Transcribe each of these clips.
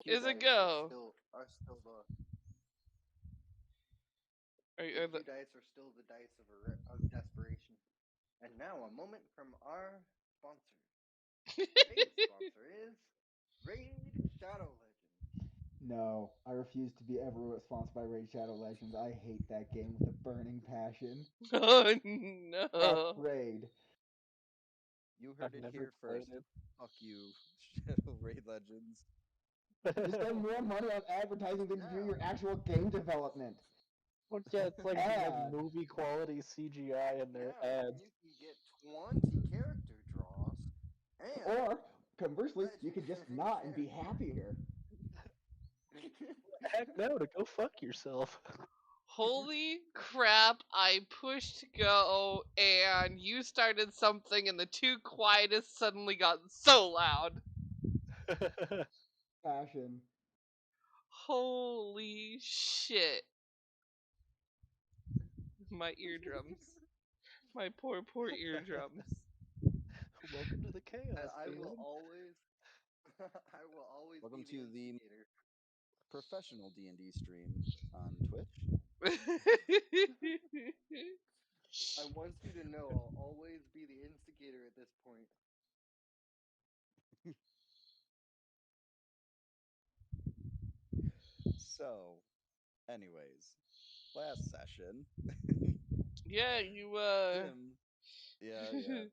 is a dice go. are still the Are EQ dice are still the dice of desperation. And now a moment from our sponsor. Today's sponsor is Raid Shadow Legends. No, I refuse to be ever sponsored by Raid Shadow Legends. I hate that game with a burning passion. Oh no. F Raid. You heard I've it never here first. played it. Fuck you, Shadow Raid Legends. You spend more money on advertising than you do your actual game development. Well, yeah, it's like Ad. movie quality CGI in their Yeah, ads. you can get 20 character draws. And Or, conversely, you could just legendary not and be happier. Heck no, to go fuck yourself. Holy crap, I pushed go and you started something and the two quietest suddenly got so loud. Passion. Holy shit. My eardrums. My poor, poor eardrums. Welcome to the chaos. I man. will always I will always Welcome be the to the instigator. professional D&D stream on Twitch. I want you to know I'll always be the instigator at this point. So, anyways, last session, Yeah, you Sim, yeah.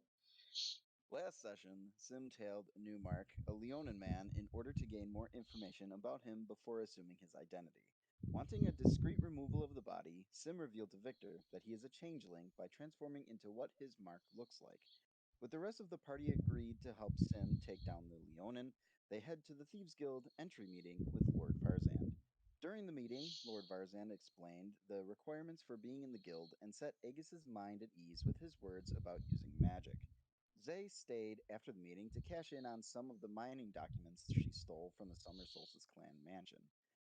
Last session, Sim tailed Newmark, a Leonin man, in order to gain more information about him before assuming his identity. Wanting a discreet removal of the body, Sim revealed to Victor that he is a changeling by transforming into what his mark looks like. With the rest of the party agreed to help Sim take down the Leonin, they head to the Thieves Guild entry meeting with Lord Varzand. During the meeting, Lord Varzand explained the requirements for being in the guild and set Aegis's mind at ease with his words about using magic. Zay stayed after the meeting to cash in on some of the mining documents she stole from the Summer Solstice clan mansion.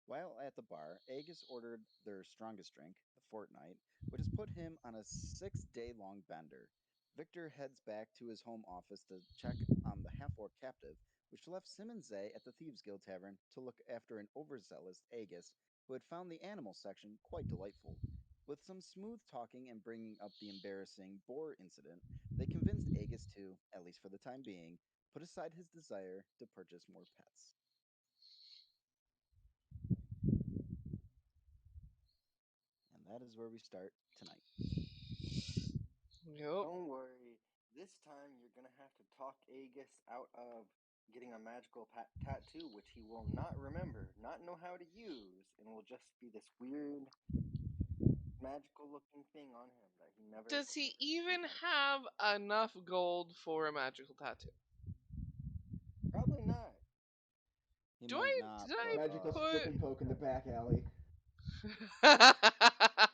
While at the bar, Aegis ordered their strongest drink, the Fortnight, which has put him on a 6-day long bender. Victor heads back to his home office to check on the half-orc captive, which left Sim and Zay at the Thieves Guild Tavern to look after an overzealous Aegis, who had found the animal section quite delightful. With some smooth talking and bringing up the embarrassing boar incident, they convinced Aegis to, at least for the time being, put aside his desire to purchase more pets. And that is where we start tonight. Yep. Don't worry. This time you're gonna have to talk Aegis out of getting a magical tattoo, which he will not remember, not know how to use, and will just be this weird, magical looking thing on him that he never. Does he even have enough gold for a magical tattoo? Probably not. He Do might I- not, did I but Magical put- strip and poke in the back alley.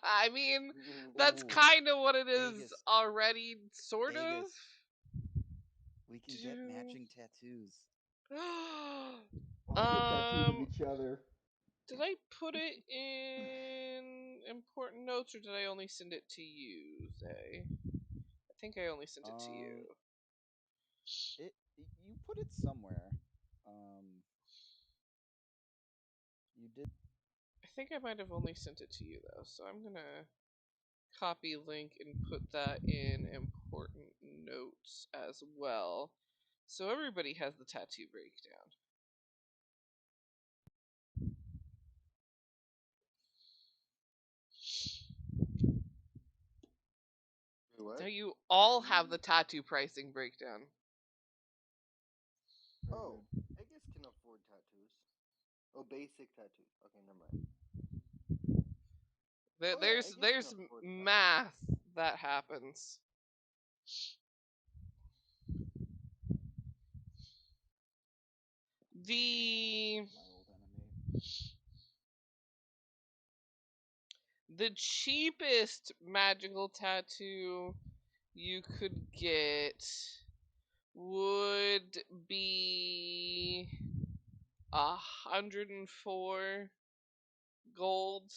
I mean, that's Ooh, kind of what it is Aegis. already, sort Aegis. We can get matching tattoos. We'll get tattoos of Um, each other. did I put it in important notes or did I only send it to you, Zay? I think I only sent it to you. You put it somewhere. You did. I think I might have only sent it to you though, so I'm gonna copy link and put that in important notes as well. So everybody has the tattoo breakdown. What? Now you all have the tattoo pricing breakdown. Oh, Aegis can afford tattoos. Oh, basic tattoos. Okay, never mind. There, Oh, yeah, there's Aegis there's can afford tattoos. math that happens. The My old enemy. the cheapest magical tattoo you could get would be 104 gold.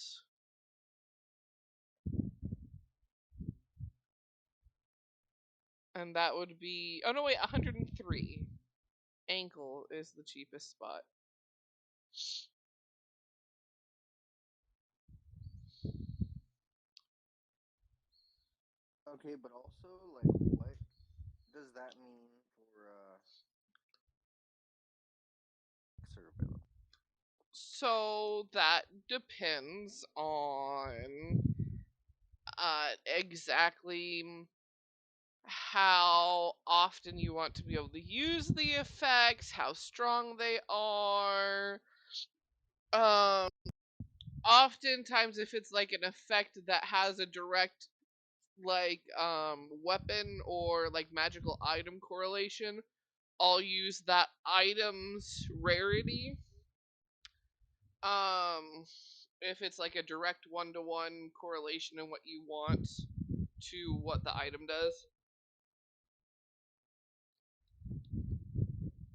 And that would be, oh no wait, 103. Ankle is the cheapest spot. Okay, but also, like, what does that mean for Cerebellum? So that depends on exactly how often you want to be able to use the effects, how strong they are. Um, Oftentimes, if it's like an effect that has a direct like weapon or like magical item correlation, I'll use that item's rarity. If it's like a direct one-to-one correlation in what you want to what the item does.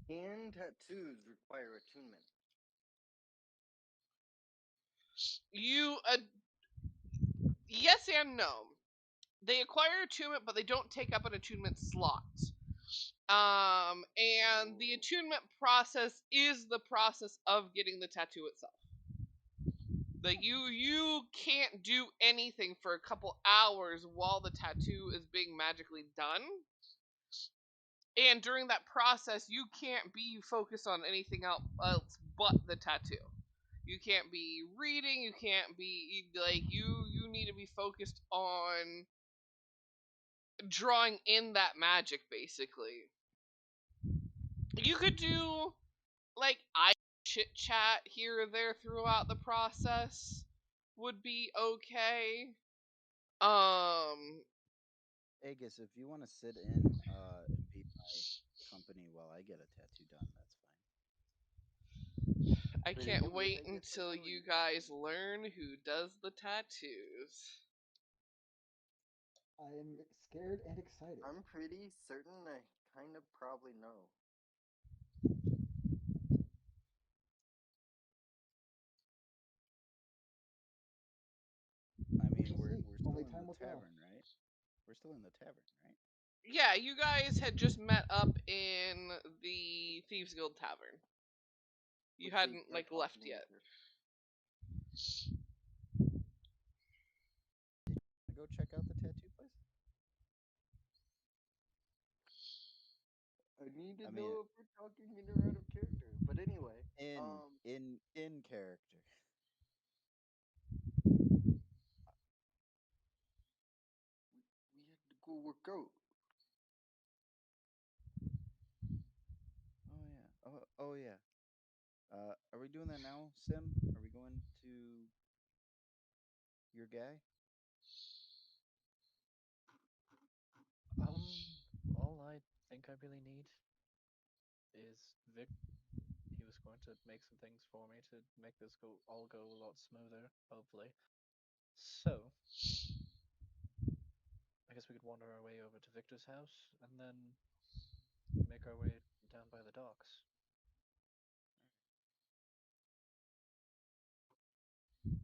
Can tattoos require attunement? You yes and no. They acquire attunement, but they don't take up an attunement slot. And the attunement process is the process of getting the tattoo itself. Like you can't do anything for a couple hours while the tattoo is being magically done. And during that process, you can't be focused on anything else but the tattoo. You can't be reading. You can't be like you need to be focused on drawing in that magic. Basically, you could do like I chit chat here or there throughout the process would be okay. Um, Aegis, if you want to sit in and be my company while I get a tattoo done, that's fine. I Wait, can't who gets wait a until tattoo or you you? guys learn who does the tattoos. I'm scared and excited. I'm pretty certain I kind of probably know. I mean, We'll we're see. we're still Only in time the will tell. tavern, right? We're still in the tavern, right? Yeah, you guys had just met up in the Thieves Guild Tavern. You Which they hadn't start like left talking yet. later. Go check out the tattoo place. I need to I mean, know if we're talking in or out of character. But anyway, in in character. we had to go work out. Oh yeah. Oh yeah. Are we doing that now, Sim? Are we going to your guy? All I think I really need is Vic. He was going to make some things for me to make this all go a lot smoother, hopefully. So, I guess we could wander our way over to Victor's house and then make our way down by the docks.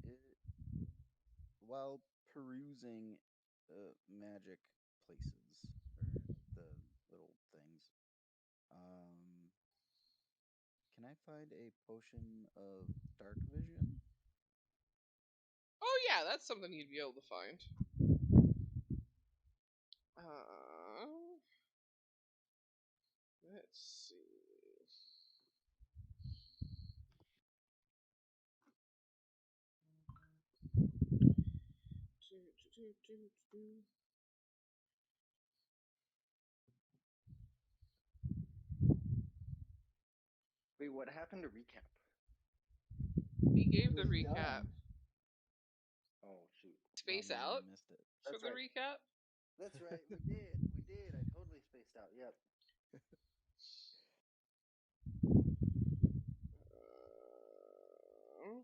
It, while perusing magic places or the little things, um, can I find a potion of dark vision? Oh yeah, that's something you'd be able to find. Let's see. Wait, what happened to recap? He gave It the was recap. done. Oh shoot. Oh Space man, I out missed it. for That's the right. recap. That's right. We did. We did. I totally spaced out. Yep. Uh,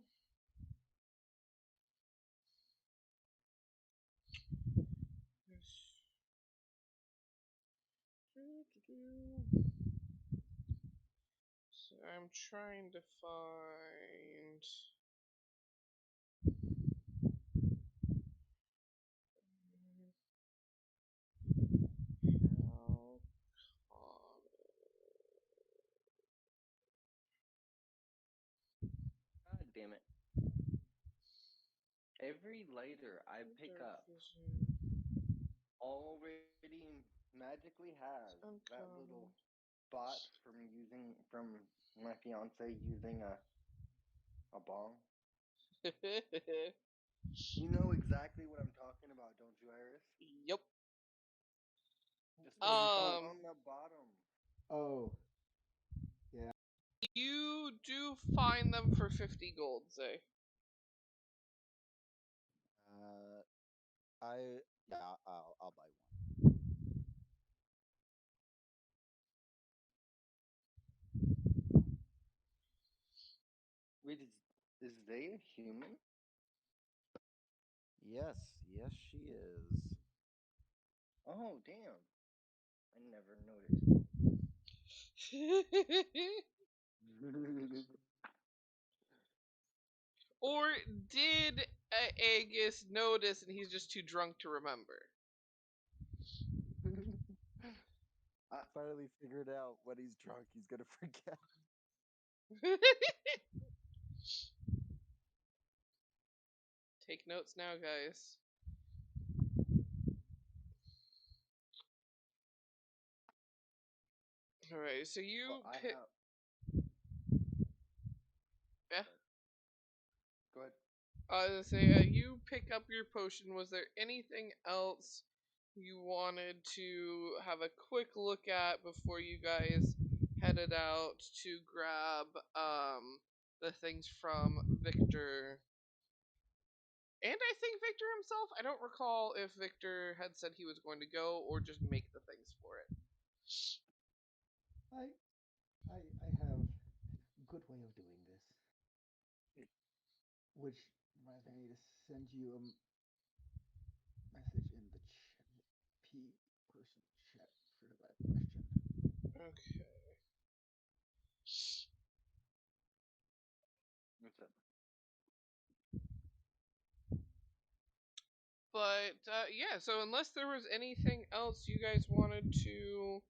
So I'm trying to find. How God damn it. Every lighter I pick dark up vision. already magically has that little bot from my fiance using a bong. You know exactly what I'm talking about, don't you, Iris? Yep. Just the spot Um, on the bottom. Oh, yeah. you do find them for 50 gold, Zay. I'll buy one. Wait, is they a human? Yes, yes, she is. Oh, damn. I never noticed. Or did Aegis notice and he's just too drunk to remember? Finally figured out when he's drunk, he's gonna forget. Take notes now, guys. Alright, so you Well, I pick. have. Yeah. Go ahead. I was gonna say, you pick up your potion. Was there anything else you wanted to have a quick look at before you guys headed out to grab the things from Victor? And I think Victor himself. I don't recall if Victor had said he was going to go or just make the things for it. I have a good way of doing this. Which reminds me to send you a message in the person chat for that question. Okay. What's up? But yeah, so unless there was anything else you guys wanted to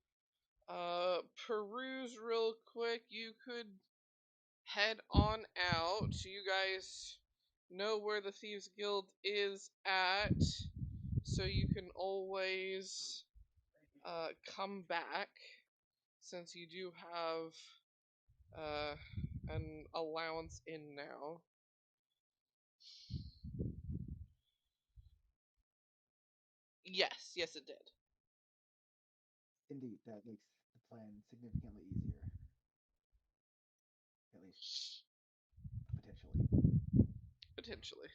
peruse real quick, you could head on out. You guys know where the Thieves Guild is at, so you can always come back since you do have an allowance in now. Yes, yes, it did. Indeed, that makes the plan significantly easier. At least potentially. Potentially.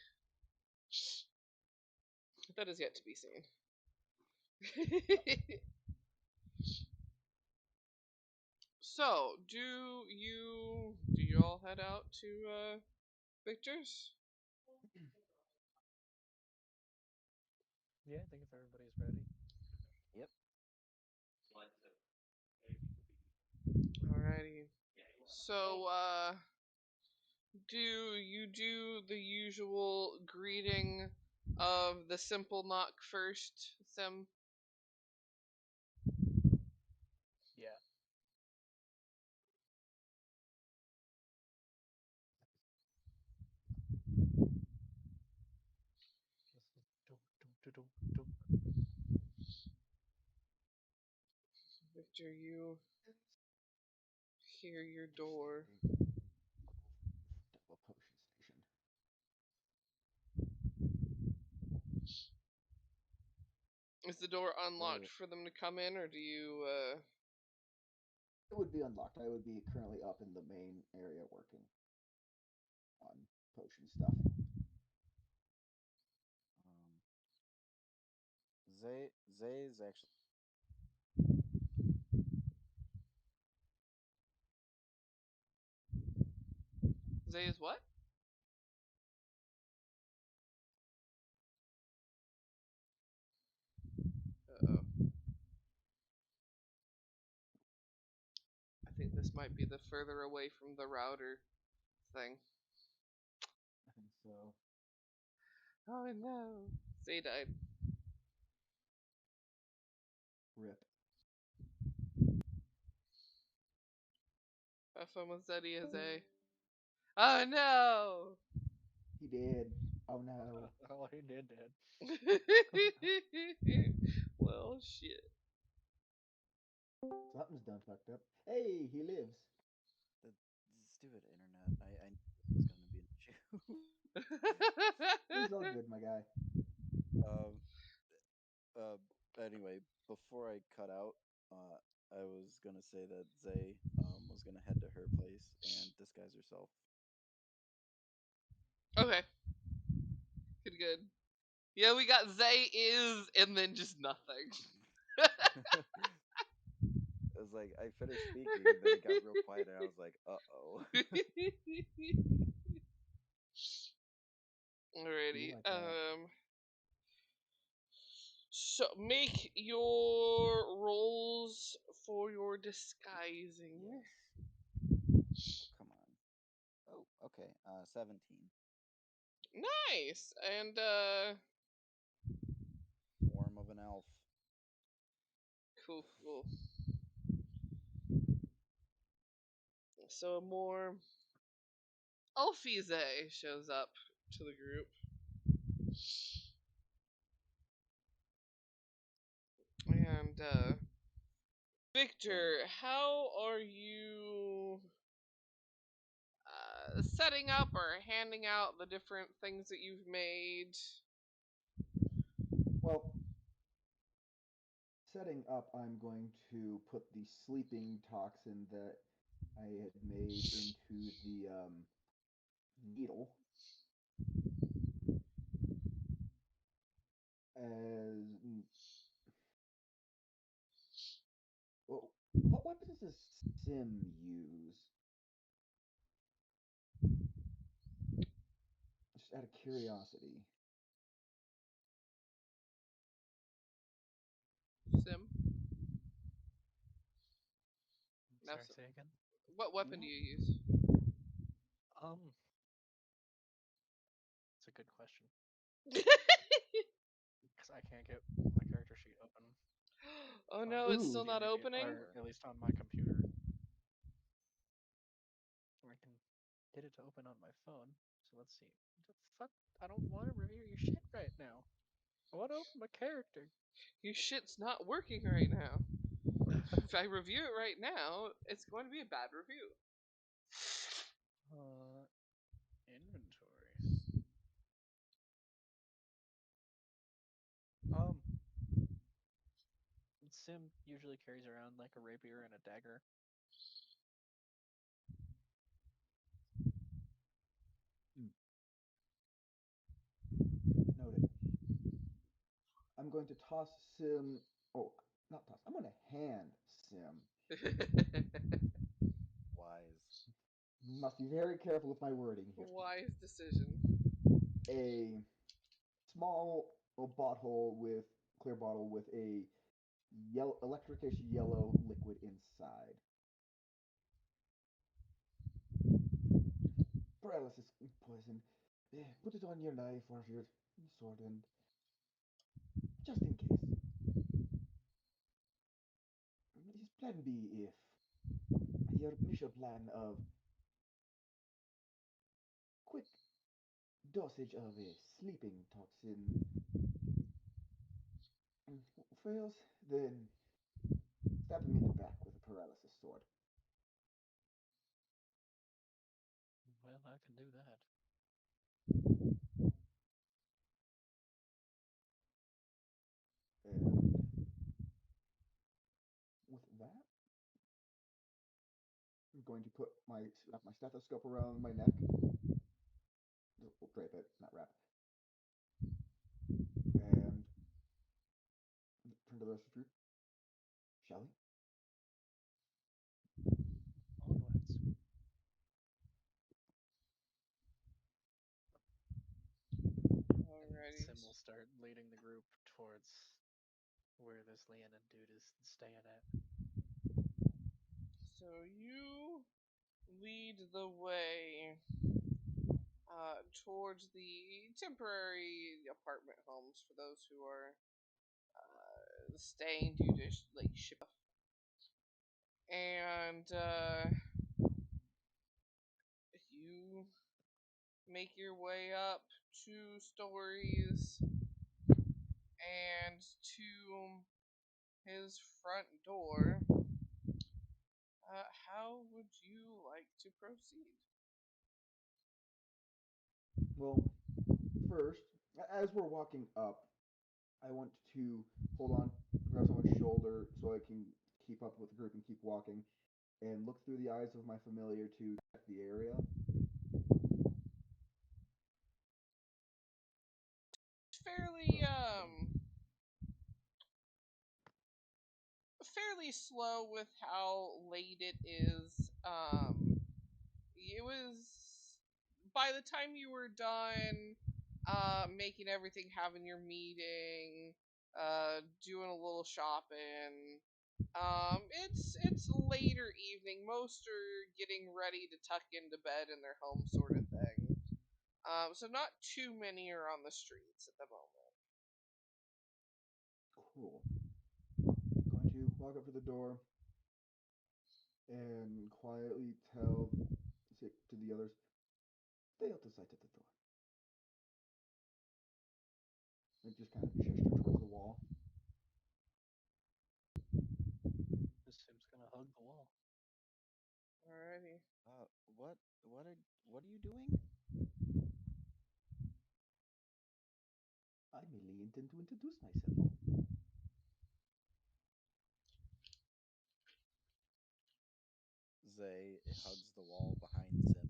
That is yet to be seen. So, do you all head out to Victor's? Yeah, I think if everybody's ready. Yep. Alrighty. So, do you do the usual greeting of the simple knock first, Sim? Yeah. Dunk, dunk, dunk, dunk. Victor, you hear your door. Double potion station. Is the door unlocked Right. for them to come in, or do you, It would be unlocked. I would be currently up in the main area working on potion stuff. Um, Zay is actually Zay is what? Uh-oh. I think this might be the further away from the router thing. I think so. Oh no. Zay died. Rip. Have fun with Zeddy as a. Oh no! He did. Oh no. Oh, he did. Well, shit. Something's done fucked up. Hey, he lives. The stupid internet. I knew this was going to be an issue. It's all good, my guy. um, anyway, before I cut out, I was gonna say that Zay was gonna head to her place and disguise herself. Okay. Good. Yeah, we got Zay is and then just nothing. It was like I finished speaking, and then it got real quiet, and I was like, "Uh oh." Alrighty. You like that? So make your rolls for your disguising. Yes. Oh, come on. Oh, okay. 17. Nice. And Form of an elf. cool. So a more Alfie Zay shows up to the group. And Victor, how are you setting up or handing out the different things that you've made? Well, setting up, I'm going to put the sleeping toxin that I had made into the needle. As well, what weapons does Sim use? Just out of curiosity. Sim? Sorry, say again. What weapon do No. you use? It's a good question because I can't get my character sheet open. Oh on no, it's Ooh. still not Unity, opening? or at least on my computer. I can get it to open on my phone. So let's see. What the fuck? I don't want to review your shit right now. I want to open my character. Your shit's not working right now. If I review it right now, it's going to be a bad review. Inventory. Sim usually carries around like a rapier and a dagger. Noted. I'm going to toss Sim. Oh, not toss. I'm going to hand Sim. Wise. Must be very careful with my wording here. Wise decision. A small bottle with clear bottle with a yellow electricish yellow liquid inside. Paralysis poison. Put it on your knife or your sword, and just in case. His plan B if your initial plan of quick dosage of a sleeping toxin fails, then stab him in the back with a paralysis sword. Well, I can do that. And with that, I'm going to wrap my stethoscope around my neck. We'll drape it, not wrap. And turn to the rest of you. Shall we? Onwards. Alrighty. Sim will start leading the group towards where this Leonin dude is staying at. So you lead the way towards the temporary apartment homes for those who are staying due to like ship. And you make your way up 2 stories and to his front door. How would you like to proceed? Well, first, as we're walking up, I want to hold on, grab someone's shoulder so I can keep up with the group and keep walking, and look through the eyes of my familiar to check the area. Fairly fairly slow with how late it is. It was by the time you were done making everything, having your meeting, doing a little shopping. It's later evening. Most are getting ready to tuck into bed in their home, sort of thing. So not too many are on the streets at the moment. Cool. Going to walk up to the door and quietly say to the others, stay out of sight at the door. And just kind of gesture towards the wall. Sim's gonna hug the wall. Alrighty. What what are you doing? I merely intend to introduce myself. Zay hugs the wall behind Sim.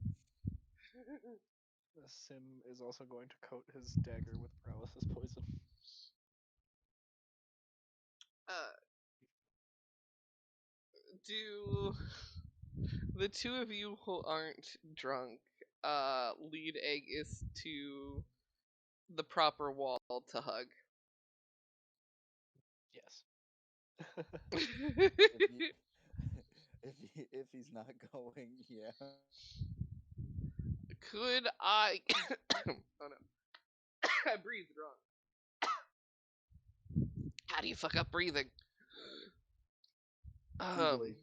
Sim is also going to coat his dagger with paralysis poison. uh, do the two of you who aren't drunk lead Aegis to the proper wall to hug? Yes. If he, if he's not going, yeah. Could I? Oh no, I breathed wrong. How do you fuck up breathing? Easily.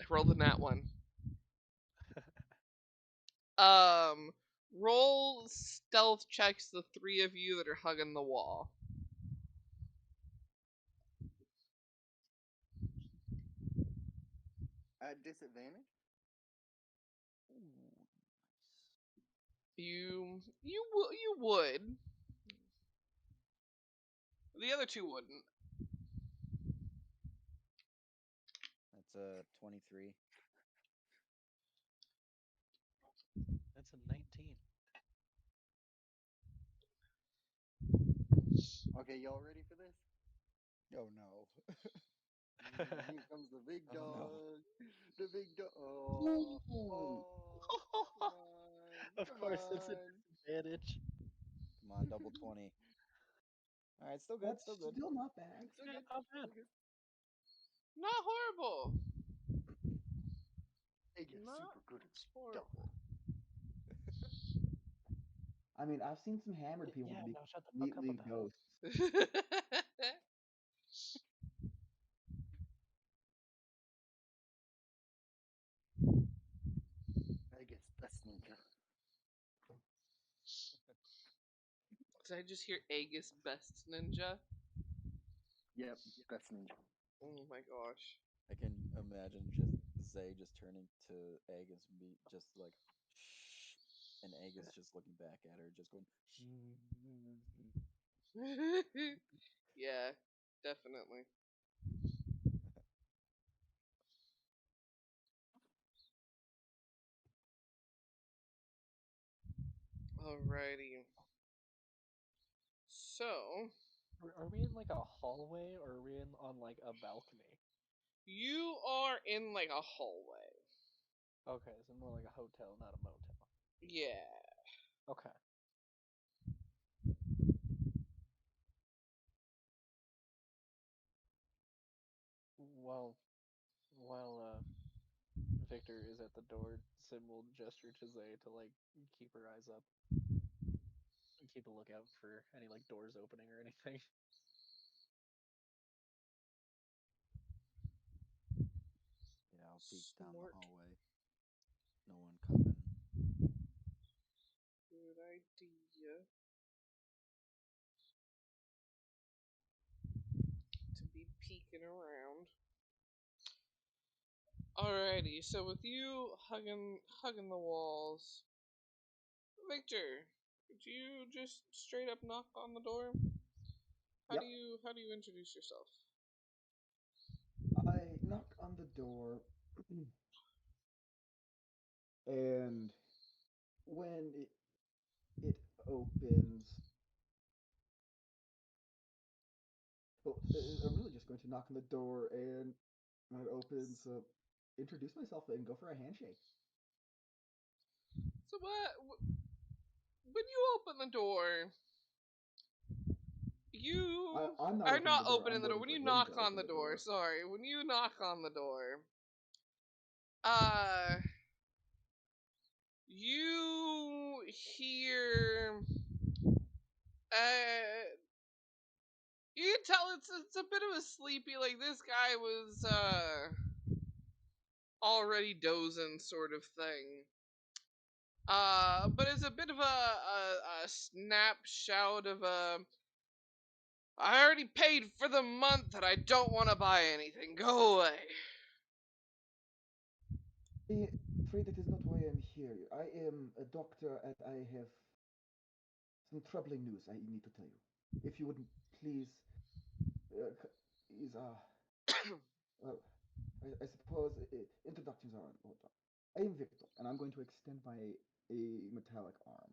I rolled a nat one. Um, roll stealth checks. The three of you that are hugging the wall. At disadvantage? Ooh, You would. The other two wouldn't. that's a 23. That's a 19. Okay, y'all ready for this? Oh no. Here comes the big Oh no. dog. The big dog. Oh, Ooh, come on. Of Come course, it's a on. disadvantage. Come on, double 20. All right, still good, that's still good. still not bad. Still Yeah, good. not bad. Still good. Not horrible. They get Not super good at stuff. horrible. I mean, I've seen some hammered people Yeah, to be now shut the fuck up completely about it. ghosts. I guess best ninja. Did I just hear Aegis best ninja? Yep, best ninja. Oh my gosh. I can imagine just Zay just turning to Aegis and be just like, shh, and Aegis just looking back at her, just going, Yeah, definitely. Alrighty. So, Are we in like a hallway or are we in on like a balcony? you are in like a hallway. Okay, so more like a hotel, not a motel. Yeah. Okay. Well, while Victor is at the door, Sim will gesture to Zay to like keep her eyes up and keep a lookout for any like doors opening or anything. yeah, I'll peek down the Smart. hallway. No one coming. idea to be peeking around. Alrighty, so with you hugging the walls, Victor, do you just straight up knock on the door? Yep. How do you introduce yourself? I knock on the door, and when it opens, well, I'm really just going to knock on the door, and when it opens, introduce myself and go for a handshake. So when you open the door, you I'm not are opening not the door. opening I'm the door. waiting When for you him to knock on open the the door, door. sorry, when you knock on the door, uh, you hear, you can tell it's a bit of a sleepy, like this guy was already dozing sort of thing. But it's a bit of a snapshot of a. I already paid for the month and I don't want to buy anything. Go away. I'm afraid that is not why I'm here. I am a doctor, and I have some troubling news I need to tell you. If you would please, is well, I suppose introductions are in order. I am Victor, and I'm going to extend my a metallic arm.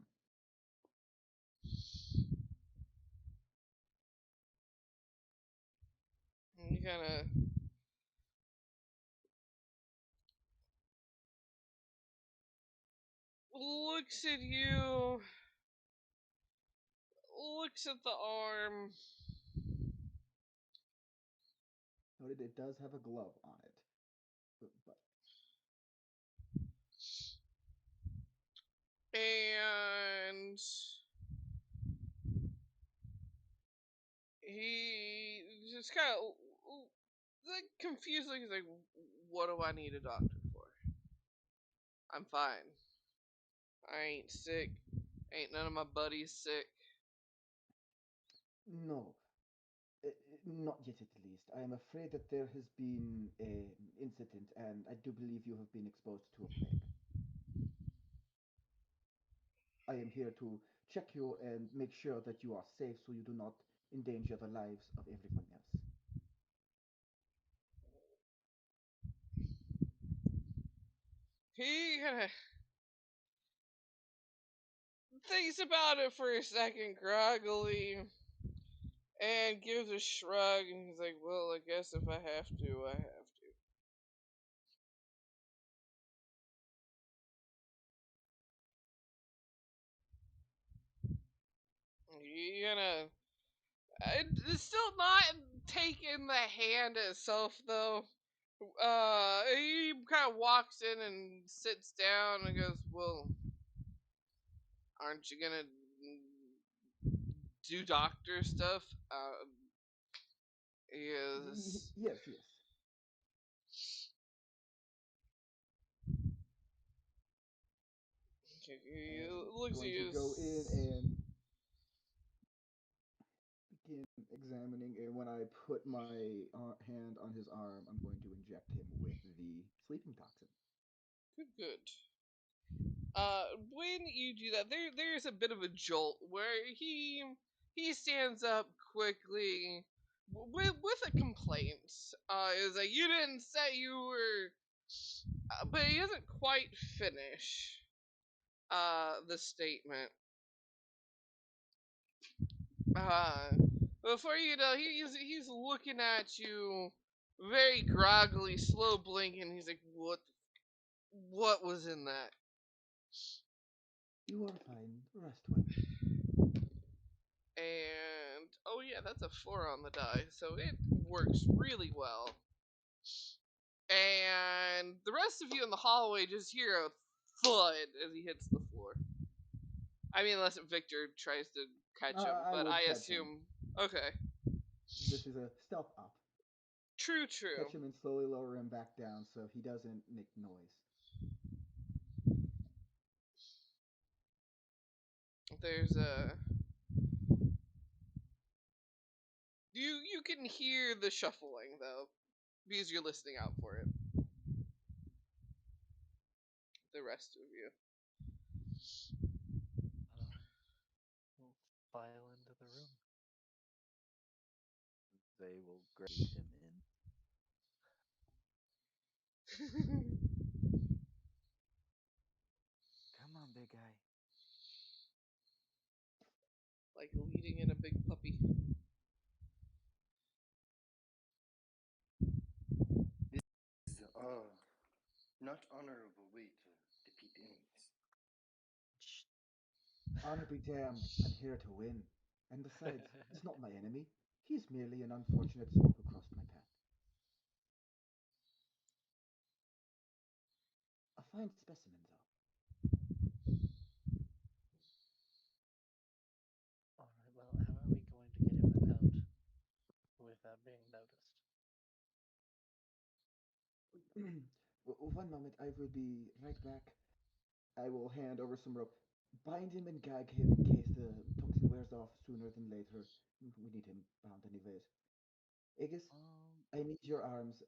He kind of looks at you, looks at the arm. Noted it does have a glove on it, but And he just kind of like confused. Like he's like, "What do I need a doctor for? I'm fine. I ain't sick. Ain't none of my buddies sick." no, not yet at least. I am afraid that there has been an incident, and I do believe you have been exposed to a plague. I am here to check you and make sure that you are safe so you do not endanger the lives of everyone else. He kind of thinks about it for a second, groggily, and gives a shrug. And he's like, "Well, I guess if I have to, I have to." You gonna it's still not taking the hand itself though. He kind of walks in and sits down and goes, "Well, aren't you gonna do doctor stuff?" He goes, Yes, yes. he And looks at going to you. go in and begin examining. And when I put my hand on his arm, I'm going to inject him with the sleeping toxin. Good, good. When you do that, there's a bit of a jolt where he stands up quickly with a complaint. Is like, you didn't say you were, but he doesn't quite finish the statement. Uh, Before you know, he's looking at you very groggily, slow blinking. He's like, what was in that? You are fine. Rest well. And oh yeah, that's a 4 on the die, so it works really well. And the rest of you in the hallway just hear a thud as he hits the floor. I mean, unless Victor tries to catch him, I but would I catch him. assume okay. This is a stealth op. True, true. Catch him and slowly lower him back down so he doesn't make noise. There's a you can hear the shuffling though, because you're listening out for it. The rest of you. We'll file into the room. They will grade him in. Come on, big guy. Like leading in a big puppy. This is not honorable way to defeat enemies. Shh. Honor be damned, I'm here to win. And besides, he's not my enemy. He's merely an unfortunate soul who crossed my path. A fine specimen, though. Alright, well, how are we going to get him out without being noticed? One moment, I will be right back. I will hand over some rope. Bind him and gag him in case the toxin wears off sooner than later. We need him bound anyways. Aegis, I need your arms.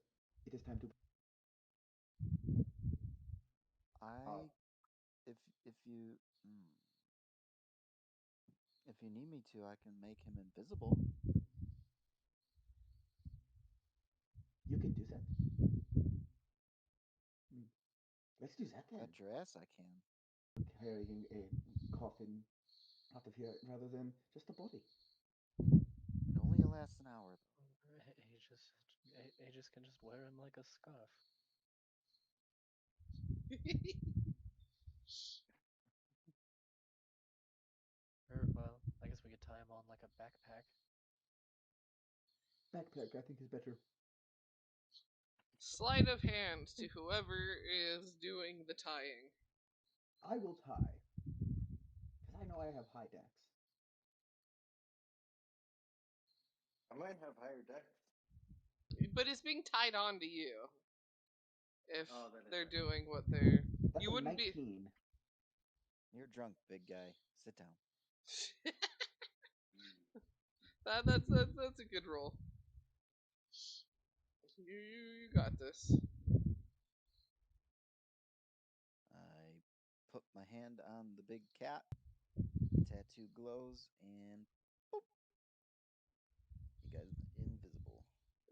It is time to. I if you if you need me to, I can make him invisible. You can do that. Let's do that then. Bet your ass I can. Carrying a coffin out of here rather than just a body. It only lasts an hour though. Aegis can just wear him like a scarf. Or, well, I guess we could tie him on like a backpack. Backpack, I think, is better. Sleight of hand to whoever is doing the tying. I will tie. Because I know I have high dex. I might have higher dex. But it's being tied on to you. If That is they're right. doing what they're. That's You a wouldn't 19. be. You're drunk, big guy. Sit down. That's a good roll. You got this. I put my hand on the big cat. Tattoo glows, and boop. You guys invisible.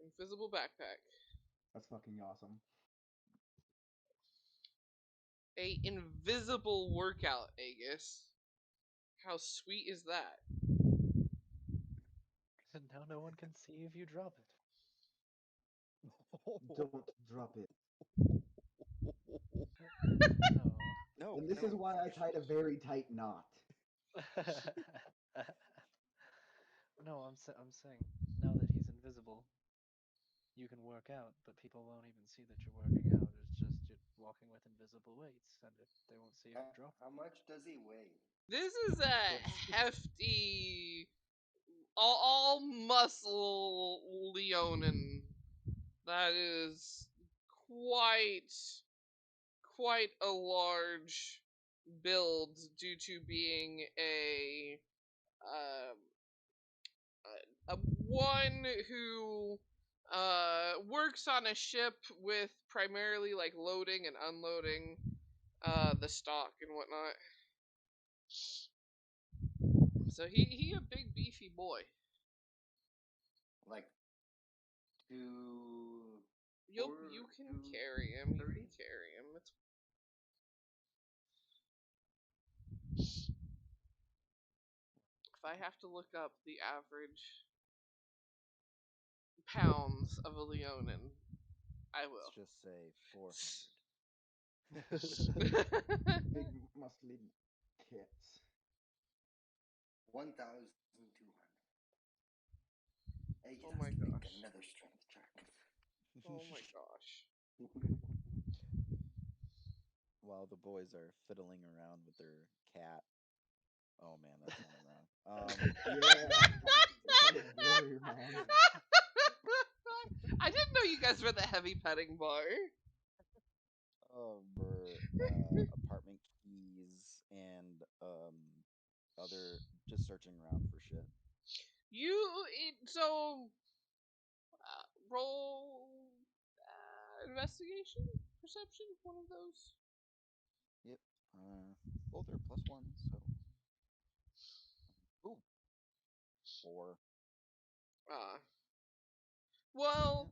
Invisible backpack. That's fucking awesome. A invisible workout, Aegis. How sweet is that? Now no one can see if you drop it. Don't drop it. No. No, And this no. is why I tied a very tight knot. No, I'm saying now that he's invisible, you can work out, but people won't even see that you're working out. It's just you're walking with invisible weights, and they won't see if you drop. How much does he weigh? This is a hefty, all muscle Leonin. That is quite a large build due to being um, a one who works on a ship with primarily like loading and unloading the stock and whatnot. So he a big beefy boy. Like two. You can carry him. You can carry him. It's if I have to look up the average pounds of a Leonin, I Let's will. just say 400. Big muscly cats. 1,200. Aegis Oh has my to make gosh. another strength check. Oh my gosh. While the boys are fiddling around with their cat. Oh man, that sounded wrong. Yeah. That is very wrong. I didn't know you guys were the heavy petting bar. Apartment keys and other, just searching around for shit. Roll investigation, perception, one of those. Yep. Both are +1, so. Ooh. 4. Well,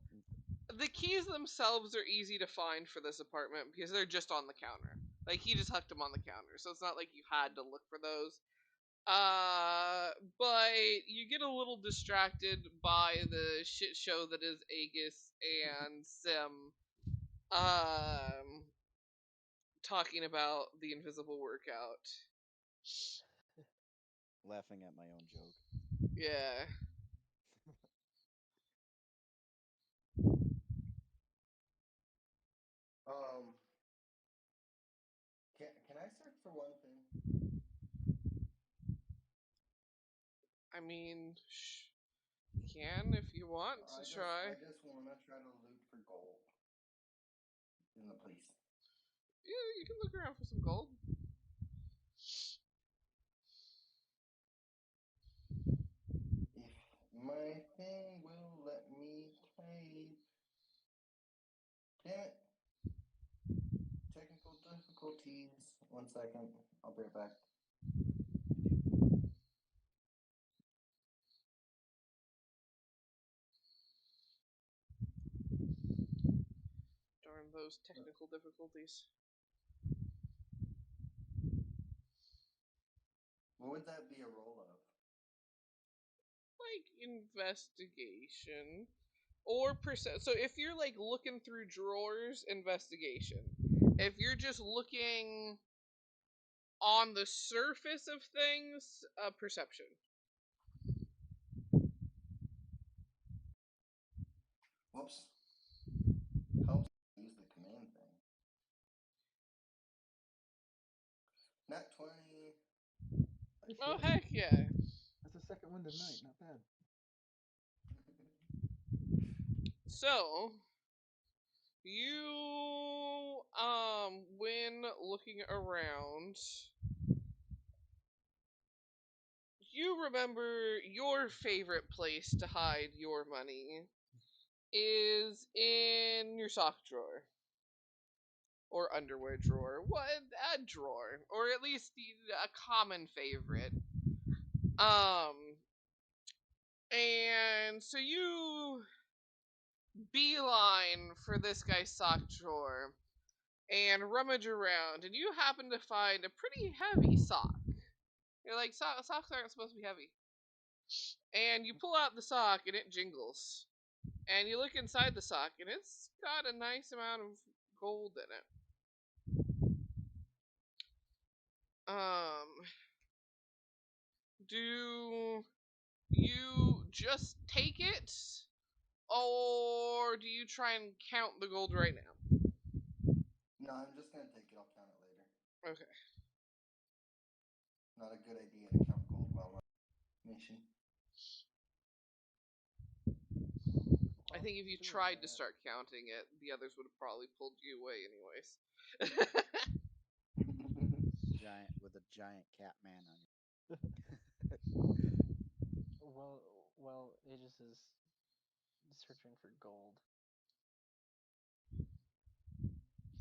the keys themselves are easy to find for this apartment because they're just on the counter. Like, he just hucked them on the counter, so it's not like you had to look for those. But you get a little distracted by the shit show that is Aegis and Sim, talking about the invisible workout. Laughing at my own joke. Yeah. Can I search for one thing? I mean, you can if you want to try. I just want to try to loot for gold in the place. Yeah, you can look around for some gold. If my thing will let me type. Damn it. Technical difficulties. 1 second. I'll be right back. Darn those technical difficulties. What would that be a roll of? Like investigation or so if you're like looking through drawers, investigation. If you're just looking on the surface of things, perception. Whoops. Helps use the command thing. Nat 20. Oh heck yeah. That's the second one tonight. Not bad. So you when looking around, you remember your favorite place to hide your money is in your sock drawer or underwear drawer. What, a drawer, or at least a common favorite. And so you beeline for this guy's sock drawer and rummage around, and you happen to find a pretty heavy sock. You're like, socks aren't supposed to be heavy. And you pull out the sock, and it jingles. And you look inside the sock, and it's got a nice amount of gold in it. Do you just take it, or do you try and count the gold right now? No, I'm just gonna take it. I'll count it later. Okay. Not a good idea to count gold while on mission. I think if you tried to start counting it, the others would have probably pulled you away anyways. Giant with a giant cat man on you. Well, Aegis is searching for gold.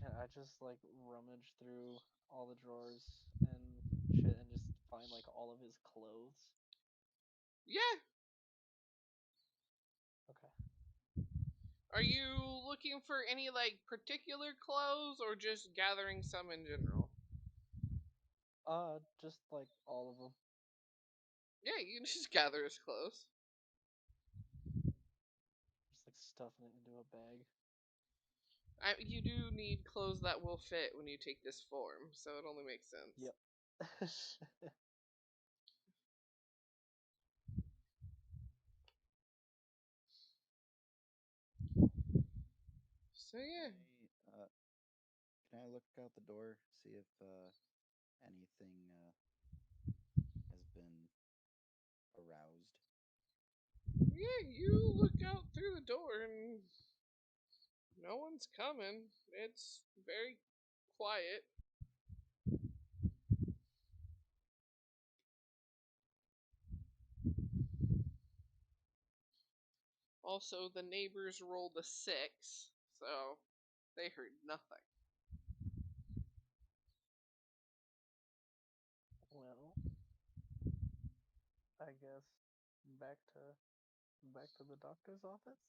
Yeah, I just like rummage through all the drawers and shit and just find like all of his clothes. Yeah. Okay. Are you looking for any like particular clothes or just gathering some in general? Just like all of them. Yeah, you can just gather his clothes. Just like stuffing it into a bag. You do need clothes that will fit when you take this form, so it only makes sense. Yep. So yeah. Can I look out the door, see if anything has been aroused? Yeah, you look out through the door and no one's coming. It's very quiet. Also, the neighbors rolled a 6, so they heard nothing. Well, I guess back to the doctor's office.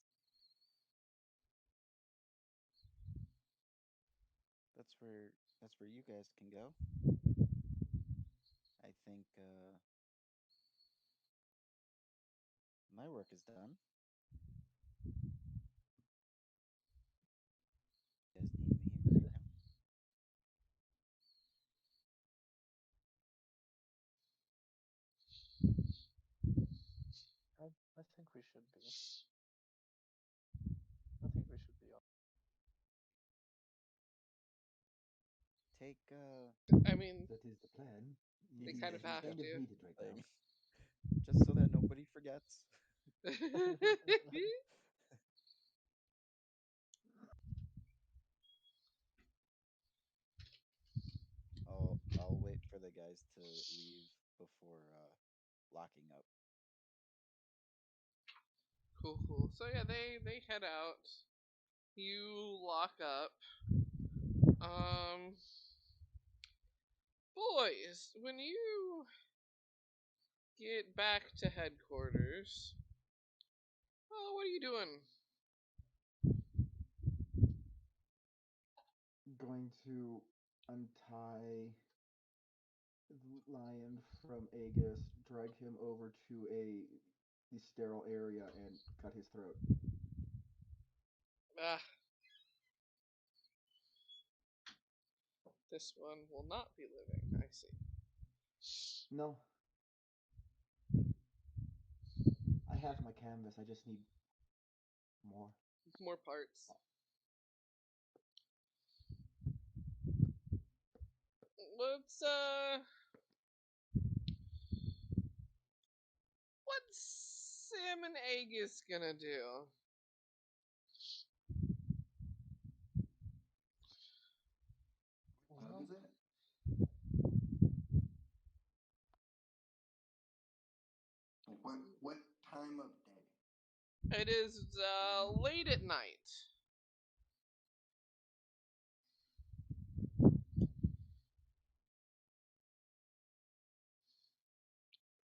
That's where you guys can go. I think my work is done. You guys need me right now? I think we should be. I think we should be. Take I mean, That is the plan. they He's, kind of he's have kind of to. needed right now. thing, just so that nobody forgets. I'll wait for the guys to leave before locking up. Cool. So yeah, they head out. You lock up. Um, boys, when you get back to headquarters, oh, what are you doing? Going to untie the lion from Aegis, drag him over to the sterile area, and cut his throat. Ah, this one will not be living. I see. No, I have my canvas. I just need more. More parts. Let's what's Sam and Aegis gonna do? What time is it? Like what time of day? It is late at night.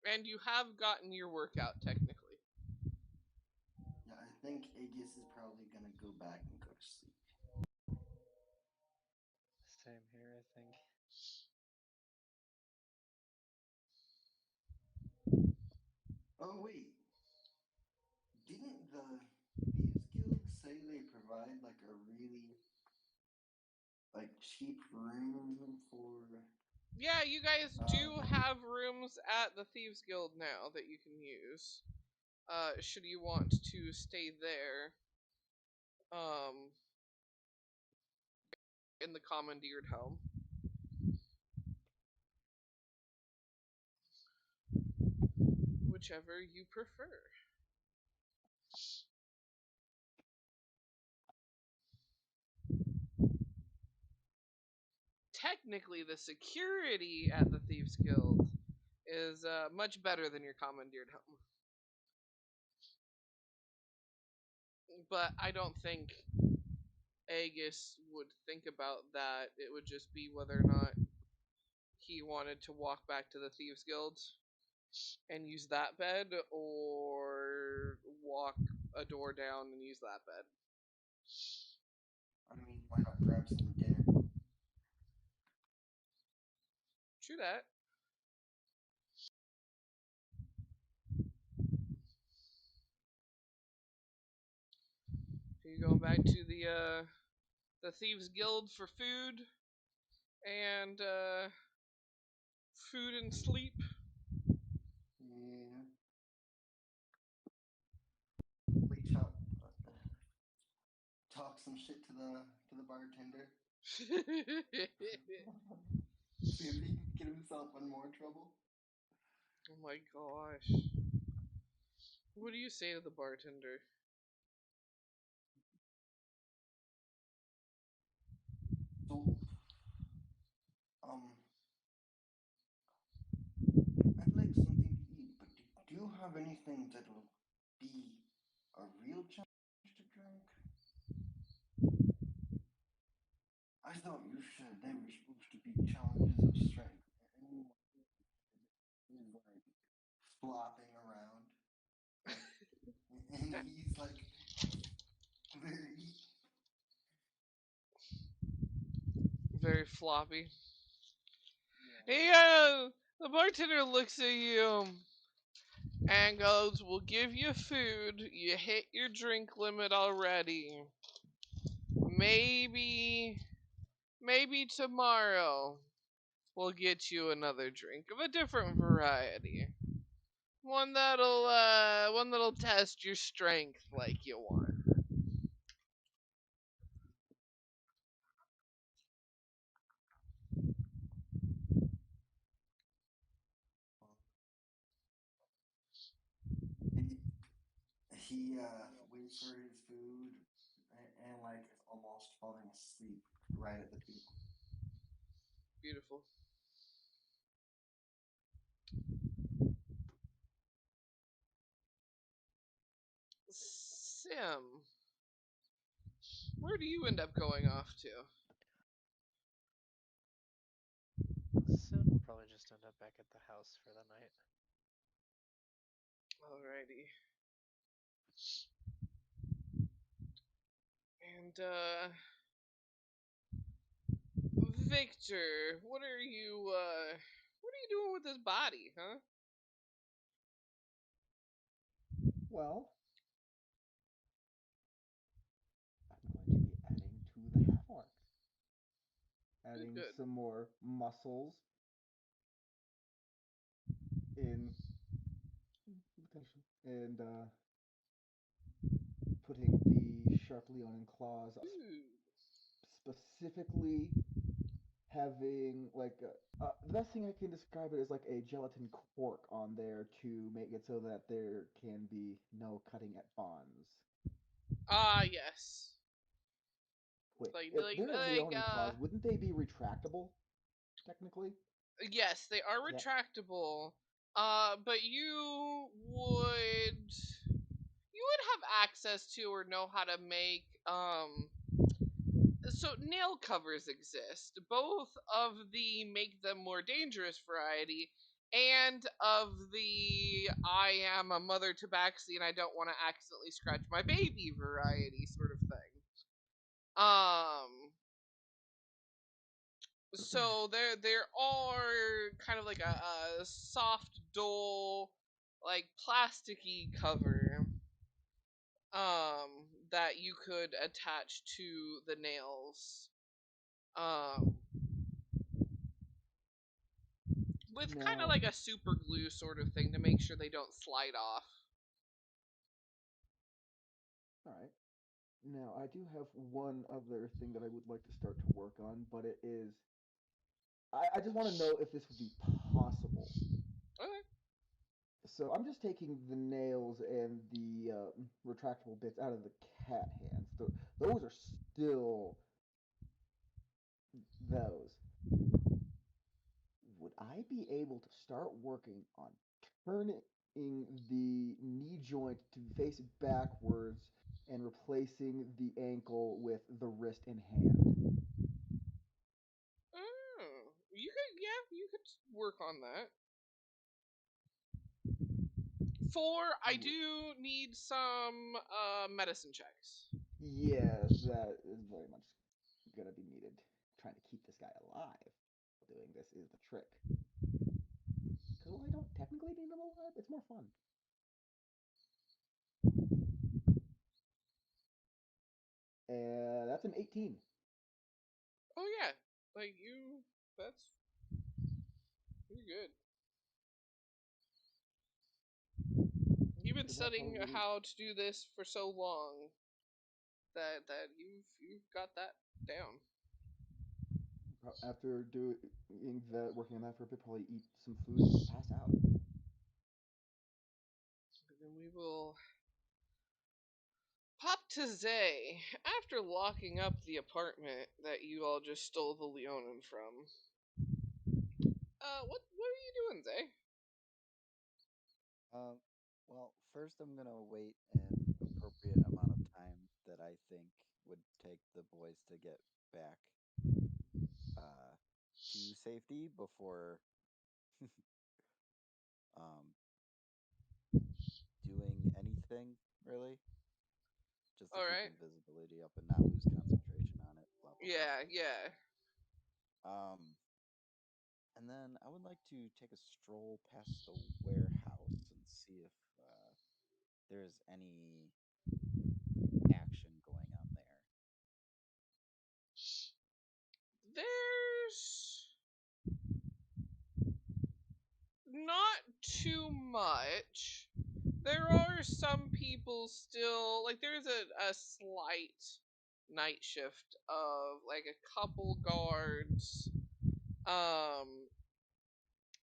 And you have gotten your workout technically. Yeah, I think Aegis is probably gonna go back and go to sleep. Same here, I think. Oh wait, didn't the Thieves Guild say they provide like a really like cheap room for? Yeah, you guys do have rooms at the Thieves Guild now that you can use. Should you want to stay there, um, in the commandeered home. Whichever you prefer. Technically, the security at the Thieves Guild is much better than your commandeered home. But I don't think Aegis would think about that. It would just be whether or not he wanted to walk back to the Thieves Guild and use that bed, or walk a door down and use that bed. I mean, why not grab some dinner? True that. So you're going back to the Thieves Guild for food and food and sleep. Yeah. Reach up, talk some shit to the bartender. See if he can get himself in more trouble. Oh my gosh. What do you say to the bartender? So, I'd like something to eat, but do you have anything that will be a real challenge to drink? I thought you said they were supposed to be challenges of strength. And he's like flopping around. And he's like very. Very floppy. Yeah. The bartender looks at you and goes, "We'll give you food. You hit your drink limit already. Maybe tomorrow we'll get you another drink of a different variety. One that'll test your strength like you want." He waits for his food and like is almost falling asleep right at the table. Beautiful. Sim, where do you end up going off to? Soon we'll probably just end up back at the house for the night. Alrighty. And Victor, what are you doing with this body, huh? Well, I'm going to be adding to the half orc. Adding Good. some more muscles in potential, and putting the sharp Leonin claws Ooh. specifically having like the best thing I can describe it is like a gelatin cork on there to make it so that there can be no cutting at bonds. Ah, yes. Wait, Like if like they're like Leonin claws, wouldn't they be retractable? Technically, yes, they are yeah. retractable. But you would have access to or know how to make so nail covers exist, both of the make them more dangerous variety and of the I am a mother tabaxi and I don't want to accidentally scratch my baby variety sort of thing. So there are kind of like a soft, dull, like plasticky cover that you could attach to the nails. Um with kind of Now, like a super glue sort of thing to make sure they don't slide off. all right. Now I do have one other thing that I would like to start to work on, but it is I just want to know if this would be possible. Okay. So I'm just taking the nails and the retractable bits out of the cat hands. Those are still those. Would I be able to start working on turning the knee joint to face backwards and replacing the ankle with the wrist and hand? Oh, you could work on that. I do need some medicine checks. Yes, that is very much gonna be needed. Trying to keep this guy alive doing this is the trick. Because I don't technically need him alive, it's more fun. And that's an 18. Oh yeah, like that's you're good. You've been So that studying probably how to do this for so long that you've got that down. after doing that, working on that for a bit, probably eat some food and pass out. And then we will pop to Zay after locking up the apartment that you all just stole the Leonin from. What are you doing, Zay? Well, first I'm gonna wait and that I think would take the boys to get back to safety before um, doing anything really. Just to All keep right. invisibility up and not lose concentration on it. Blah blah Yeah, yeah. blah. And then I would like to take a stroll past the warehouse and see if there's any action going on there. There's not too much. There are some people still like there's a slight night shift of like a couple guards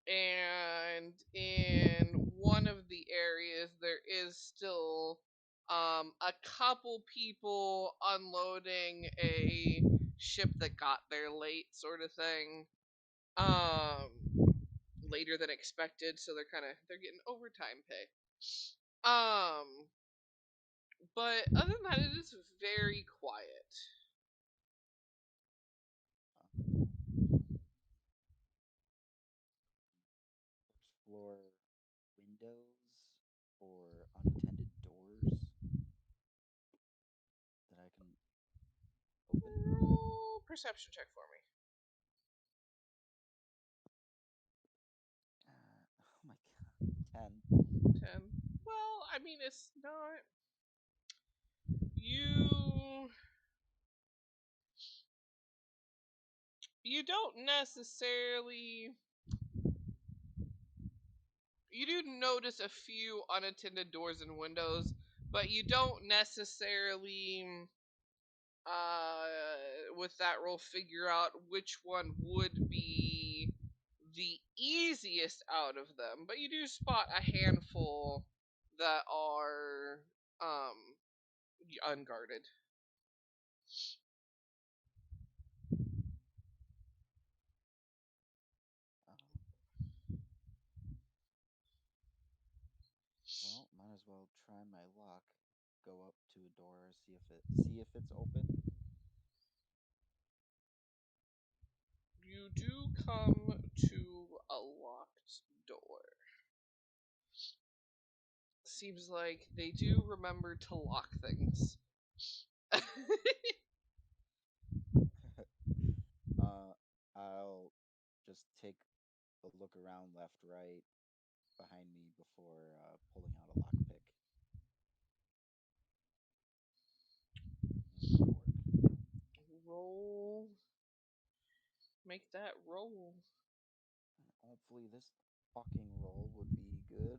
and in one of the areas there is still a couple people unloading a ship that got there late sort of thing later than expected, so they're getting overtime pay. But other than that, it is very quiet. Explore windows or unattended doors that I can open. Roll perception check for me. Oh my god, 10. 10. Well, I mean, it's not. You. You don't necessarily. You do notice a few unattended doors and windows, but you don't necessarily with that roll figure out which one would be the easiest out of them, but you do spot a handful that are unguarded. Well, might as well try my luck. Go up to a door, see if it's open. You do come to a locked door. Seems like they do remember to lock things. I'll just take a look around left, right, behind me before pulling out a lockpick. And go to work. Roll. Make that roll. Hopefully this fucking roll would be good.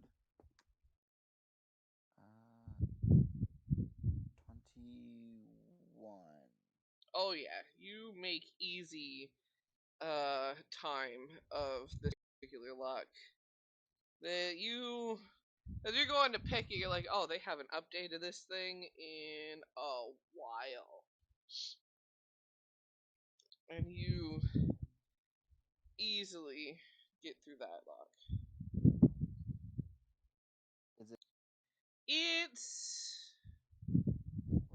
21. Oh yeah, you make easy time of this particular lock. That you as you're going to pick it, you're like, oh, they haven't updated this thing in a while. And you easily get through that lock. Is it, It's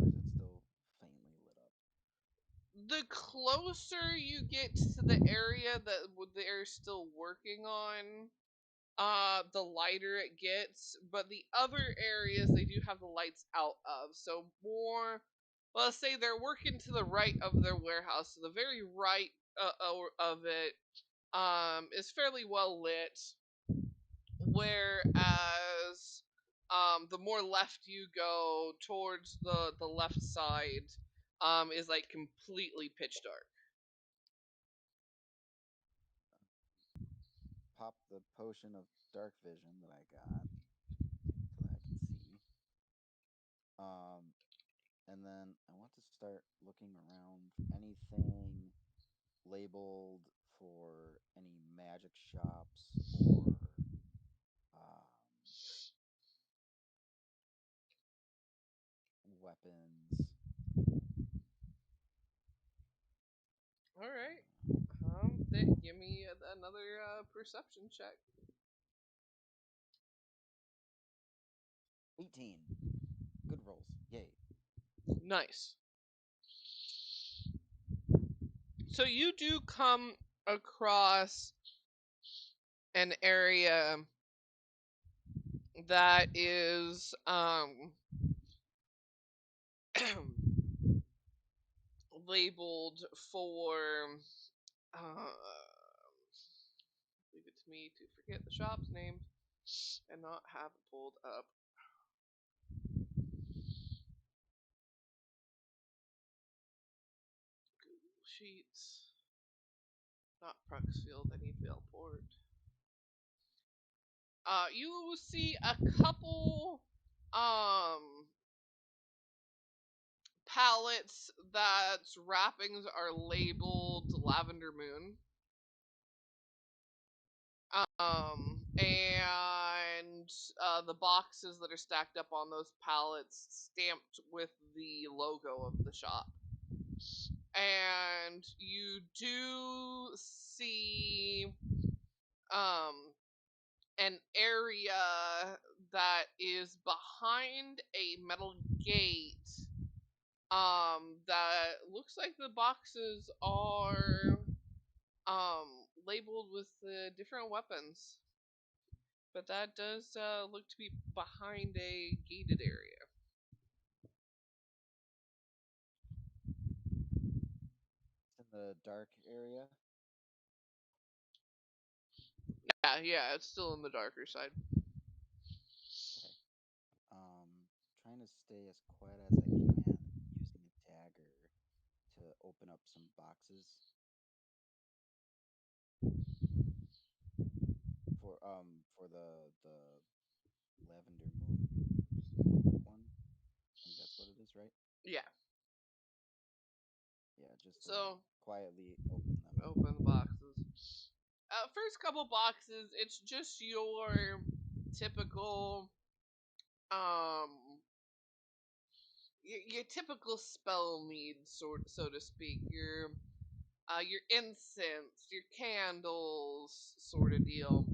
or is it still faintly lit up? the closer you get to the area that they're still working on, the lighter it gets. But the other areas they do have the lights out of, so more. Let's say they're working to the right of their warehouse, so the very right of it is fairly well lit, whereas the more left you go towards the left side is like completely pitch dark. Pop the potion of dark vision that I got so that I can see. And then I want to start looking around for anything labeled for any magic shops or weapons. All right. Then give me another perception check. 18. Good rolls. Yay. Nice. So you do come across an area that is labeled for leave it to me to forget the shop's name and not have it pulled up. Google Sheets. Not Pruxfield, I need Valport. You see a couple pallets that's wrappings are labeled Lavender Moon. And the boxes that are stacked up on those pallets stamped with the logo of the shop. And you do see an area that is behind a metal gate that looks like the boxes are labeled with different weapons. But that does look to be behind a gated area. It's in the dark area. Yeah, it's still in the darker side. Okay. Trying to stay as quiet as I can, using a dagger to open up some boxes. For the Lavender Moon one. I think that's what it is, right? Yeah. Yeah, just So quietly open them. open the boxes. First couple boxes, it's just your typical your typical spell needs, so to speak. Your incense, your candles, sort of deal.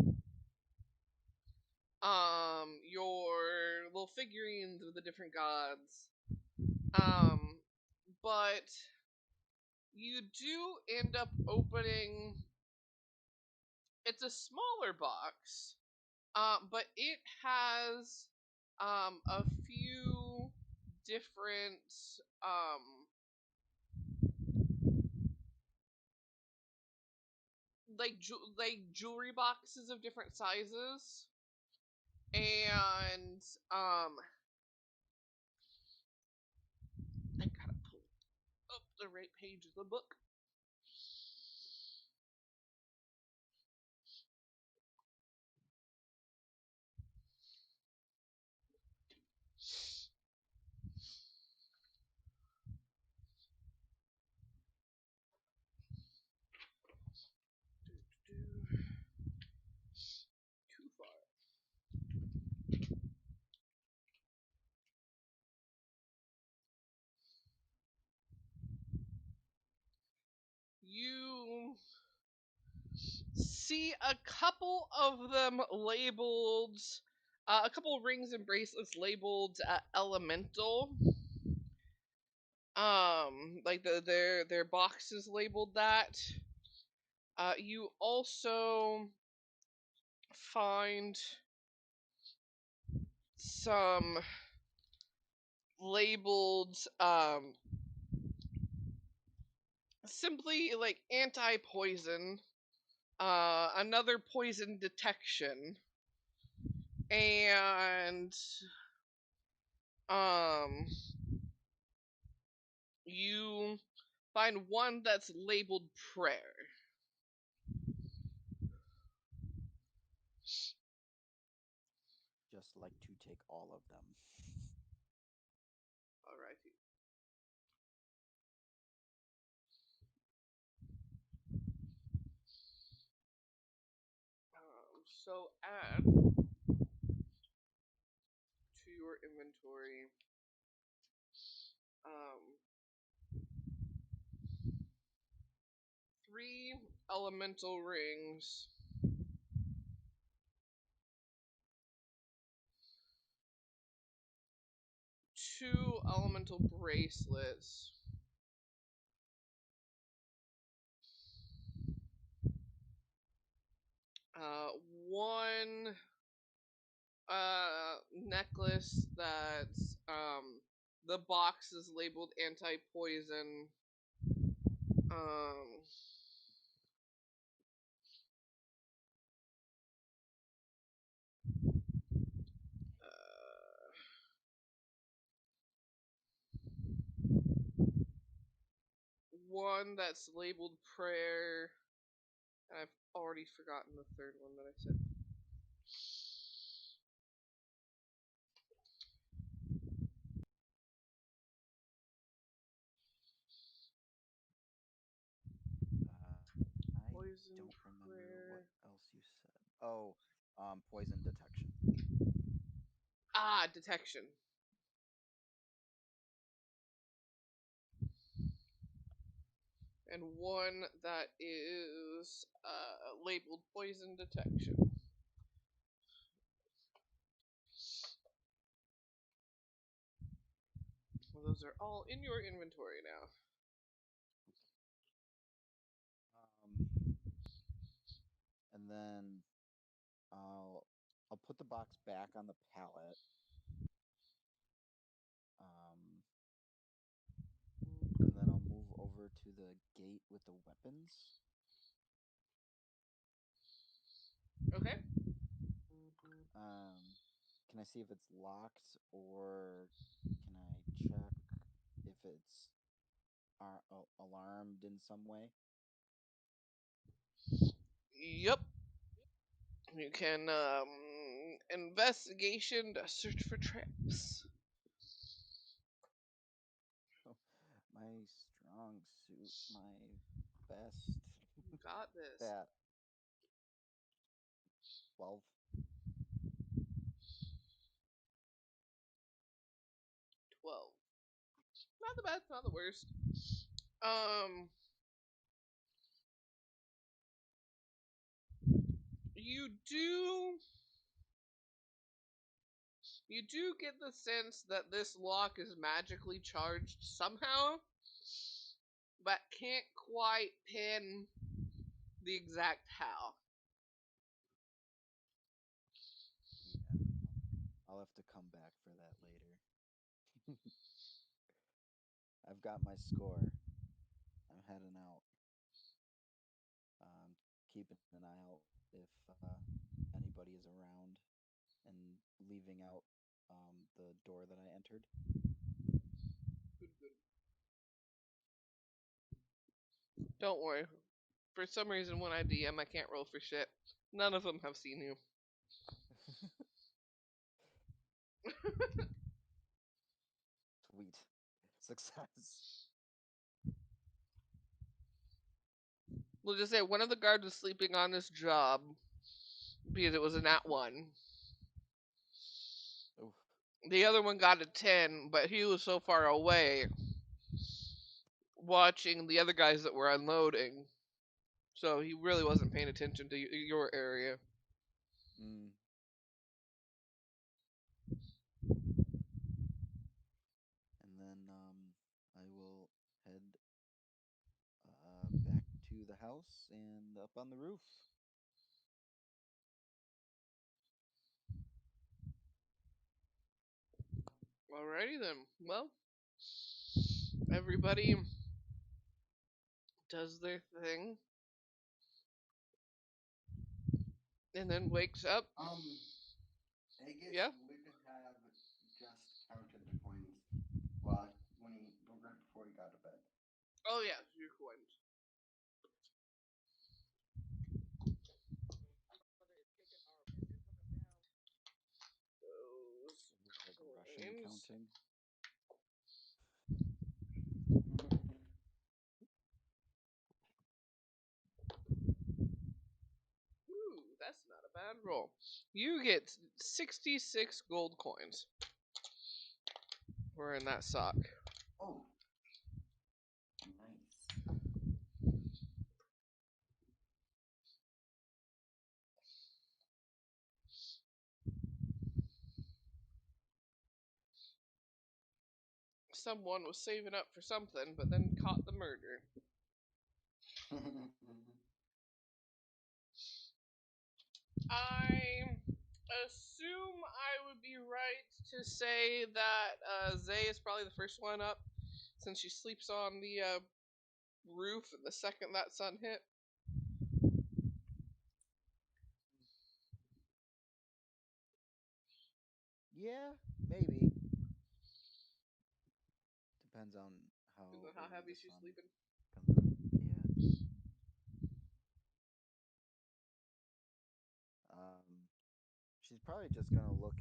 Your little figurines of the different gods. But you do end up opening. It's a smaller box, but it has a few different like jewelry boxes of different sizes, and I gotta pull up the right page of the book. Too far. You see a couple of them labeled, a couple rings and bracelets labeled elemental. Like their boxes labeled that. You also find some labeled simply like anti-poison, another poison detection, and you find one that's labeled prayer. Just like to take all of them. Alrighty. So add to your inventory um, 3 elemental rings, 2 elemental bracelets. One necklace that's the box is labeled anti-poison. One that's labeled prayer. And I've already forgotten the third one that I said. I Poison don't remember prayer. what else you said. Oh, poison detection. Ah, detection. And one that is labeled poison detection. Well, those are all in your inventory now. And then I'll put the box back on the pallet. And then I'll move over to the gate with the weapons. Okay. Can I see if it's locked, or can I check if it's alarmed in some way? Yep. You can investigation to search for traps. My strong suit, my best. You got this. That 12. 12. Not the best, not the worst. You do get the sense that this lock is magically charged somehow, but can't quite pin the exact how. Yeah, I'll have to come back for that later. I've got my score. I'm heading out. Keeping an eye out if anybody is around, and leaving out the door that I entered. Good. Don't worry. For some reason, when I DM, I can't roll for shit. None of them have seen you. Sweet. Success. We'll just say one of the guards was sleeping on this job because it was a nat 1. Oof. The other one got a 10, but he was so far away watching the other guys that were unloading. So he really wasn't paying attention to your area. Mm. And then I will head back to the house and up on the roof. Alrighty then. Well, everybody does their thing and then wakes up. Aegis, Yeah? would have just counted the coins while right before he got to bed. Oh yeah, your coins. Those Like Russian coins. counting. Ooh, that's not a bad roll. You get 66 gold coins. We're in that sock. Oh, nice. someone was saving up for something, but then caught the murder. I assume I would be right to say that Zay is probably the first one up, since she sleeps on the roof the second that sun hit. Yeah, maybe. Depends on how Depends on how early heavy the she's sun sleeping. comes up. Yeah. She's probably just gonna look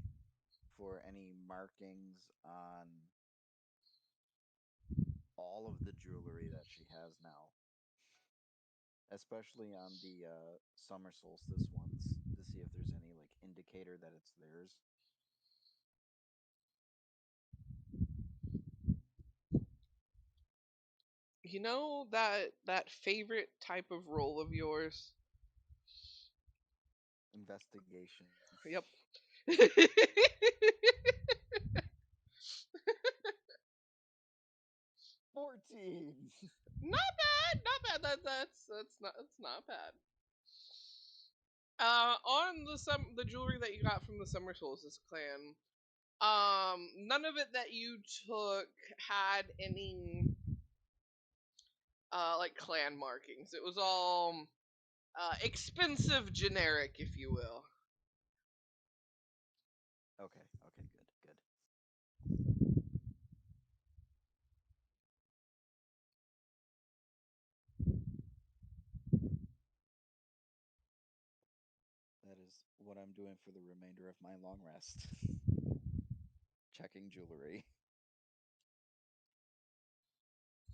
for any markings on all of the jewelry that she has now, especially on the summer solstice ones, to see if there's any like indicator that it's theirs. You know that favorite type of role of yours? Investigation. Yep. 14. Not bad, not bad. That's not bad. On the jewelry that you got from the Summer Solstice clan, none of it that you took had any like clan markings. It was all expensive generic, if you will. Okay, okay, good, good. That is what I'm doing for the remainder of my long rest. Checking jewelry.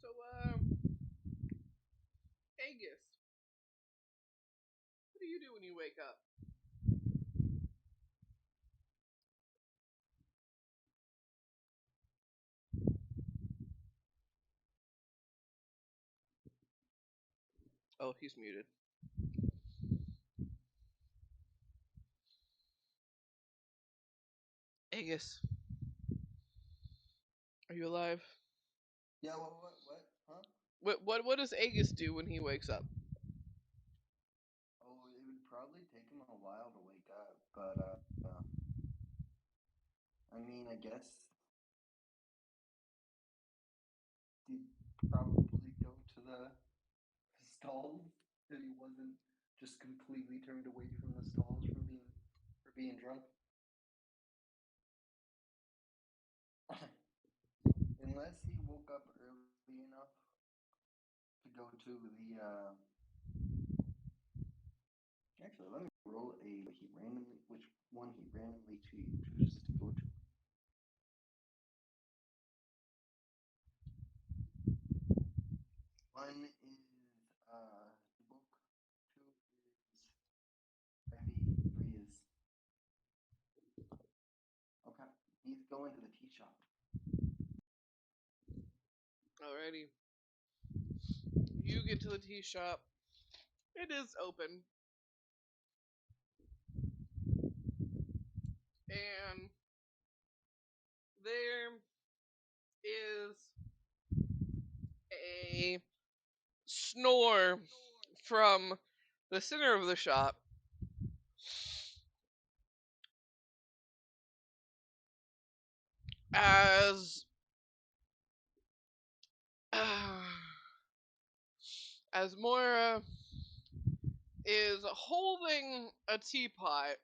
So Aegis, what do you do when you wake up? Oh, he's muted. Aegis, are you alive? Yeah, what? Huh? What does Aegis do when he wakes up? Oh, it would probably take him a while to wake up, but I mean, I guess he'd probably go to the stalls if he wasn't just completely turned away from the stalls for being drunk. Unless he woke up early enough to go to the actually let me roll which one he randomly chooses to go to. One is book, two is Ivy, three is okay. He's going to the tea shop. Alrighty. You get to the tea shop. It is open. And there is a snore from the center of the shop as as Moira is holding a teapot.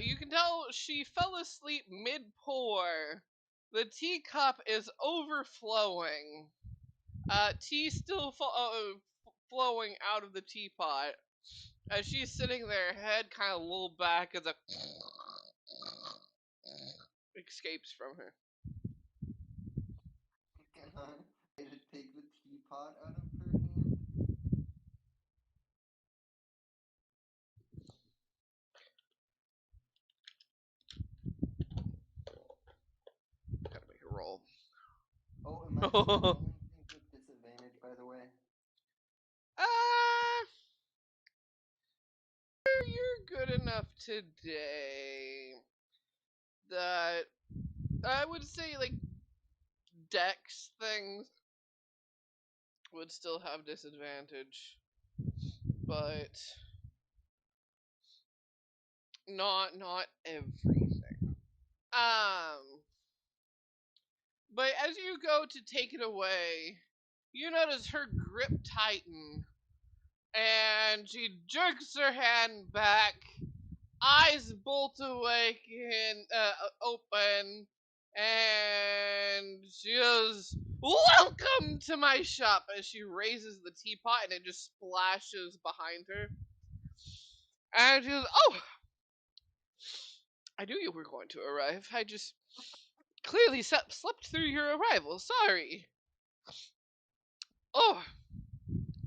You can tell she fell asleep mid pour. The teacup is overflowing. Tea still flowing out of the teapot as she's sitting there, head kind of lulled back as a escapes from her. Can I take the teapot out of her hand? Gotta make a roll. Oh, am I still rolling things with disadvantage, by the way? Ah, you're good enough today that I would say like dex things would still have disadvantage, but not everything. But as you go to take it away, you notice her grip tighten, and she jerks her hand back, eyes bolt awake and open, and she goes, "Welcome to my shop!" as she raises the teapot and it just splashes behind her. And she goes, "Oh, I knew you were going to arrive. I just clearly slept through your arrival. Sorry. Oh,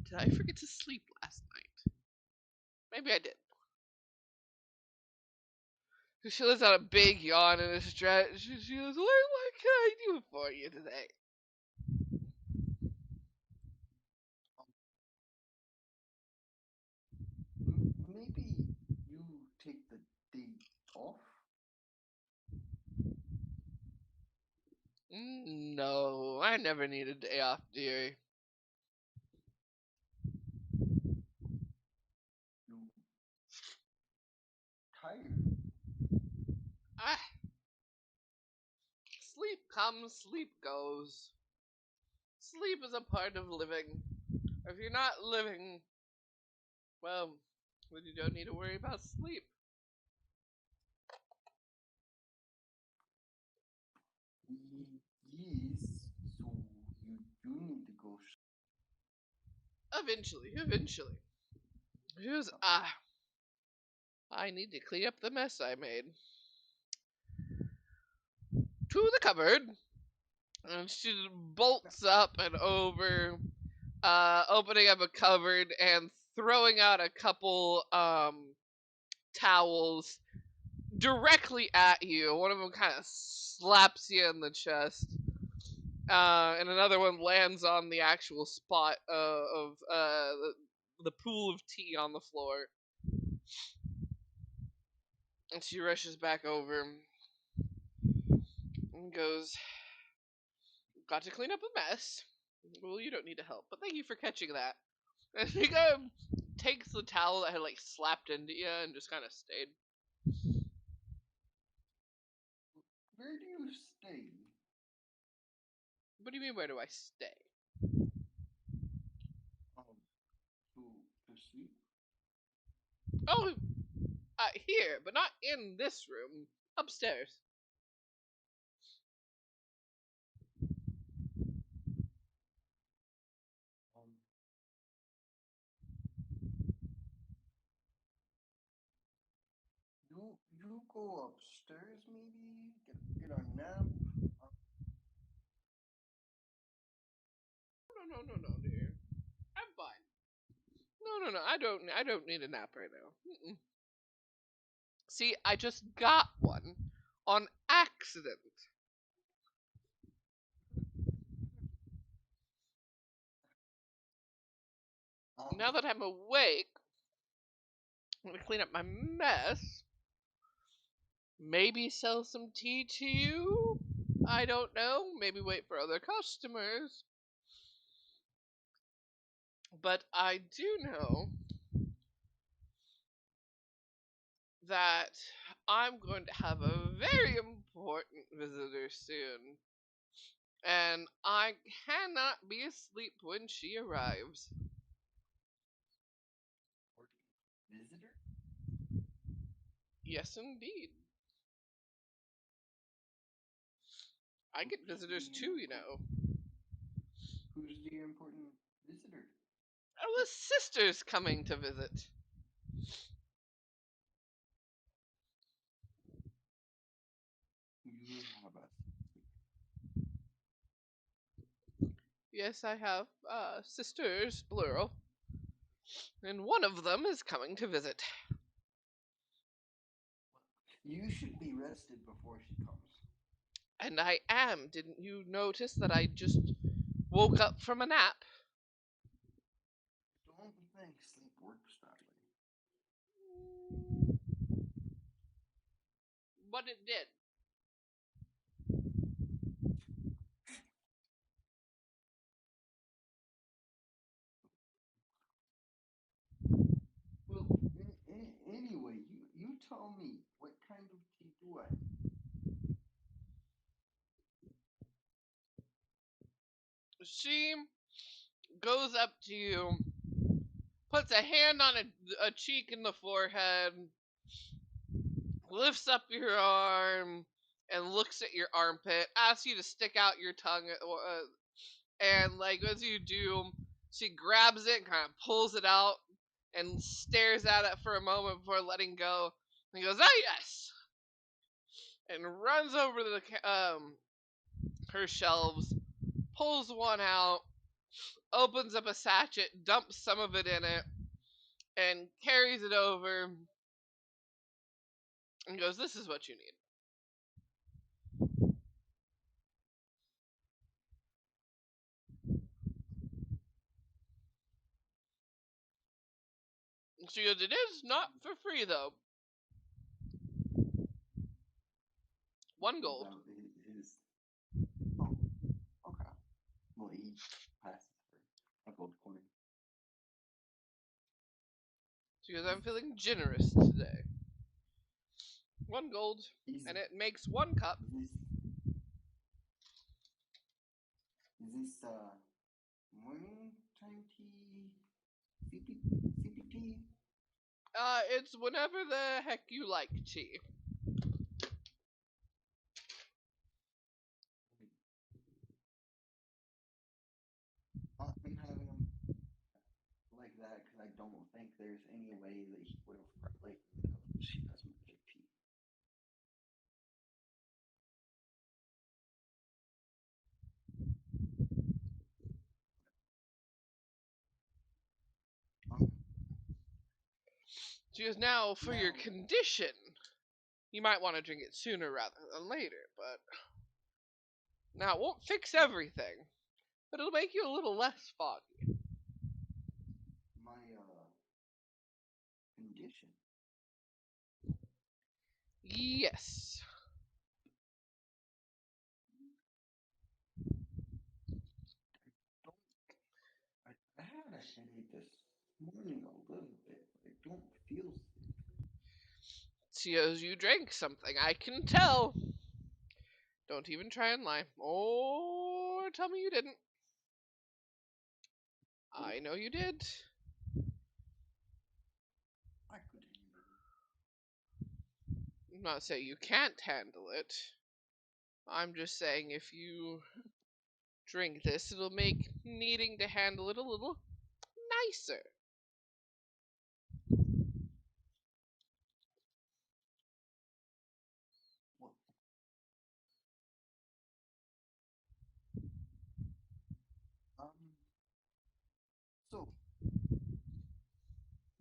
did I forget to sleep last night? Maybe I did." She lets out a big yawn and a stretch. She goes, "What can I do for you today?" Maybe you take the day off? No, I never need a day off, dearie. You tired? Ah, sleep comes, sleep goes. Sleep is a part of living. If you're not living, well, then you don't need to worry about sleep. Yes, so you do need to go. Eventually. She goes, I need to clean up the mess I made. To the cupboard. And she bolts up and over, opening up a cupboard and throwing out a couple towels directly at you. One of them kind of slaps you in the chest, and another one lands on the actual spot of the pool of tea on the floor. And she rushes back over and goes, "Got to clean up a mess. Well, you don't need to help, but thank you for catching that." And she kind of takes the towel that had like slapped into you and just kind of stayed. Where do you stay? What do you mean, where do I stay? To sleep? Oh, here, but not in this room. Upstairs. Um, you go upstairs maybe? Get a nap? No, dear. I'm fine. No. I don't need a nap right now. Mm-mm. See, I just got one on accident. Now that I'm awake, I'm gonna clean up my mess. Maybe sell some tea to you. I don't know. Maybe wait for other customers. But I do know that I'm going to have a very important visitor soon. And I cannot be asleep when she arrives. Visitor? Yes, indeed. I get visitors too, you know. Who's the important visitor? Our sister's coming to visit. You have a Yes, I have sisters, plural. And one of them is coming to visit. You should be rested before she comes. And I am. Didn't you notice that I just woke up from a nap? Don't think sleep works that way. But it did. tell me, what kind of tea do I? She goes up to you, puts a hand on a cheek in the forehead, lifts up your arm, and looks at your armpit, asks you to stick out your tongue, and like as you do, she grabs it, kind of pulls it out, and stares at it for a moment before letting go. And goes, "Ah, yes," and runs over to her shelves, pulls one out, opens up a sachet, dumps some of it in it, and carries it over, and goes, "This is what you need." She goes, "It is not for free though. 1 gold." His. Oh, okay. Well, he passes for a gold coin. She goes, "I'm feeling generous today. 1 gold, and it makes 1 cup." Is this morning time tea? CPT? It's whenever the heck you like tea. I'm having him like that because I don't think there's any way that he would have like she has magic tea. She goes, "Now, for your condition, you might want to drink it sooner rather than later, but now it won't fix everything, but it'll make you a little less foggy." My condition. Yes. I had a headache this morning a little bit, but I don't feel sick. She goes, "You drank something, I can tell. Don't even try and lie. Or tell me you didn't. I know you did." I could handle it. I'm not saying you can't handle it. I'm just saying if you drink this, it'll make needing to handle it a little nicer. Well, so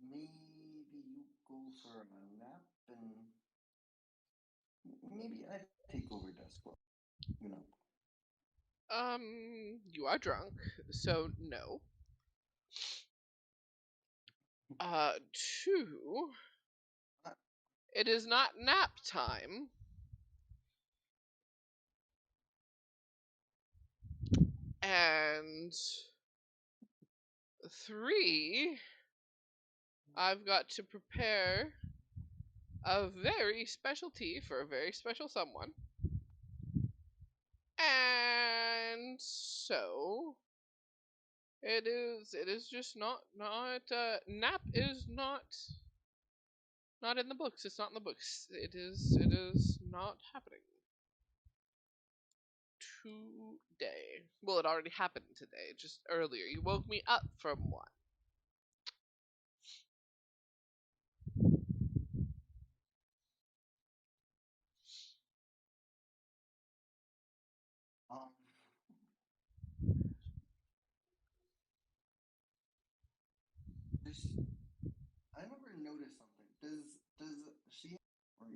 maybe you go for a nap and maybe I take over desk work. You know. You are drunk, so no. 2, it is not nap time. And 3, I've got to prepare a very special tea for a very special someone. And so it is just not nap is not in the books. It's not in the books. It is not happening today. Well, it already happened today, just earlier. You woke me up from one. Um, this I never noticed something. Does she or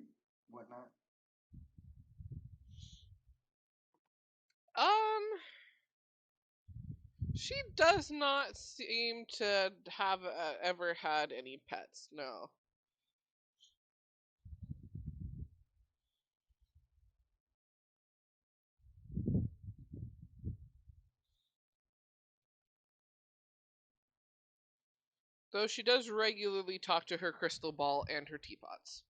whatnot? Um, she does not seem to have ever had any pets. No. Though she does regularly talk to her crystal ball and her teapots.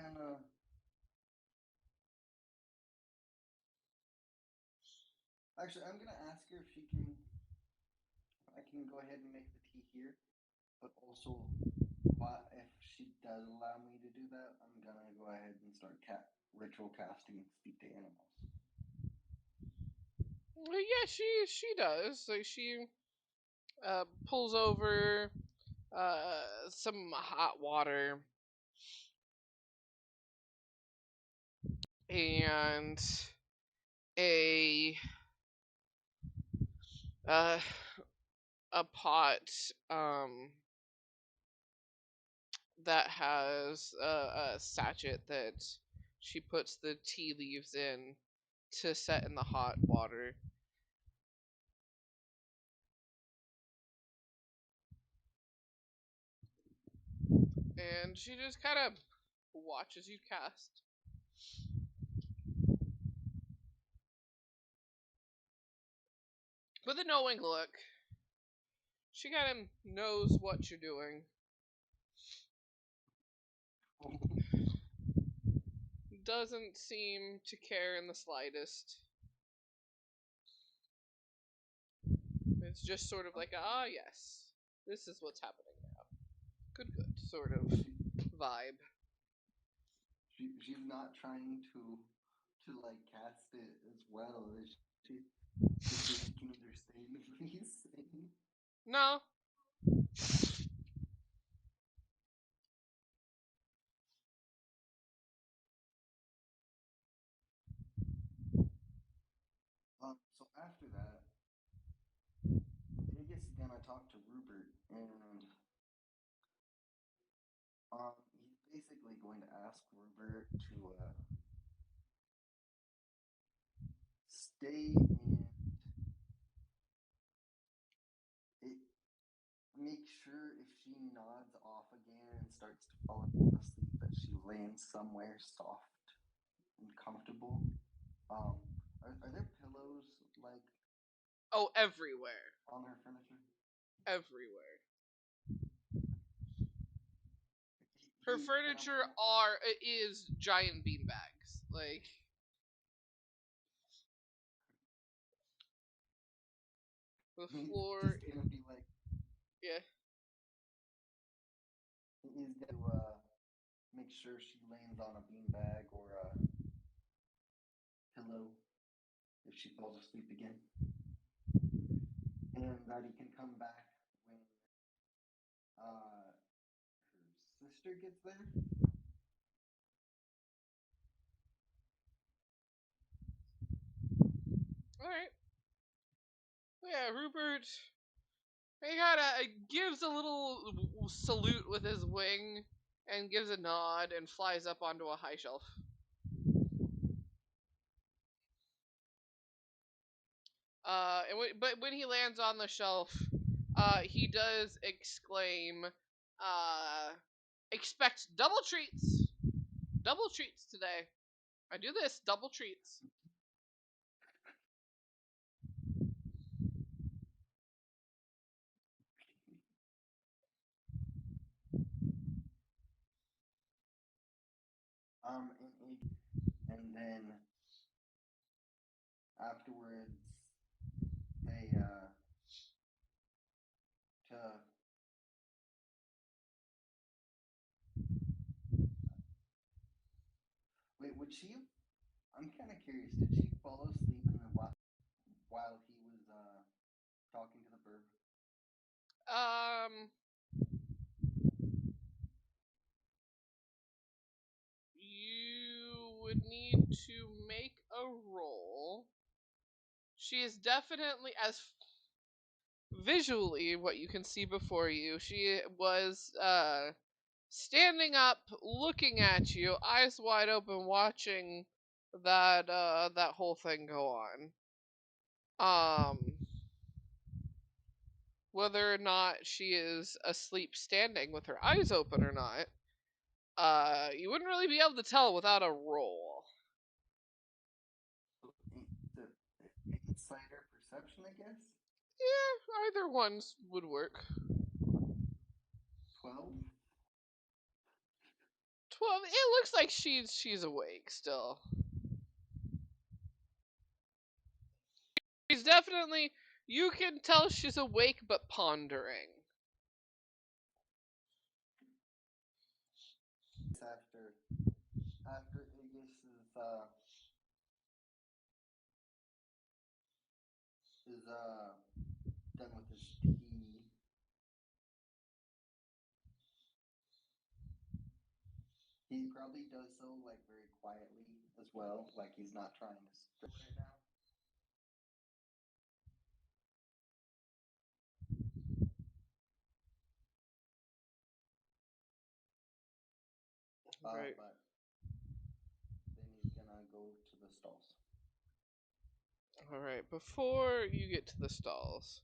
gonna. Actually, I'm gonna ask her if she can. I can go ahead and make the tea here, but also, if she does allow me to do that, I'm gonna go ahead and start ritual casting speak to animals. Well, yeah, she does. Like she pulls over some hot water and a uh, a pot that has a sachet that she puts the tea leaves in to set in the hot water. And she just kind of watches you cast. With a knowing look. She kind of knows what you're doing. Doesn't seem to care in the slightest. It's just sort of like, ah, yes, this is what's happening now. Good, sort of vibe. She's not trying to like cast it as well as she just so she can understand what he's saying. No. So after that, Aegis is gonna talk to Rupert, and he's basically going to ask Rupert to stay and make sure if she nods off again and starts to fall asleep that she lands somewhere soft and comfortable. Are there pillows like Oh, everywhere. on her furniture? Everywhere. Her furniture is giant beanbags. Like, the floor. Just gonna be like, Yeah. he's gonna make sure she lands on a beanbag or a pillow if she falls asleep again, and that he can come back when her sister gets there. Alright. Yeah, Rupert. He kind of gives a little salute with his wing and gives a nod and flies up onto a high shelf. But when he lands on the shelf, he does exclaim, "Expect double treats! Double treats today! I do this, double treats." And then afterwards, they to wait. Would she? I'm kind of curious. Did she fall asleep in the while he was talking to the bird? You would need to make a roll. She is definitely, as visually what you can see before you, she was standing up, looking at you, eyes wide open, watching that whole thing go on. Whether or not she is asleep standing with her eyes open or not, you wouldn't really be able to tell without a roll. The insight or perception, I guess. Yeah, either ones would work. 12. Well, it looks like she's awake still. She's definitely, you can tell she's awake but pondering. After Aegis is done with his tea, he probably does so like very quietly as well, like he's not trying to stress right now. Right. But then he's gonna go to the stalls. Alright, before you get to the stalls,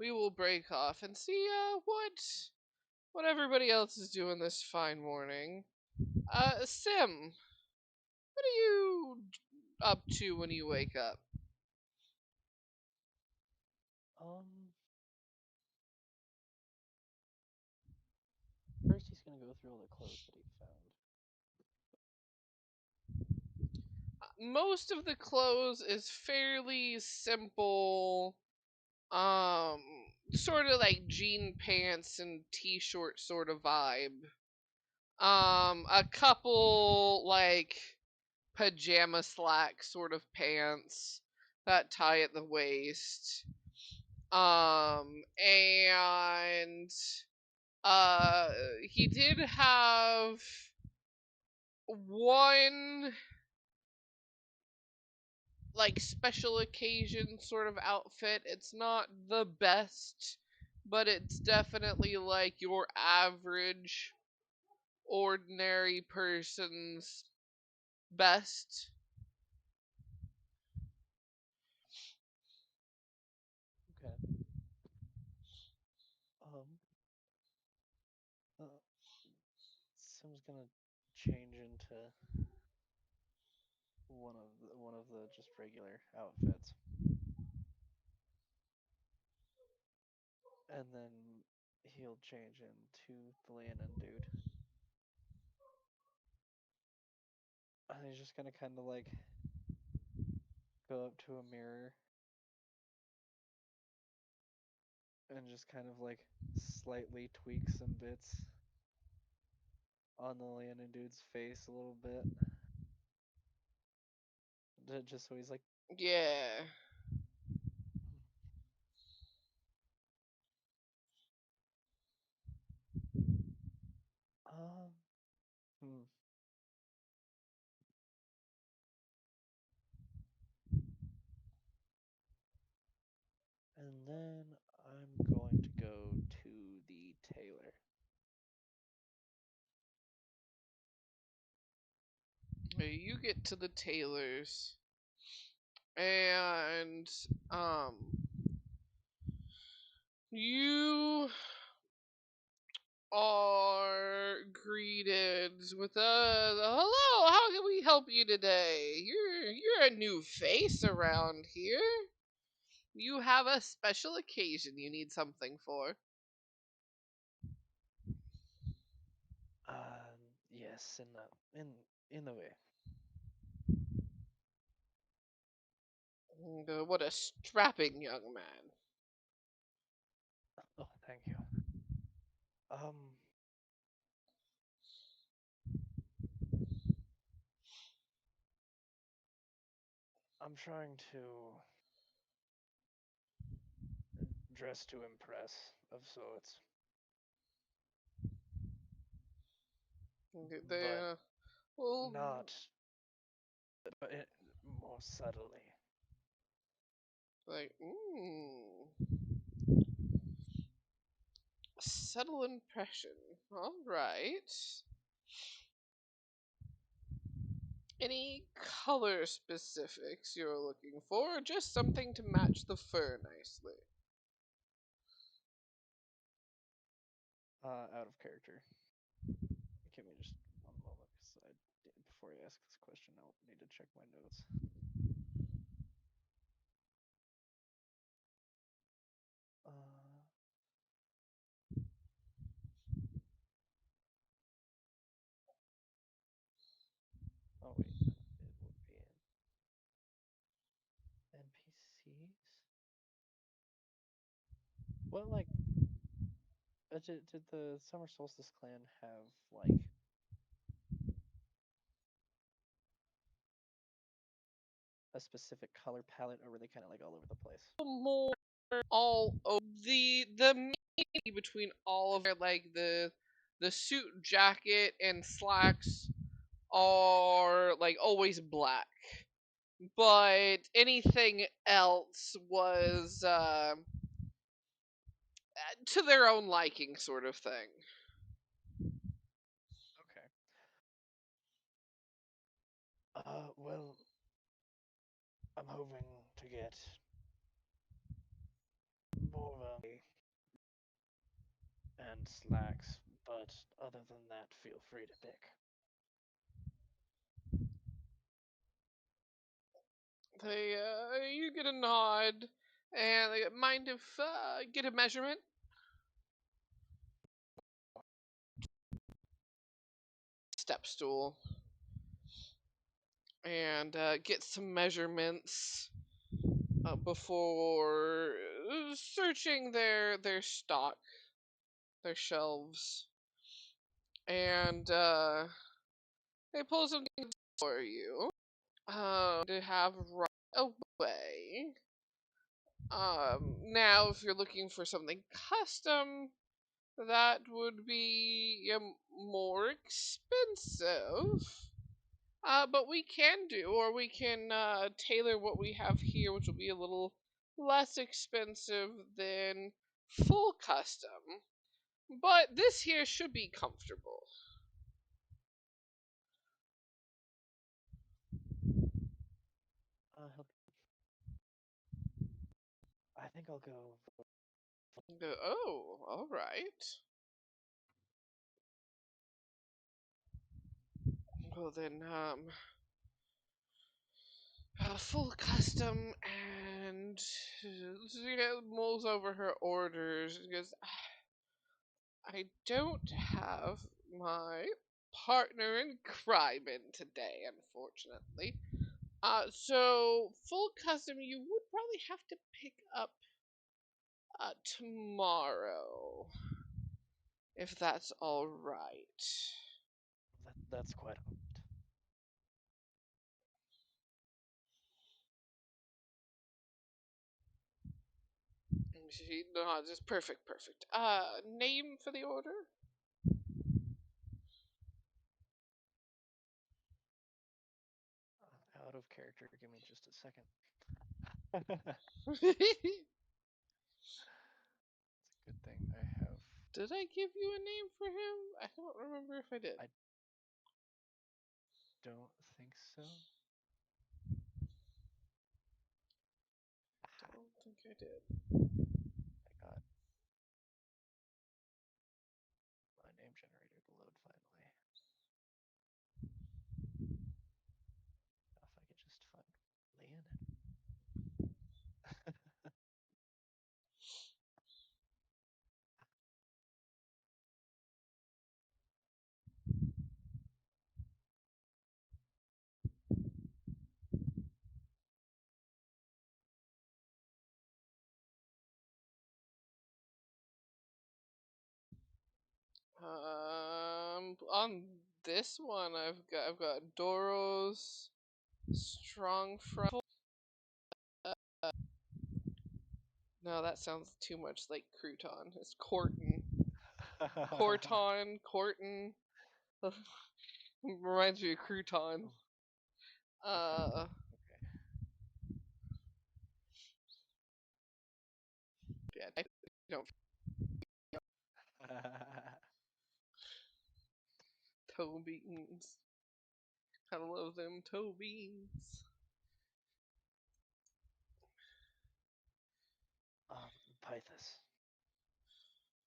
we will break off and see what everybody else is doing this fine morning. Sim, what are you up to when you wake up? First he's gonna go through all the clothes that he found. Most of the clothes is fairly simple, sort of like jean pants and t-shirt sort of vibe. A couple like pajama slack sort of pants that tie at the waist. And he did have one like special occasion sort of outfit. It's not the best, but it's definitely like your average ordinary person's best. Okay. Sim's gonna change into one of the just regular outfits, and then he'll change into the Leonin dude. And he's just gonna kind of like go up to a mirror and just kind of like slightly tweak some bits on the Leonin dude's face a little bit. Just so he's like, Yeah. hmm. And then I'm going to go to the tailor. You get to the tailor's, and you are greeted with a hello. How can we help you today? You're a new face around here. You have a special occasion you need something for. Yes, in the way. What a strapping young man. Oh, thank you. I'm trying to dress to impress of sorts, They, well, not, but more subtly. like, subtle impression. All right. Any color specifics you're looking for, or just something to match the fur nicely? Out of character. Give me just one moment, because before you ask this question, I'll need to check my notes. What like did the Summer Solstice clan have like a specific color palette, or were they kind of like all over the place? More all over the meaning between all of it, like the suit, jacket, and slacks are like always black, but anything else was to their own liking, sort of thing. Okay. Well, I'm hoping to get more and slacks, but other than that, feel free to pick. They you get a nod, and they mind if get a measurement. Step stool and get some measurements before searching their stock, their shelves, and they pull some things for you to have right away. Now, if you're looking for something custom, that would be more expensive. But we can do, or we can tailor what we have here, which will be a little less expensive than full custom. But this here should be comfortable. I think I'll go. Oh, all right. Well then, full custom, and mulls over her orders because I don't have my partner in crime in today, unfortunately. So full custom, you would probably have to pick up tomorrow, if that's all right. That's quite alright. No, just perfect. Name for the order? Out of character. Give me just a second. It's a good thing I have. Did I give you a name for him? I don't remember if I did. I don't think so. don't think I did. I got my name generator to load finally. If I could just find Leon. On this one, I've got Doros, Strong Front. No, that sounds too much like crouton. It's Corton. Corton. Reminds me of crouton. Okay. Yeah, I don't. Toe beans. I love them toe beans. Pythus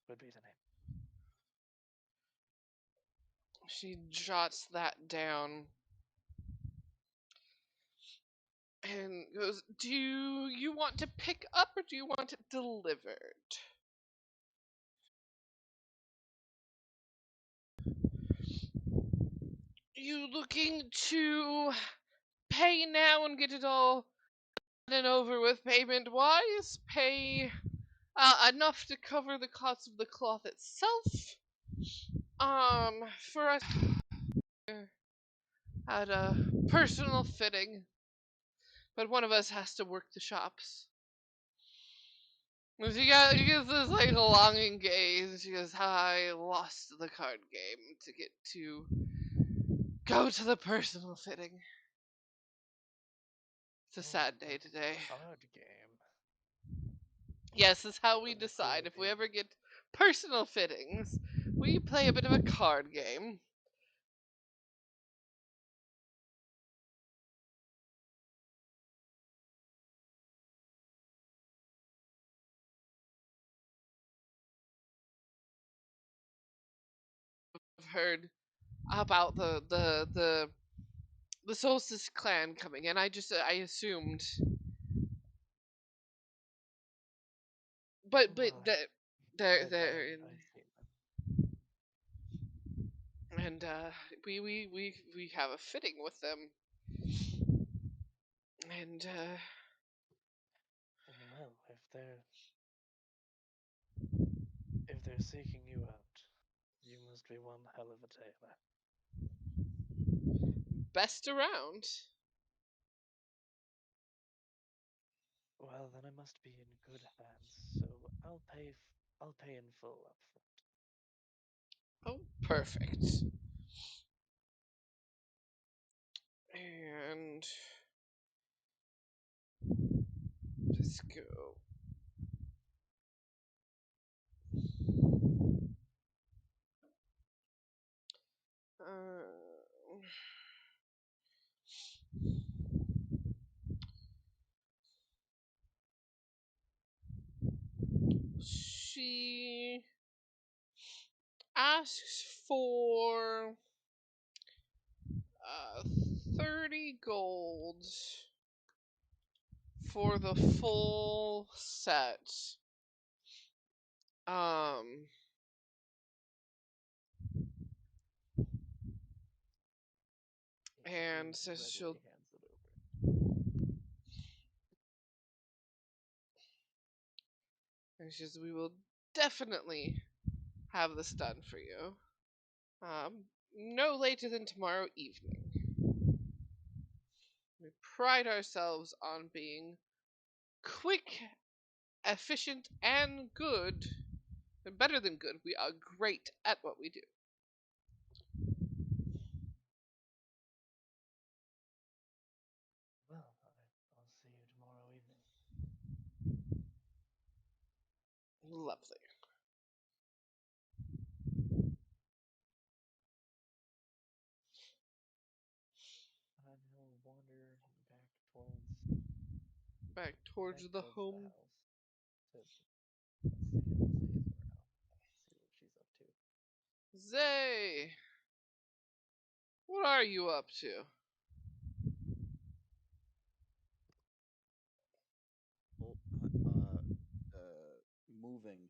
would be the name. She jots that down and goes, "Do you want to pick up or do you want it delivered?" You looking to pay now and get it all done and over with payment wise? Pay enough to cover the cost of the cloth itself. For us at a personal fitting, but one of us has to work the shops. And she gives this like longing gaze. She goes, "I lost the card game to get to go to the personal fitting. It's a sad day today." Card game. Yes, that's how we What a decide cool if we game. ever get personal fittings. We play a bit of a card game. I've heard about the Solstice clan coming in. I assumed, but Well, they're in, I've seen them. and we have a fitting with them, and Well, if they're seeking you out, you must be one hell of a tailor. best around. Well, then I must be in good hands. So I'll pay in full up front. Oh, perfect. And let's go. Uh, she asks for 30 gold for the full set. Um, and She says she'll. readily hands it over. And she says, "We will definitely have this done for you. No later than tomorrow evening. We pride ourselves on being quick, efficient, and good. And better than good, we are great at what we do." Well, I'll see you tomorrow evening. Lovely. And he'll wander Back towards back the towards the home. house. Let's see if Zay's around. See what she's up to. Zay! What are you up to? Oh, moving.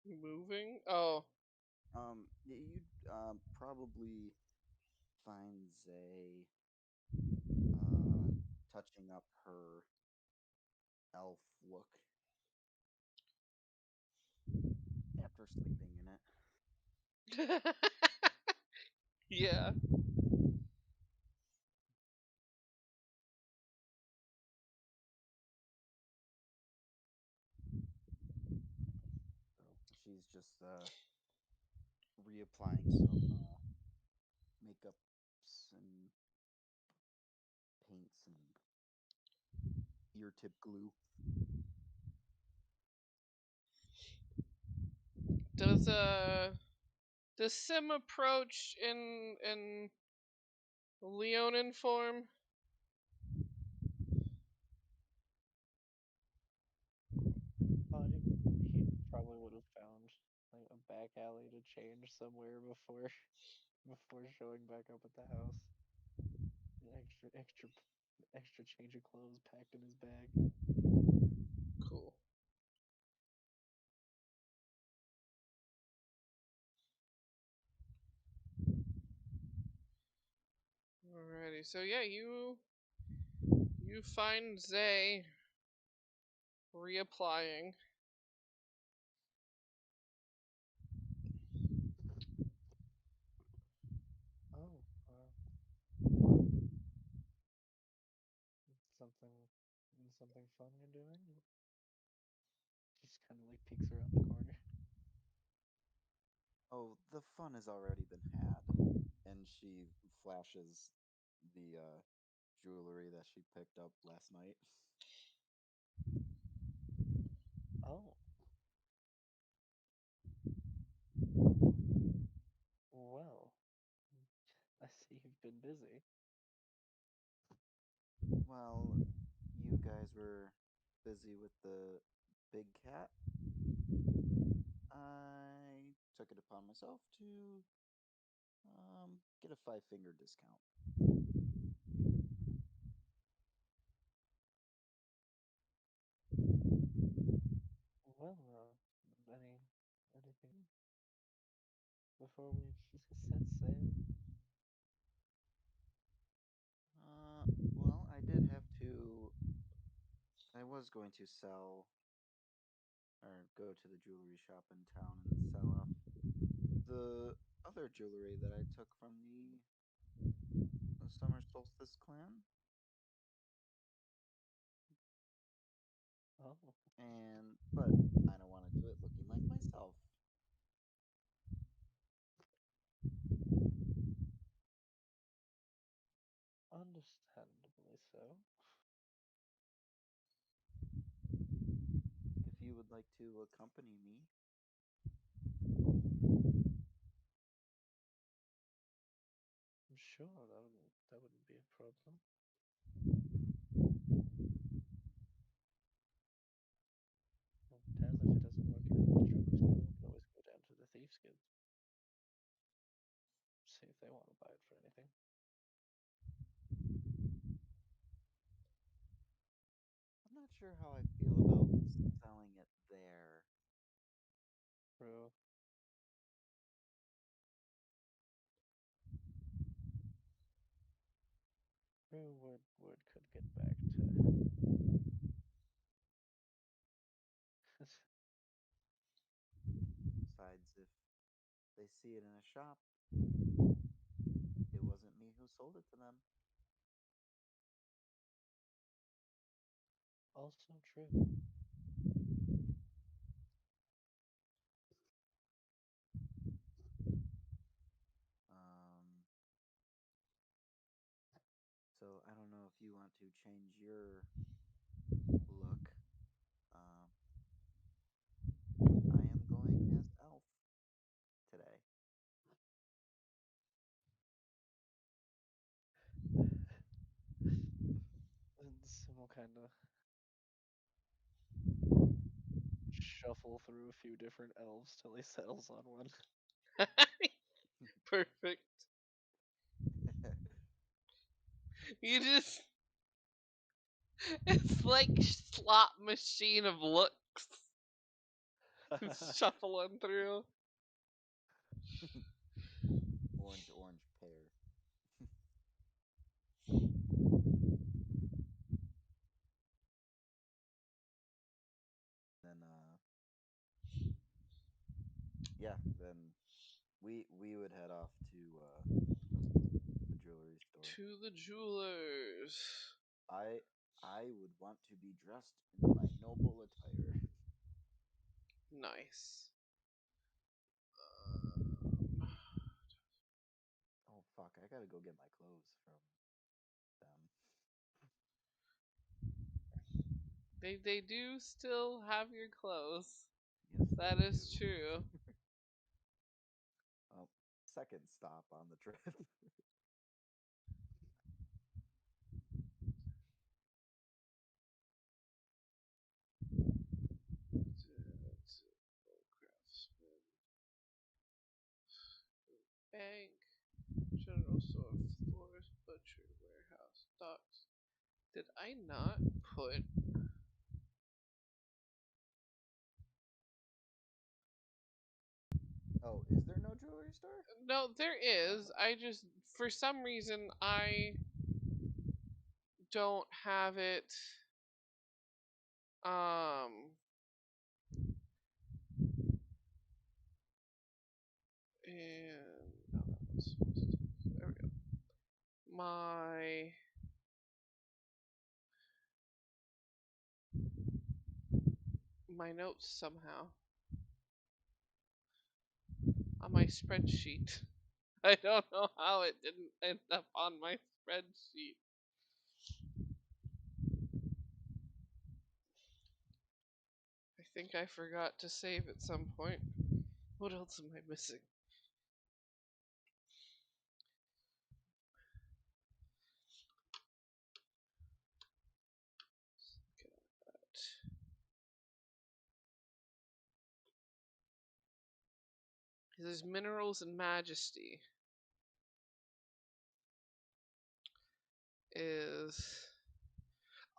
Moving? Oh. You'd probably find Zay touching up her elf look after sleeping in it. Yeah. She's just reapplying some makeups and paints and ear tip glue. Does does Sim approach in Leonin form? He probably would have found like a back alley to change somewhere before showing back up at the house. An extra change of clothes packed in his bag. Cool. Alrighty, so yeah, you find Zay Reapplying. Oh, something, something fun you're doing? Just kind of like peeks around the corner. Oh, the fun has already been had. And she flashes the jewelry that she picked up last night. Oh, well, I see you've been busy. Well, you guys were busy with the big cat. I took it upon myself to get a 5 finger discount. Well, anything before we set sail? Well, I did have to. I was going to sell or go to the jewelry shop in town and sell off the other jewelry that I took from the Summer Solstice clan. Oh, But I don't want to do it looking like myself. understandably so. If you would like to accompany me, I'm sure that wouldn't be a problem. Well, hell, if it doesn't work out at the jewelry store, we can always go down to the Thieves Guild. See if they want to buy it for anything. I'm not sure how I feel about selling it there. True. True, word could get back to. Besides, if they see it in a shop, it wasn't me who sold it to them. Also true. Um, so I don't know if you want to change your look. Um, I am going as Elf today. And Sim will kind of shuffle through a few different elves till he settles on one. Perfect. You just. It's like slot machine of looks. Shuffling through. Orange pear. Then yeah, then we would head off to the jewelry store. To the jewelers. I I would want to be dressed in my noble attire. Nice. Oh fuck, I gotta go get my clothes from them. They do still have your clothes. Yes, That they is do. true. Oh, second stop on the trip. Bank, general store, florist, butcher, warehouse, docks. Did I not put? Oh, is there no jewelry store? No, there is. I just, for some reason, I don't have it And there we go. My notes somehow on my spreadsheet. I don't know how it didn't end up on my spreadsheet. I think I forgot to save at some point. What else am I missing? Look at that. There's minerals and majesty.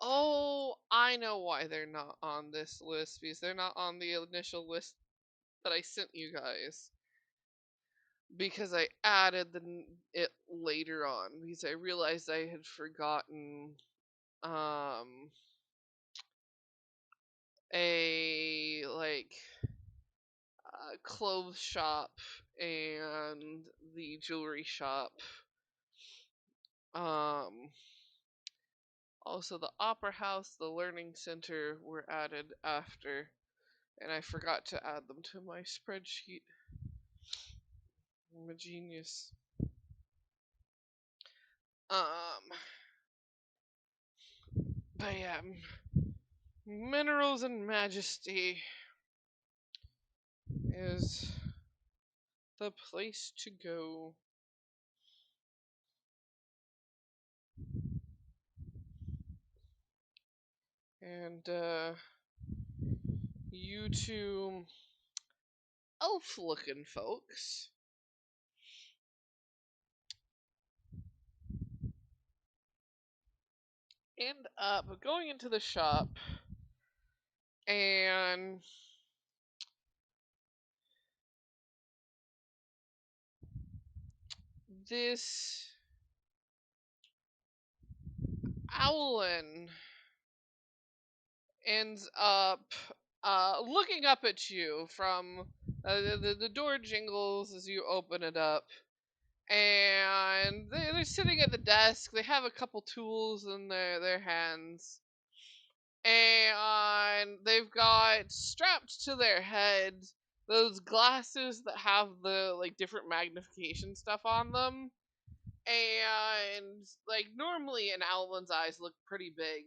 Oh, I know why they're not on this list, because they're not on the initial list that I sent you guys. Because I added it later on, because I realized I had forgotten a clothes shop and the jewelry shop. Also, the opera house, the learning center were added after, and I forgot to add them to my spreadsheet. I'm a genius. But yeah, minerals and majesty is the place to go. And you two elf looking folks end up going into the shop, and this Owlin ends up looking up at you from the door jingles as you open it up, and they're sitting at the desk. They have a couple tools in their hands, and they've got strapped to their head those glasses that have the different magnification stuff on them. And normally an owlin's eyes look pretty big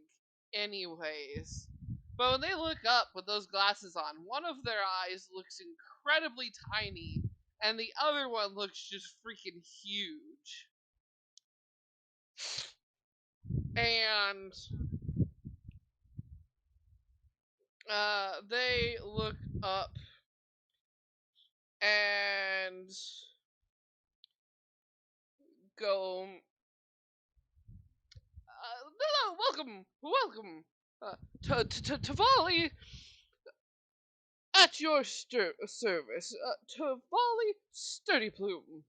anyways, but when they look up with those glasses on, one of their eyes looks incredibly tiny and the other one looks just freaking huge. And they look up and go, no, welcome, Tavali, at your service, Tavali Sturdy Plume.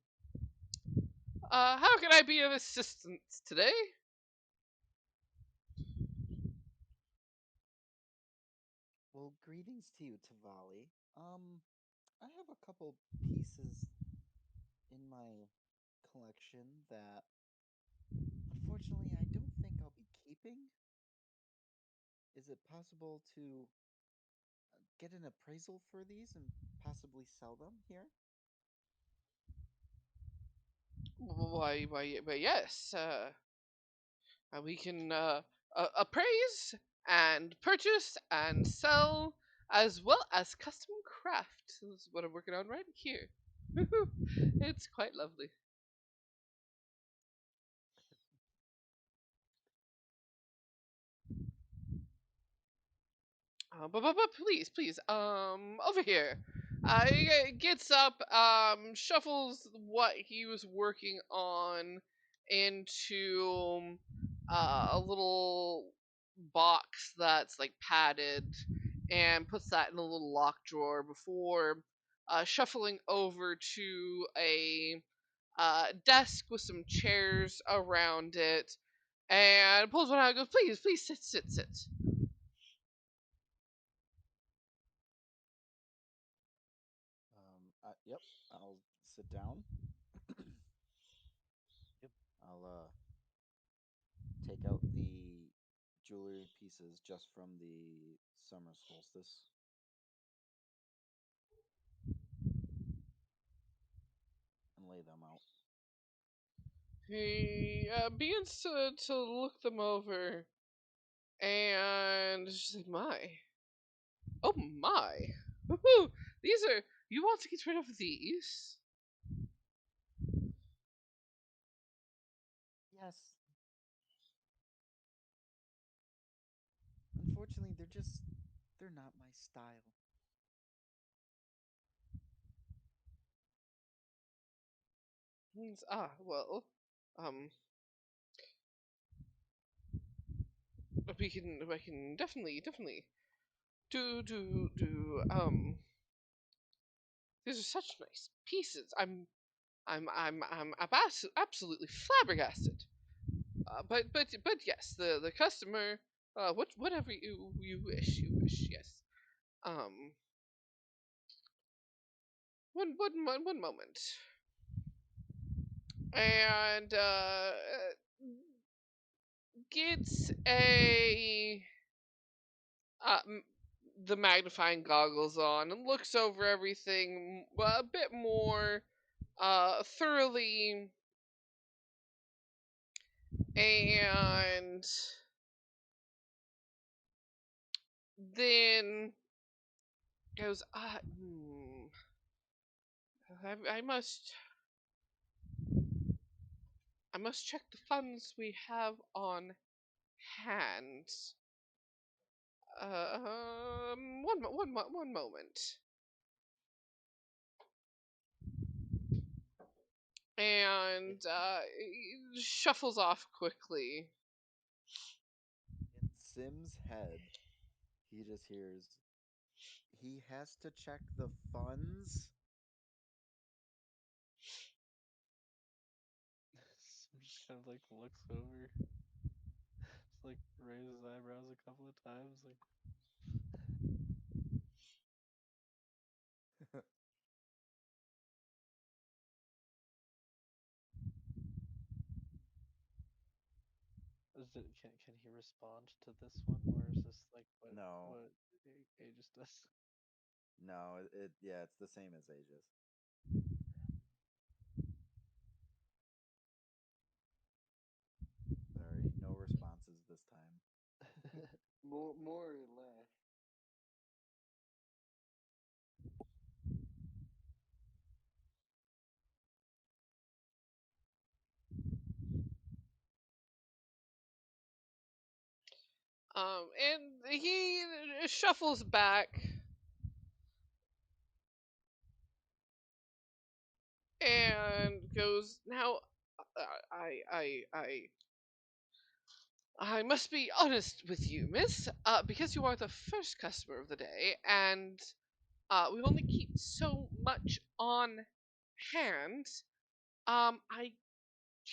How can I be of assistance today? Well, greetings to you, Tavali. I have a couple pieces in my collection that unfortunately I don't think I'll be keeping. Is it possible to get an appraisal for these and possibly sell them here? Why, yes. We can appraise and purchase and sell, as well as custom craft. This is what I'm working on right here. It's quite lovely. But please, over here. He gets up, shuffles what he was working on into a little box that's padded, and puts that in a little lock drawer before shuffling over to a desk with some chairs around it, and pulls one out and goes, please, sit. will sit down. Yep. I'll take out the jewelry pieces just from the summer solstice and lay them out. He begins to look them over, and she's like, "My, oh my, woohoo! These are. You want to get rid of these?" Yes. Unfortunately, they're not my style. Well, um, we can definitely do. These are such nice pieces. I'm absolutely flabbergasted. But yes, the customer. Whatever you wish. Yes. Um. One moment. And gets uh, m- the magnifying goggles on and looks over everything a bit more thoroughly, and then goes, I must check the funds we have on hand. One moment. In, And he shuffles off quickly. in Sim's head, he just hears, he has to check the funds. Sim just kind of like looks over, just like raises his eyebrows a couple of times, like can he respond to this one, or is this like No, what Aegis does? no, yeah, it's the same as Aegis. Sorry, no responses this time. More or less. And he shuffles back and goes, "Now, I must be honest with you, miss, because you are the first customer of the day, and we only keep so much on hand. I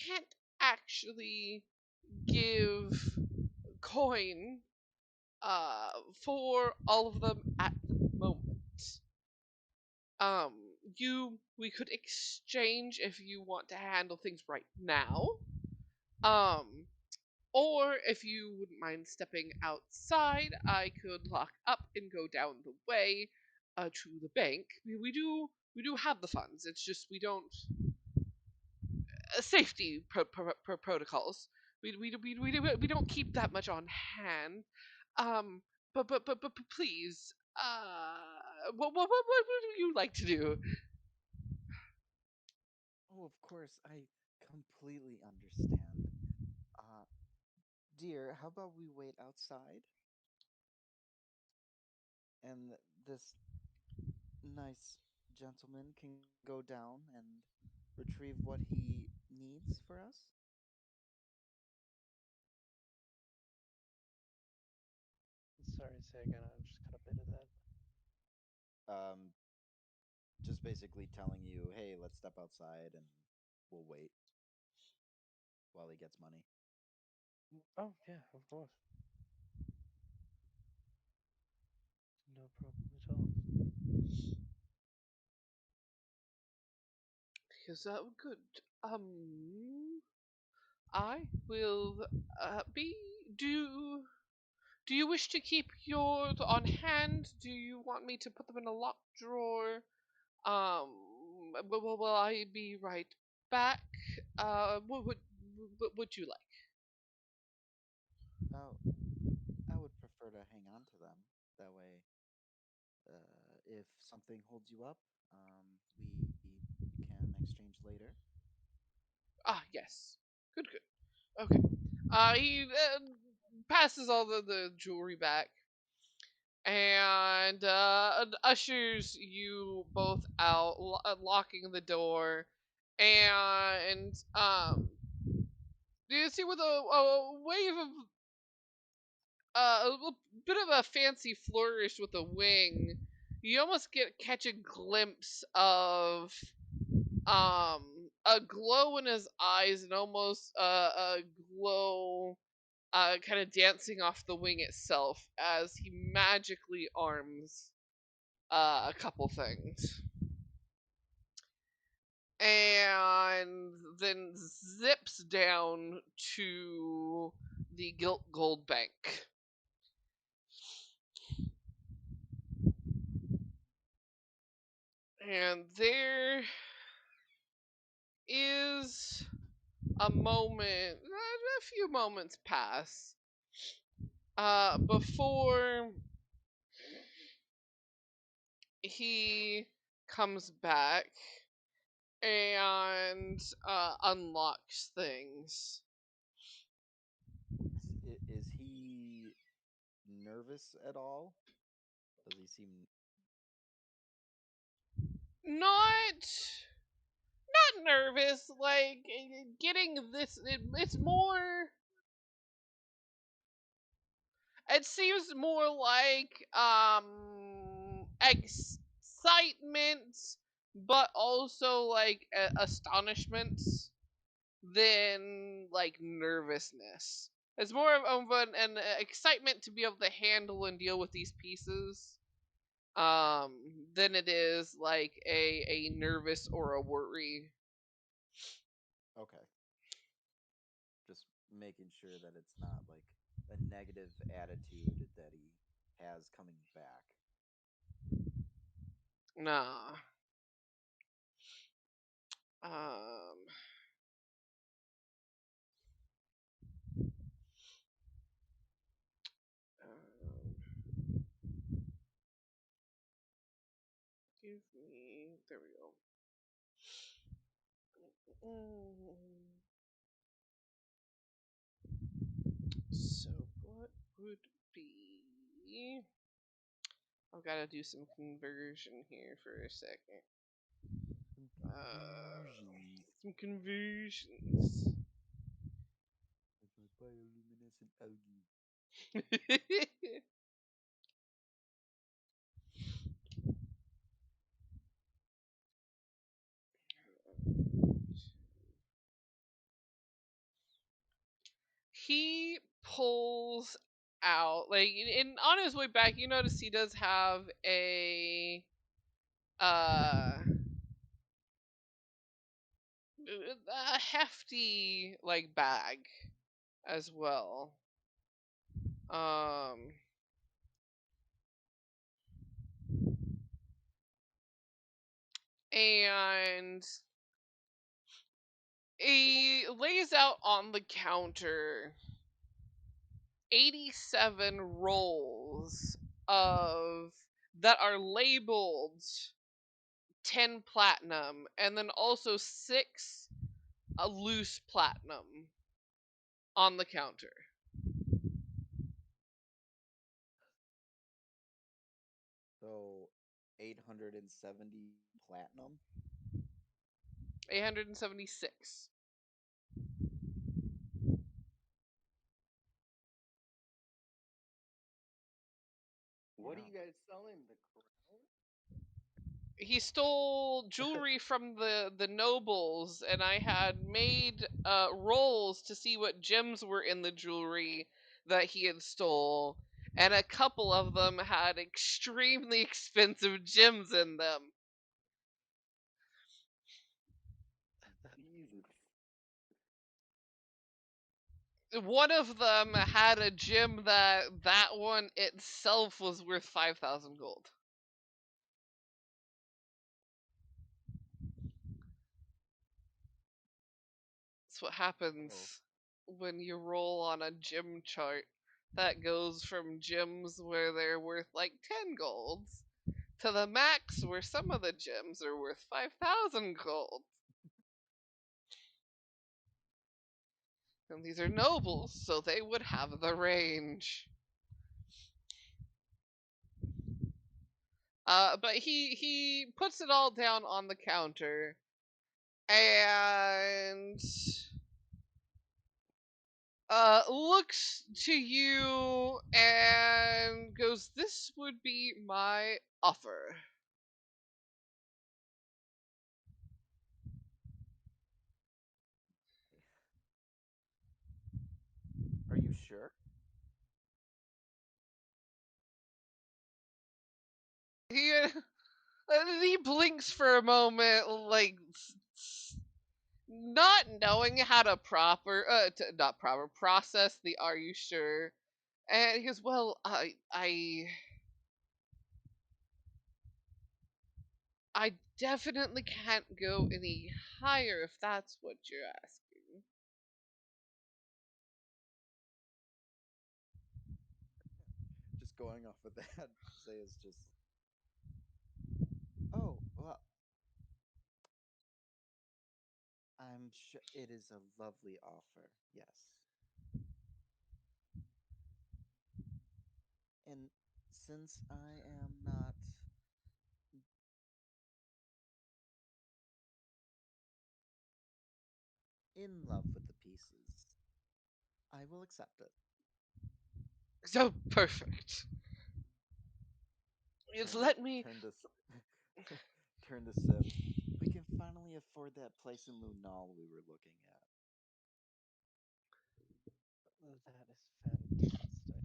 can't actually give coin for all of them at the moment. Um, we could exchange if you want to handle things right now. Um, or if you wouldn't mind stepping outside, I could lock up and go down the way to the bank. We do have the funds. It's just we don't safety protocols. We don't keep that much on hand. Um, but please, what would you like to do? Oh, of course, I completely understand. Uh, dear, how about we wait outside and this nice gentleman can go down and retrieve what he needs for us? Sorry, say again. I just caught a bit of that. Um, just basically telling you, hey, let's step outside and we'll wait while he gets money. Oh yeah, of course. No problem at all. Yes, good. I will be. Do you wish to keep yours on hand? Do you want me to put them in a locked drawer? Will I be right back? What would you like? Oh, I would prefer to hang on to them. That way, if something holds you up, we can exchange later. Ah, yes. Good, good. Okay. He passes all the jewelry back and ushers you both out, locking the door. And you see with a wave of a little bit of a fancy flourish with a wing, you almost catch a glimpse of a glow in his eyes and almost a glow kind of dancing off the wing itself as he magically arms a couple things and then zips down to the gilt gold bank. And there is a moment, a few moments pass before he comes back and unlocks things. Is he nervous at all? Does he seem Not nervous, like getting this. It's more. It seems more like excitement, but also like astonishment than like nervousness. It's more of an excitement to be able to handle and deal with these pieces um than it is like a nervous or a worry. okay? Just making sure that it's not like a negative attitude that he has coming back. Nah. Um um, give me, there we go. So what would be, I've got to do some conversion here for a second. Confusion. Some conversions. Like my bioluminescent algae. He pulls out, like, on his way back, you notice he does have uh a hefty like bag as well. Um and he lays out on the counter 87 rolls of that are labeled 10 platinum and then also 6 loose platinum on the counter. So 870 platinum. 876. What are Yeah. you guys selling? The crown? He stole jewelry from the nobles, and I had made rolls to see what gems were in the jewelry that he had stole, and a couple of them had extremely expensive gems in them. One of them had a gem that one itself was worth 5,000 gold. That's what happens when you roll on a gem chart. That goes from gems where they're worth like 10 golds to the max where some of the gems are worth 5,000 gold. And these are nobles, so they would have the range. But he puts it all down on the counter and looks to you and goes, "This would be my offer." Are you sure? He blinks for a moment, like not knowing how to not proper process the "Are you sure?" And he goes, "Well, I definitely can't go any higher if that's what you're asking." Just going off of that, say is just. Oh, well, I'm sure it is a lovely offer, yes. And since I am not in love with the pieces, I will accept it. So perfect. It's let me. Turn to turn to Sim. We can finally afford that place in Lunal we were looking at. That is fantastic.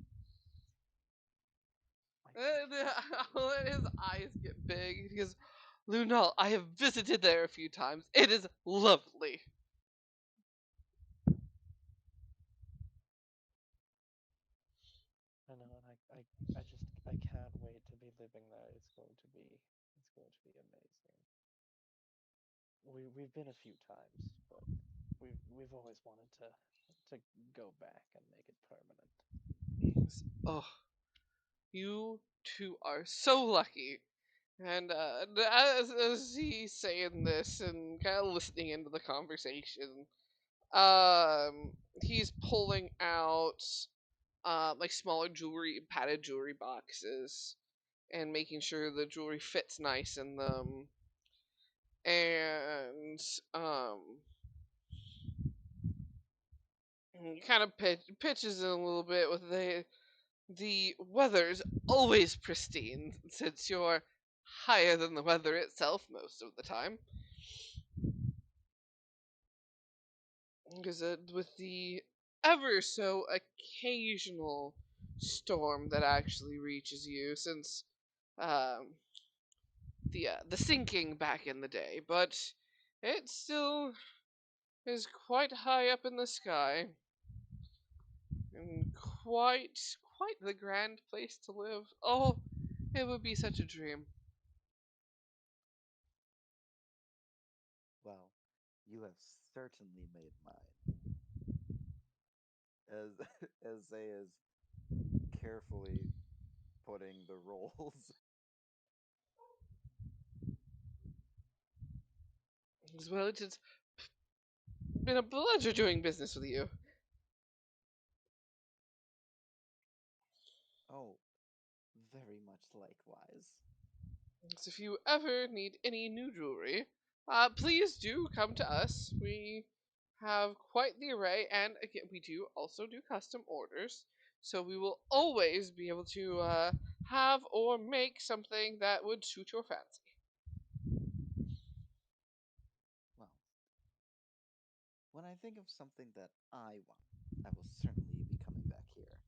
I'll let his eyes get big. He goes, "Lunal, I have visited there a few times. It is lovely." I know, and I can't wait to be living there. It's going to be amazing. We've been a few times, but we've always wanted to go back and make it permanent. Oh, you two are so lucky. And as he's saying this and kind of listening into the conversation, he's pulling out like smaller jewelry, padded jewelry boxes, and making sure the jewelry fits nice in them. And he kind of pitches in a little bit with the weather's always pristine since you're higher than the weather itself most of the time. Because with the ever so occasional storm that actually reaches you, since um, the sinking back in the day, but it still is quite high up in the sky and quite the grand place to live. Oh, it would be such a dream. Well, you have certainly made mine. As as they is carefully putting the rolls. As well, it's been a pleasure doing business with you. Oh, very much likewise. So if you ever need any new jewelry, please do come to us. We have quite the array, and again, we do also do custom orders. So we will always be able to have or make something that would suit your fancy. Well, when I think of something that I want, I will certainly be coming back here.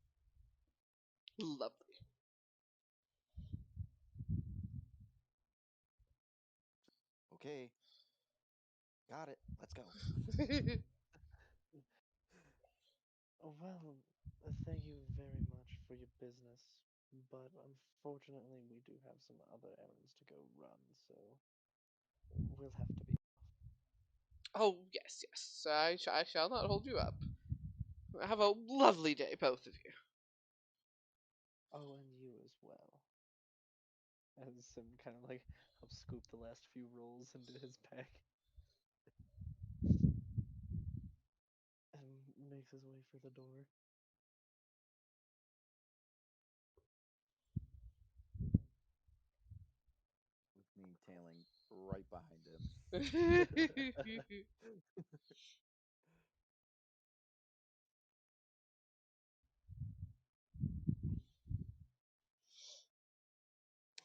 Lovely. Okay. got it. Let's go. Oh, well, thank you very much for your business, but unfortunately we do have some other errands to go run, so we'll have to be. Oh, yes, yes. I shall not hold you up. Have a lovely day, both of you. Oh, and you as well. As Sim kind of like helps scoop the last few rolls into his pack and makes his way for the door. With me tailing right behind him.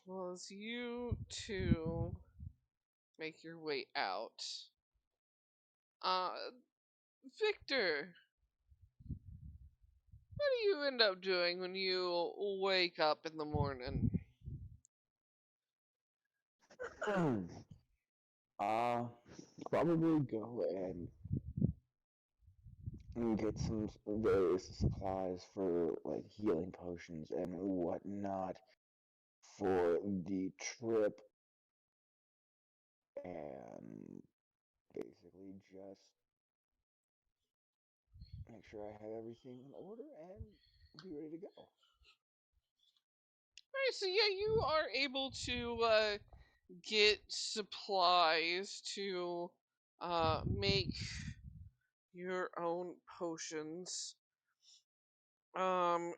Well, as you two make your way out, uh, Victor, what do you end up doing when you wake up in the morning? uh, Probably go and get some various supplies for like healing potions and whatnot for the trip, and basically just make sure I have everything in order and be ready to go. Alright, so yeah, you are able to get supplies to make your own potions.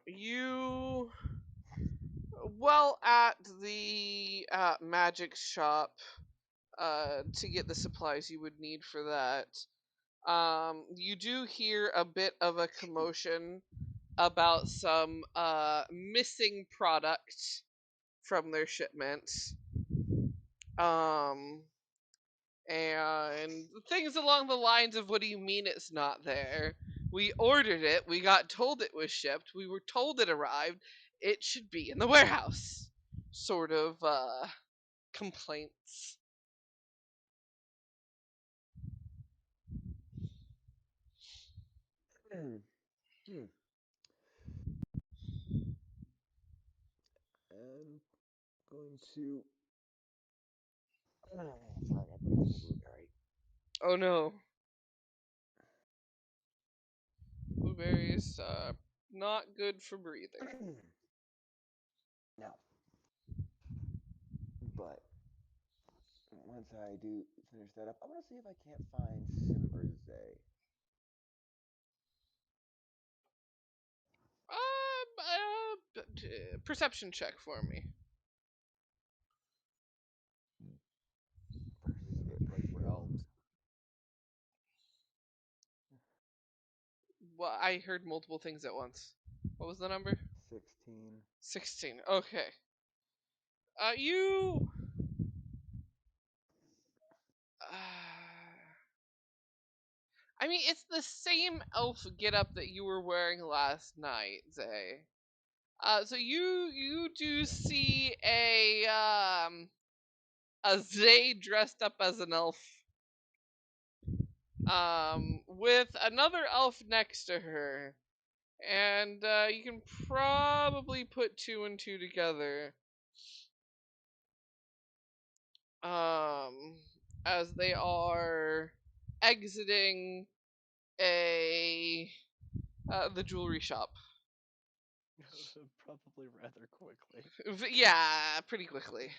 You well at the magic shop to get the supplies you would need for that. You do hear a bit of a commotion about some missing product from their shipments. Um, and things along the lines of, what do you mean it's not there? We ordered it, we got told it was shipped, we were told it arrived, it should be in the warehouse. Sort of complaints. Hmm. And going to. Sorry, I put a blueberry. Oh no. Blueberries, not good for breathing. No, but once I do finish that up, I want to see if I can't find Sim or Zay. Perception check for me. Like we're elves. Well, I heard multiple things at once. What was the number? 16. 16. Okay. You. I mean, it's the same elf getup that you were wearing last night, Zay. So you do see a Zay dressed up as an elf, with another elf next to her, and you can probably put two and two together. Um, as they are exiting a the jewelry shop. Probably rather quickly. Yeah, pretty quickly.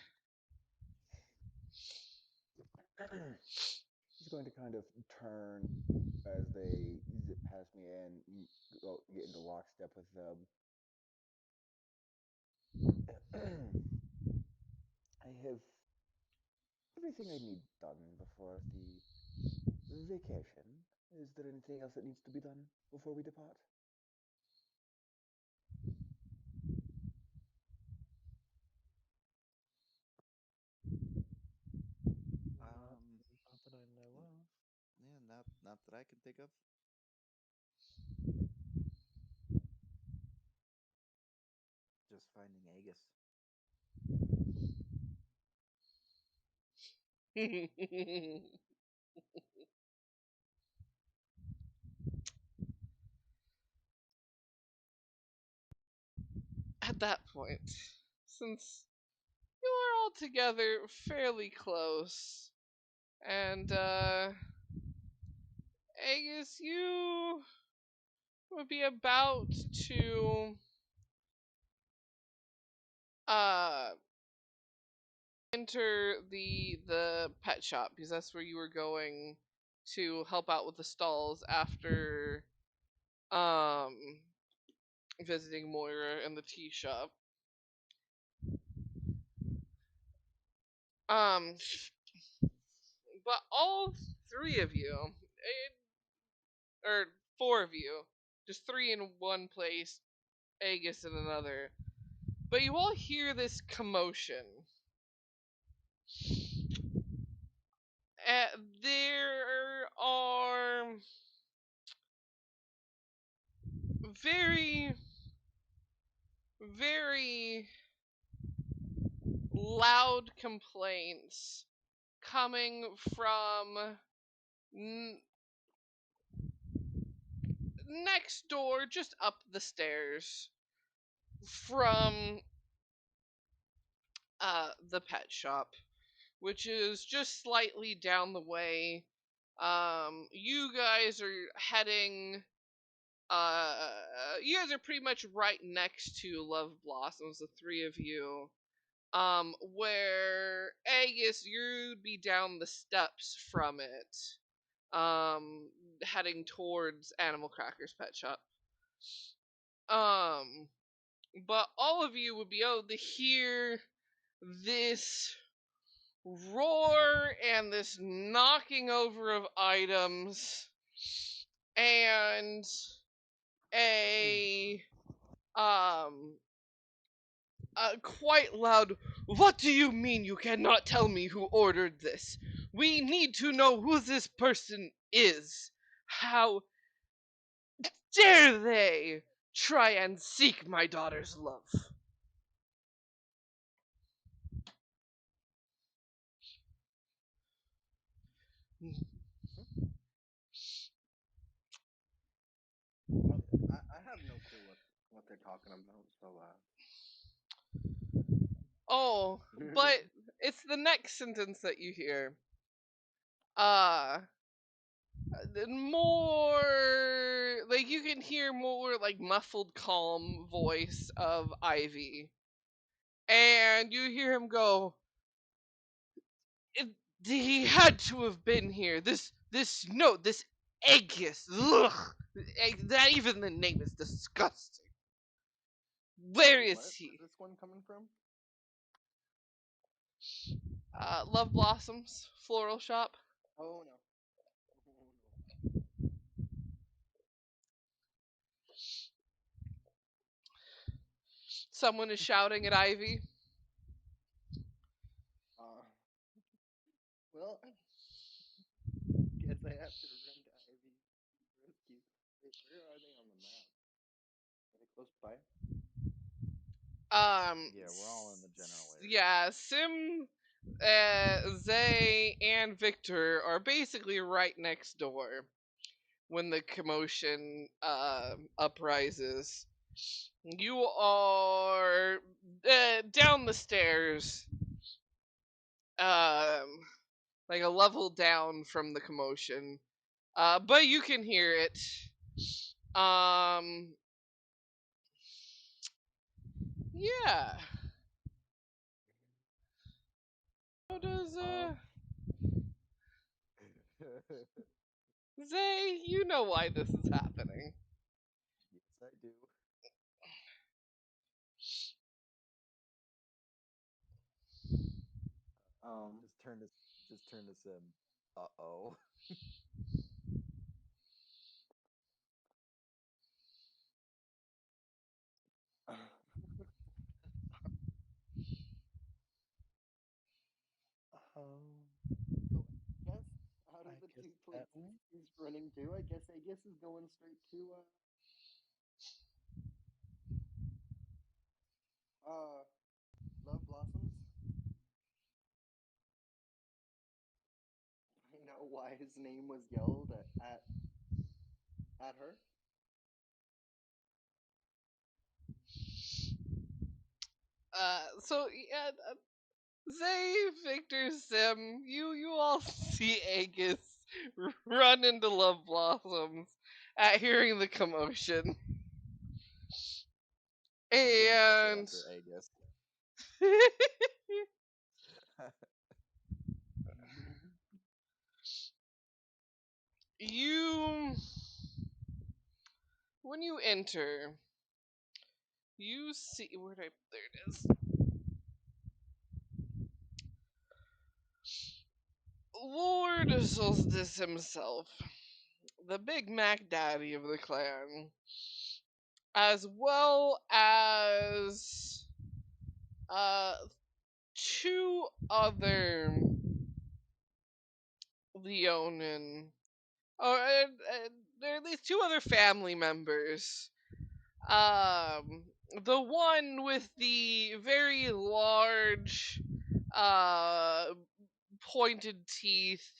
He's going to kind of turn as they zip past me and go, get into lockstep with them. I have everything I need done before the vacation. Is there anything else that needs to be done before we depart? Not, Um, not that I know of. yeah, not that I can think of. Just finding Aegis. at that point, since you are all together fairly close, and Aegis, you would be about to enter the pet shop, because that's where you were going to help out with the stalls after visiting Moira in the tea shop. But all three of you, or four of you, just three in one place, Aegis in another. But you all hear this commotion. There are very, very loud complaints coming from next door, just up the stairs from the pet shop, which is just slightly down the way. You guys are heading. You guys are pretty much right next to Love Blossoms, the three of you. Where Aegis, you'd be down the steps from it, heading towards Animal Cracker's pet shop. But all of you would be able to hear this roar and this knocking over of items and a quite loud, "What do you mean you cannot tell me who ordered this? We need to know who this person is. How dare they try and seek my daughter's love?" I have no clue what they're talking about, so Oh, but it's the next sentence that you hear. More like you can hear more like muffled, calm voice of Ivy, and you hear him go, "He had to have been here. This Aegis. Ugh, that even the name is disgusting. Where is where's he?" this one coming from? Love Blossoms floral shop. Oh no. Someone is shouting at Ivy. Well, guess I have to run to Ivy's rescue. Wait, where are they on the map? Are they close by? Yeah, we're all in the general area. Yeah, Sim, Zay, and Victor are basically right next door when the commotion uprises. You are down the stairs, like a level down from the commotion, but you can hear it. Yeah. How does Zay? You know why this is happening. Yes, I do. Just turn to Sim. Uh-oh. So I guess out of I the guess two that places he's running to, I guess Aegis is going straight to Love Blossoms. I know why his name was yelled at her. So yeah, Zay, Victor, Sim, you all see Aegis run into Love Blossoms at hearing the commotion. I'm going quickly And after Aegis. you, when you enter, you see there it is. Lord Solstice himself, the Big Mac Daddy of the clan, as well as uh two other Leonin, there are at least two other family members. Um, the one with the very large, uh, pointed teeth,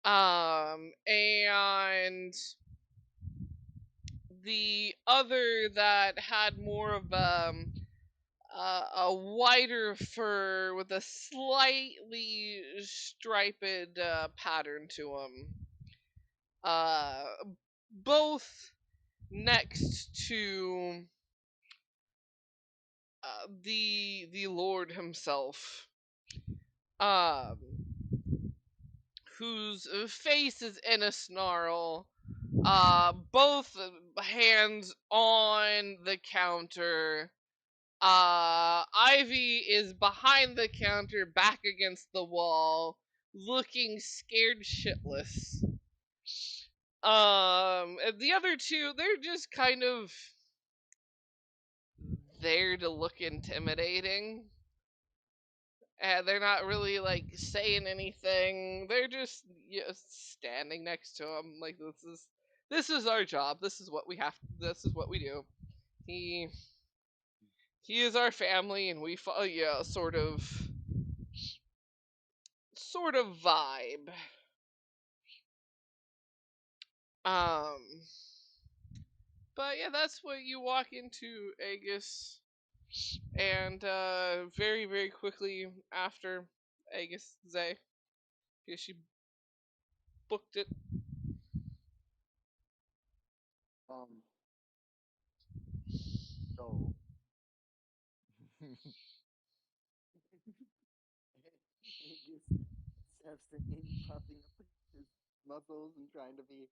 and the other that had more of a wider fur with a slightly striped pattern to them. Uh, both next to the Lord himself, um, whose face is in a snarl. Both hands on the counter. Ivy is behind the counter, back against the wall, looking scared shitless. And the other two, they're just kind of there to look intimidating. And they're not really like saying anything. They're just standing next to him. Like this is our job. This is what we have. This is what we do. He he is our family, and we follow sort of vibe. Um, but yeah, that's what you walk into Aegis, and very very quickly after Aegis, Zay, because she booked it. Um, so Aegis steps in, puffing up his muscles and trying to be.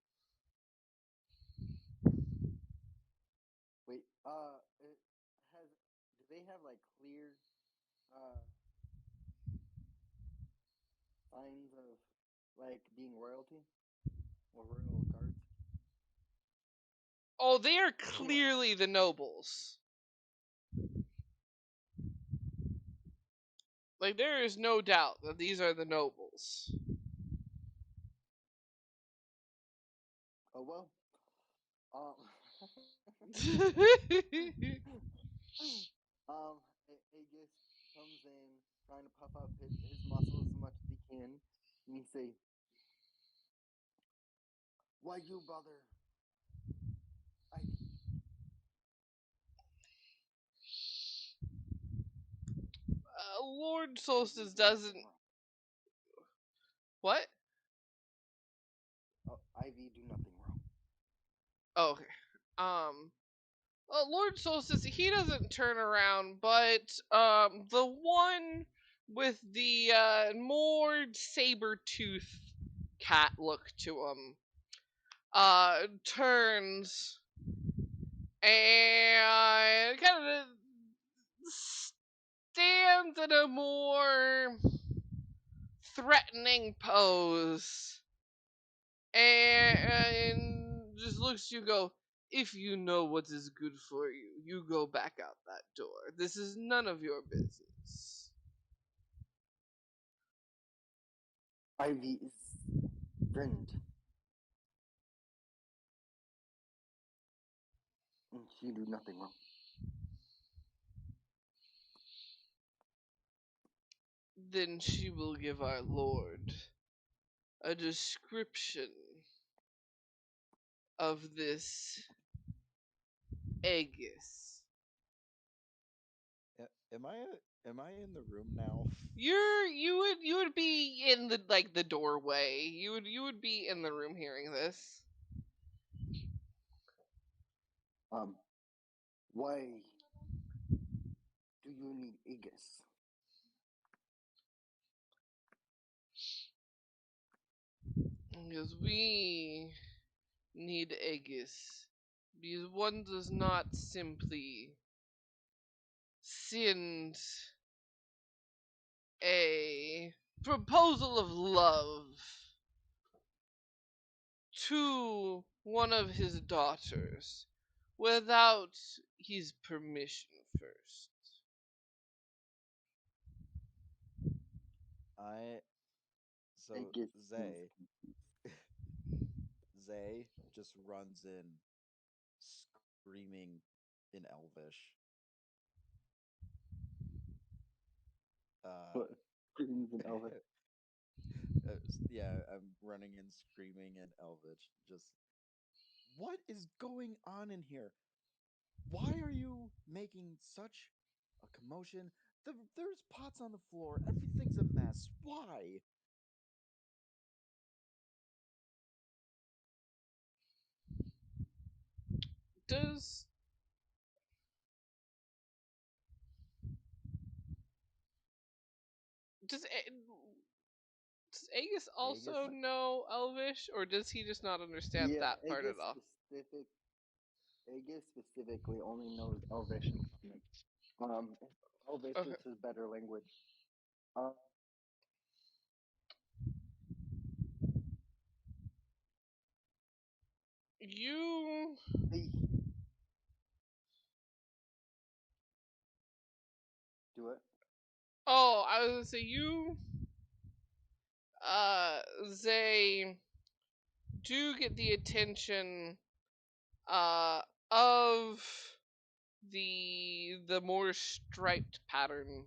Wait, it has. Do they have like clear uh signs of like being royalty or royal guards? Oh, they are What? clearly the nobles. Like there is no doubt that these are the nobles. Oh well. Um. Aegis comes in trying to puff up his muscles as much as he can, and he say, "Why you bother, Ivy? Lord Ivy Solstice do nothing doesn't. wrong. What? Oh, Ivy do nothing wrong." Oh, okay. Um. Lord Solstice, he doesn't turn around, but the one with the more saber tooth cat look to him, turns and kind of stands in a more threatening pose and just looks at you and go, if you know what is good for you, you go back out that door. This is none of your business. Ivy is friend, and she do nothing wrong. Then she will give our lord a description of this Aegis. Am I in the room now? You would be in the doorway. You would be in the room hearing this. Why do you need Aegis? Because we need Aegis. Because one does not simply send a proposal of love to one of his daughters without his permission first. I so Aegis Zay means Zay just runs in screaming in Elvish. Uh, what screams in Elvish. yeah, I'm running and screaming in Elvish. Just what is going on in here? Why are you making such a commotion? There's pots on the floor. Everything's a mess. Why? Does does does Aegis Aegis? also know Elvish, or does he just not understand Yeah, that part at all? Aegis specifically only knows Elvish and Common. Elvish Okay. is his better language. Uh, You hey, do it. Oh, I was gonna say you they do get the attention of the more striped pattern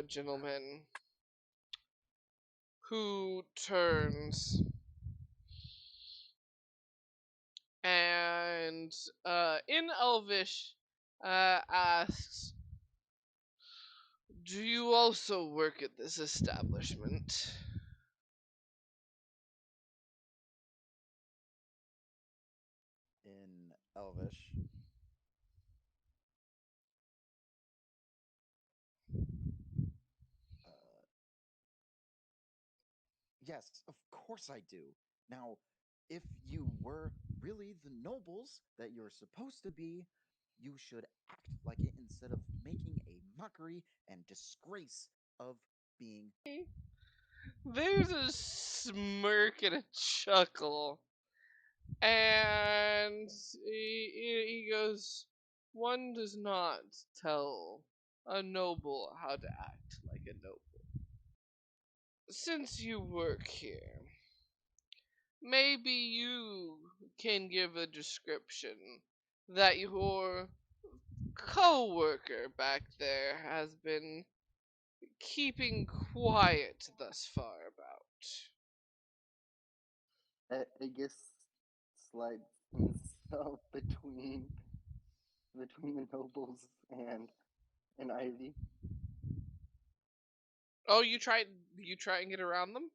gentleman who turns and in Elvish asks, "Do you also work at this establishment?" In Elvish. Uh, yes, of course I do. Now, if you were really the nobles that you're supposed to be, you should act like it instead of making a mockery and disgrace of being. There's a smirk and a chuckle, and he goes, "One does not tell a noble how to act like a noble. Since you work here, maybe you can give a description that your co-worker back there has been keeping quiet thus far about." Aegis slides himself between the nobles and Ivy. Oh, you try and get around them?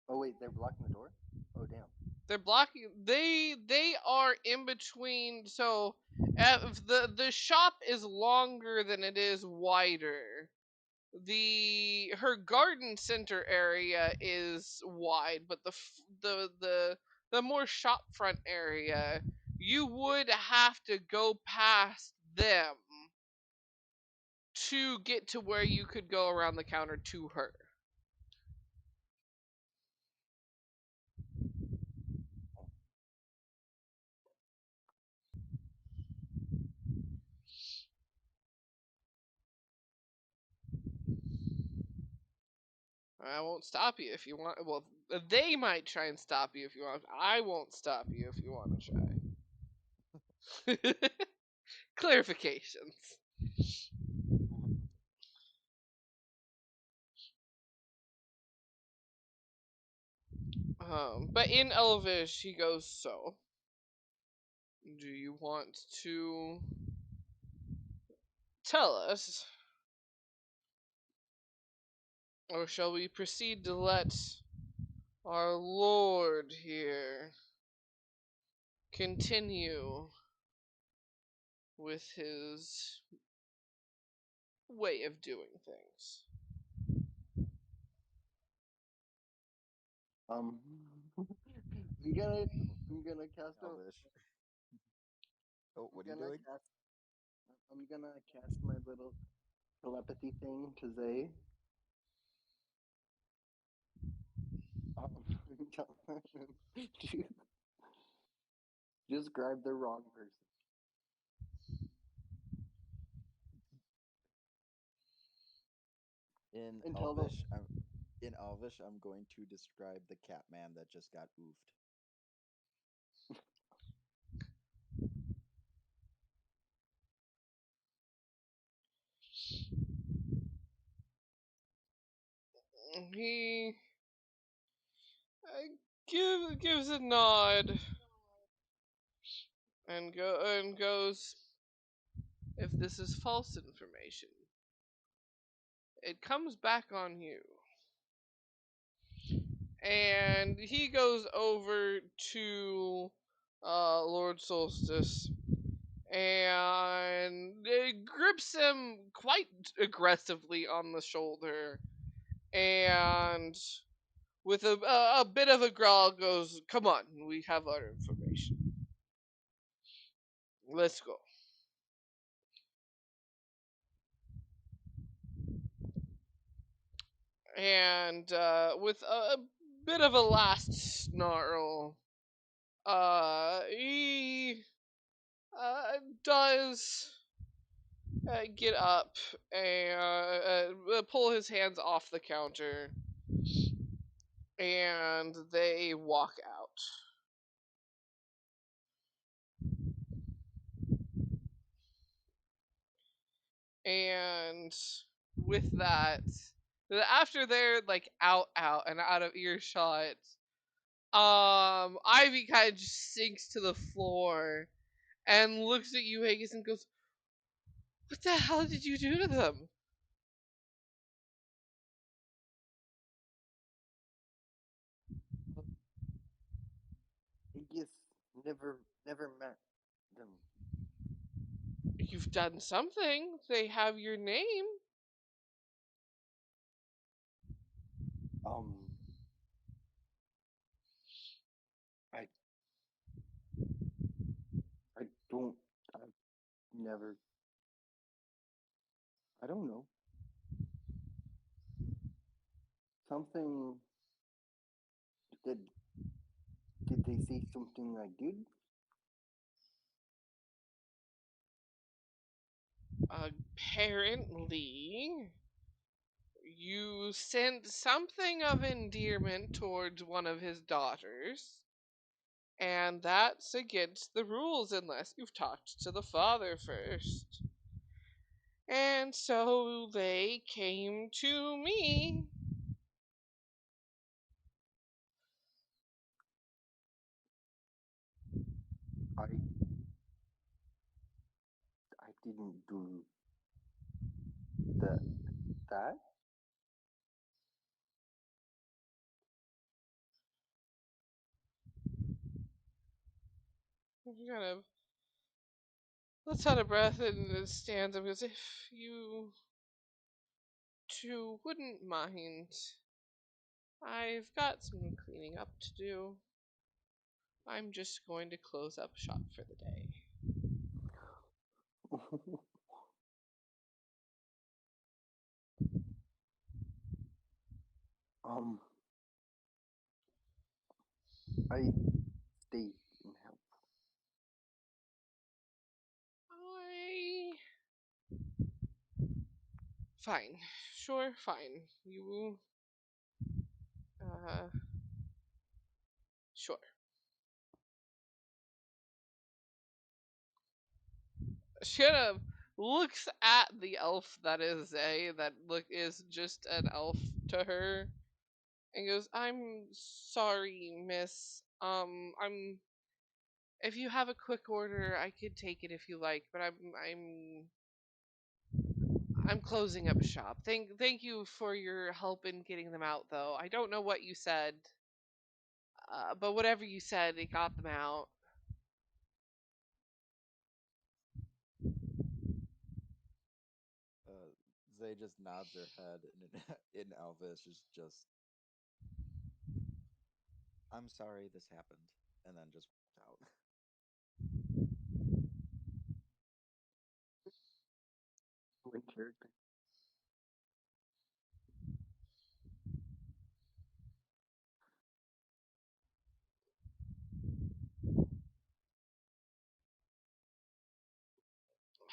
Oh wait, they're blocking the door. Oh damn. They're blocking. They are in between. So, if the shop is longer than it is wider. Her garden center area is wide, but the more shopfront area, you would have to go past them to get to where you could go around the counter to her. I won't stop you if you want. Well, they might try and stop you if you want. I won't stop you if you want to try. Clarifications. But in Elvish, he goes, "So, do you want to tell us? Or shall we proceed to let our lord here continue with his way of doing things? I'm gonna cast a. Elvish. Oh, I'm what are you gonna doing? cast. I'm gonna cast my little telepathy thing to Zay. Tell him to describe the wrong person. In And tell them. Elvish, I'm going to describe the Catman that just got oofed. He gives a nod and goes, if this is false information, it comes back on you. And he goes over to Lord Solstice and grips him quite aggressively on the shoulder, and with a bit of a growl goes, "Come on, we have our information. Let's go." And with a bit of a last snarl, he does get up and pull his hands off the counter, and they walk out. And with that, after they're like out and out of earshot, Ivy kind of just sinks to the floor and looks at you, Aegis, and goes, "What the hell did you do to them?" Aegis never met them. "You've done something. They have your name." Um, I I don't. I've never. I don't know. Something. Did did they say something I did? Apparently, you sent something of endearment towards one of his daughters, and that's against the rules unless you've talked to the father first. And so they came to me. I I didn't do that. That. He kind of lets out a breath and stands up as if you two wouldn't mind. I've got some cleaning up to do. I'm just going to close up shop for the day. um, I stay and help. I. Fine. Sure, fine. You. Uh. Sure. She kind of looks at the elf that is that look is just an elf to her, and goes, "I'm sorry, miss. I'm. If you have a quick order, I could take it if you like, but I'm I'm closing up shop. Thank you for your help in getting them out, though. I don't know what you said, but whatever you said, it got them out. Zay just nods her head, and in Elvish is just, "I'm sorry this happened," and then just walked out. In character.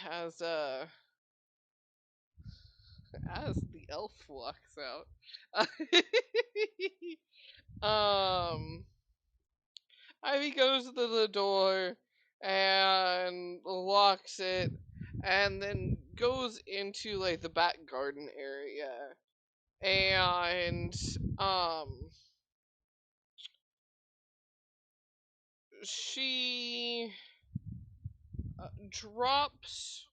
As as the elf walks out, Ivy goes to the door and locks it, and then goes into like the back garden area, and she drops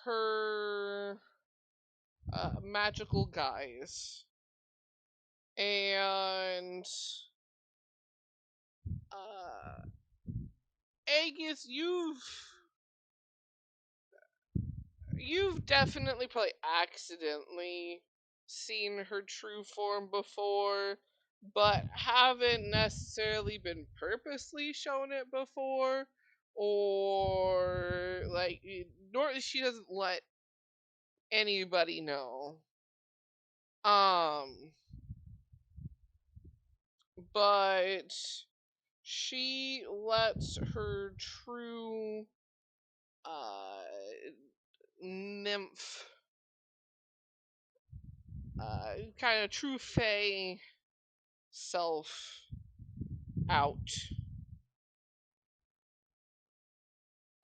her magical guise, and uh, Aegis, you've definitely probably accidentally seen her true form before, but haven't necessarily been purposely shown it before, or like, nor she doesn't let anybody know. Um, but she lets her true uh nymph kind of true fae self out,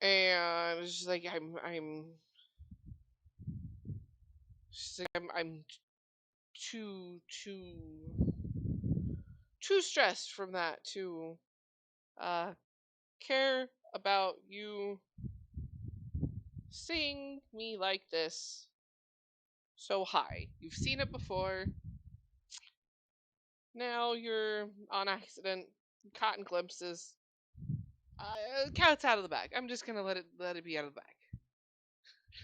and she's like, she's like, I'm too too stressed from that to uh care about you seeing me like this. So hi, you've seen it before. Now you're on accident, caught in glimpses. Cat's out of the bag. I'm just gonna let it be out of the bag.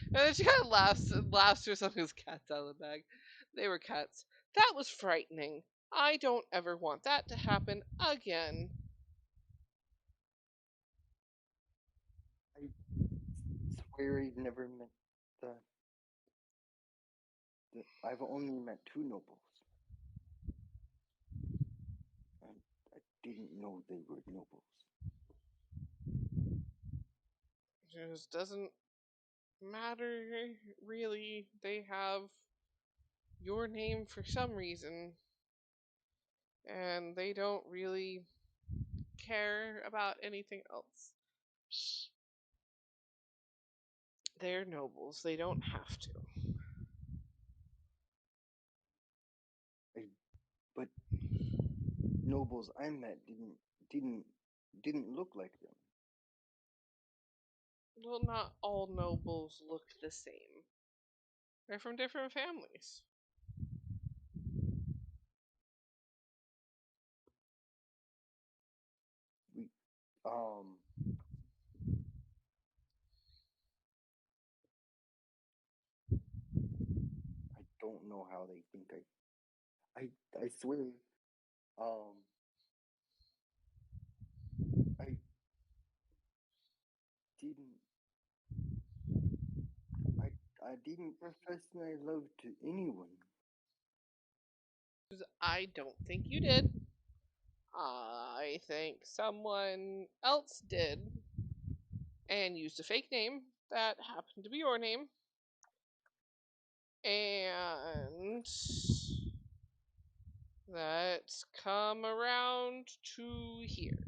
And then she kind of laughs to herself because cat's out of the bag. They were cats. That was frightening. I don't ever want that to happen again. I swear I've never met the. I've only met two nobles. And I didn't know they were nobles. It just doesn't matter, really. They have your name for some reason, and they don't really care about anything else. They're nobles. They don't have to. But nobles I met didn't look like them. Well, not all nobles look the same. They're from different families. We I don't know how they think I swear I didn't I didn't profess my love to anyone. I don't think you did. I think someone else did and used a fake name that happened to be your name. And let's come around to here.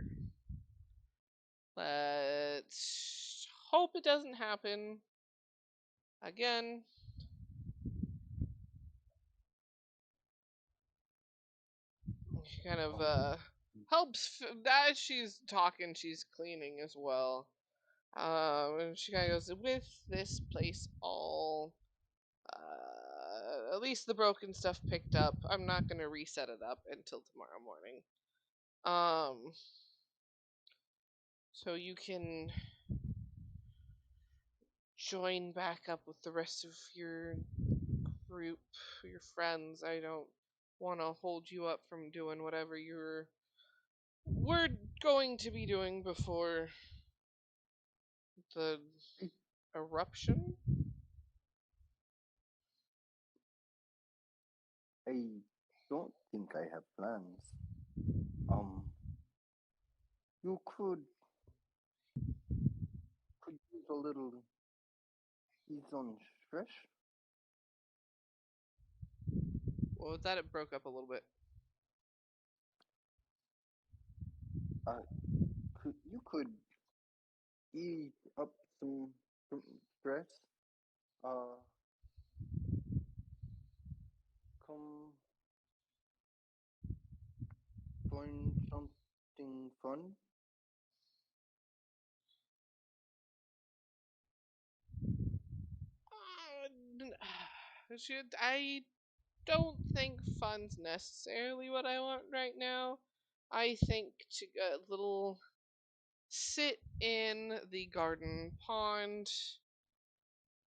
Let's hope it doesn't happen again. She kind of helps as she's talking. She's cleaning as well. And she kind of goes, with this place all At least the broken stuff picked up. I'm not gonna reset it up until tomorrow morning. So you can join back up with the rest of your group, your friends. I don't want to hold you up from doing whatever we're going to be doing before the eruption. I don't think I have plans. You could use a little ease on stress. Well, with that, it broke up a little bit. You could ease up some stress. Uh, come join something fun. I don't think fun's necessarily what I want right now. I think to a little sit in the garden pond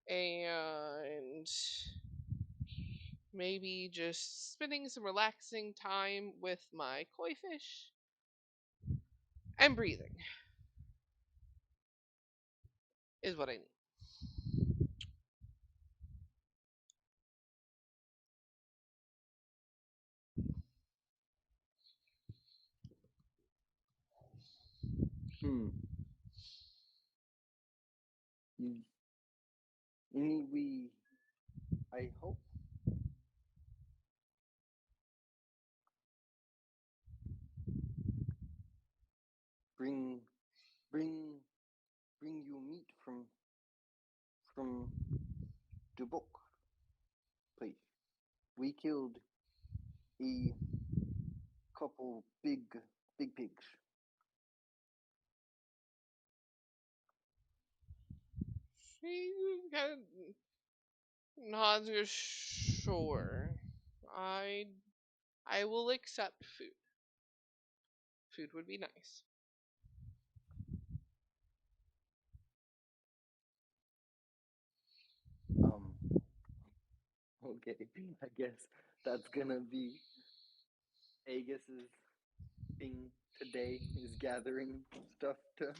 and maybe just spending some relaxing time with my koi fish and breathing is what I need. Hmm. We, I hope, bring bring bring you meat from the book place. We killed a couple big pigs. She kind of nods her sure. I I will accept food. Food would be nice. Um. Okay. I guess that's gonna be Aegis's thing today is gathering stuff to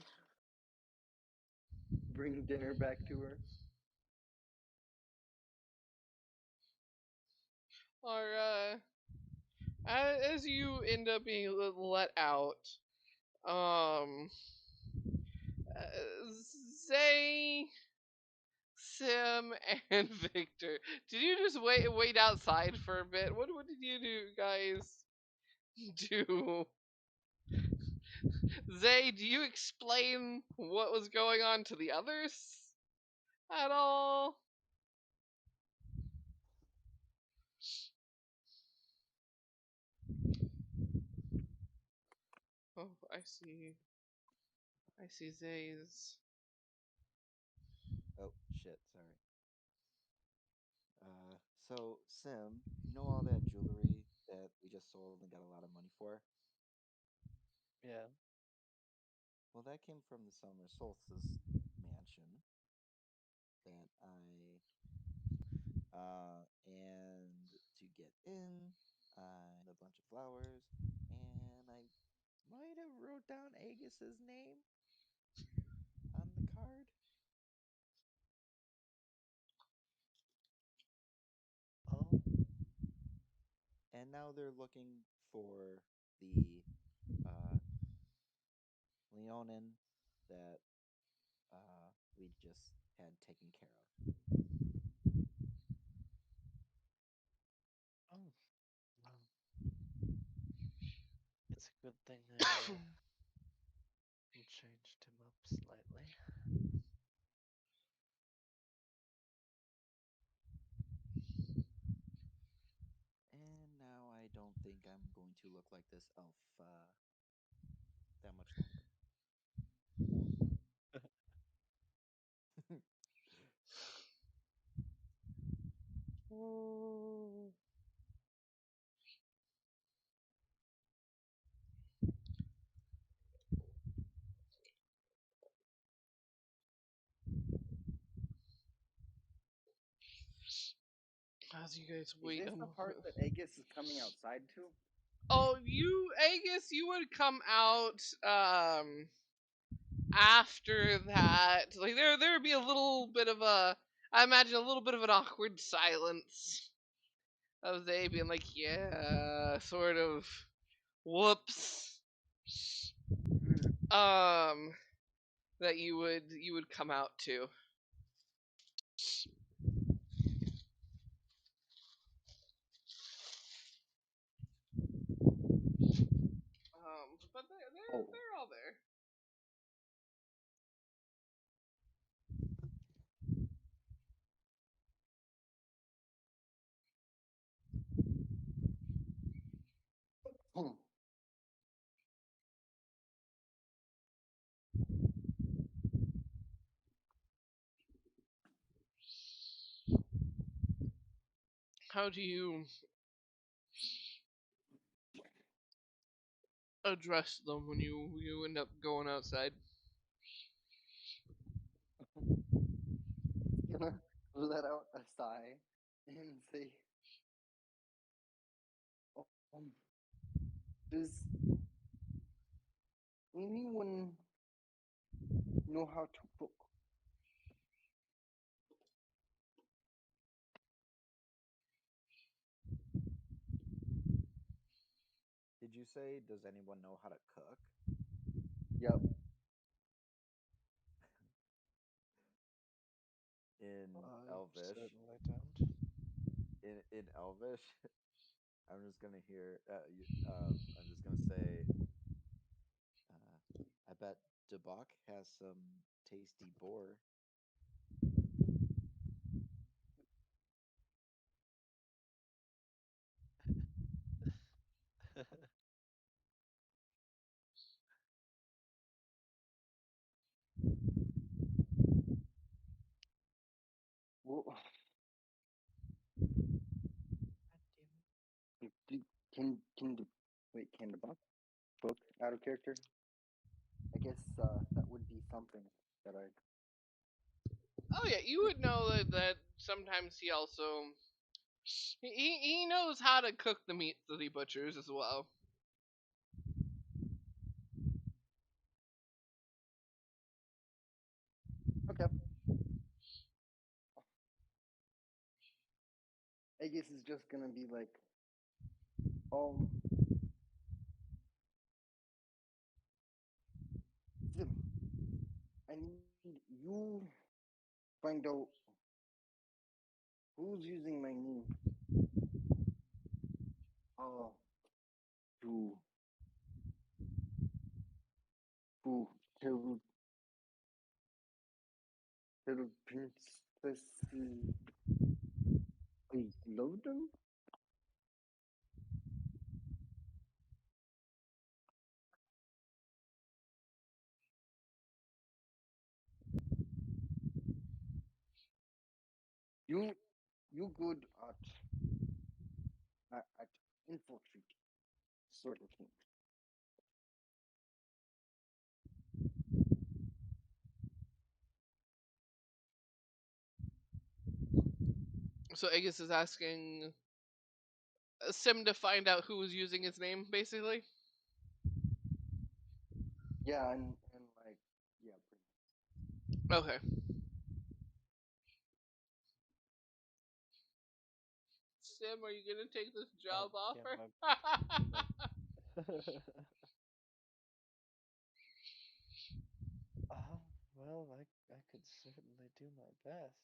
bring dinner back to her. Or as you end up being let out, um, Zay, Sim, and Victor, did you just wait outside for a bit? What did you do, guys? Do Zay? Do you explain what was going on to the others at all? Oh, I see. I see Zay's. Oh shit, sorry. So Sim, you know all that jewelry that we just sold and got a lot of money for? Yeah. Well, that came from the summer solstice mansion that and to get in, I a bunch of flowers, and I might have wrote down Agus's name on the card. Oh. And now they're looking for the uh, Leonin that we just had taken care of. Oh. Well, it's a good thing I changed him up slightly. And now I don't think I'm going to look like this elf that much longer. As you guys Is wait. this the part that Aegis is coming outside to? Oh, Aegis, you would come out after that. Like there would be a little bit of I imagine a little bit of an awkward silence of they being like, yeah, sort of, whoops. That you would come out to. But they're all there. Hmm. How do you address them when you end up going outside? Gonna let out a sigh and say, oh, does anyone know how to cook? Did you say, does anyone know how to cook? Yep. In I Elvish. certainly don't. In Elvish, I'm just gonna I'm just gonna say, I bet Debak has some tasty boar. Well, God can the wait, can the buck cook out of character? I guess that would be something that I. Oh yeah, you would know that sometimes he also he knows how to cook the meats that he butchers as well. Okay. I guess it's just gonna be like, um, Sim, I need you find out who's using my name uh to to tell princesses I love them. You you good at infiltrate certain things. So Aegis is asking Sim to find out who was using his name, basically. Yeah, and like yeah, Okay. Sim, are you gonna take this job offer? well, I could certainly do my best.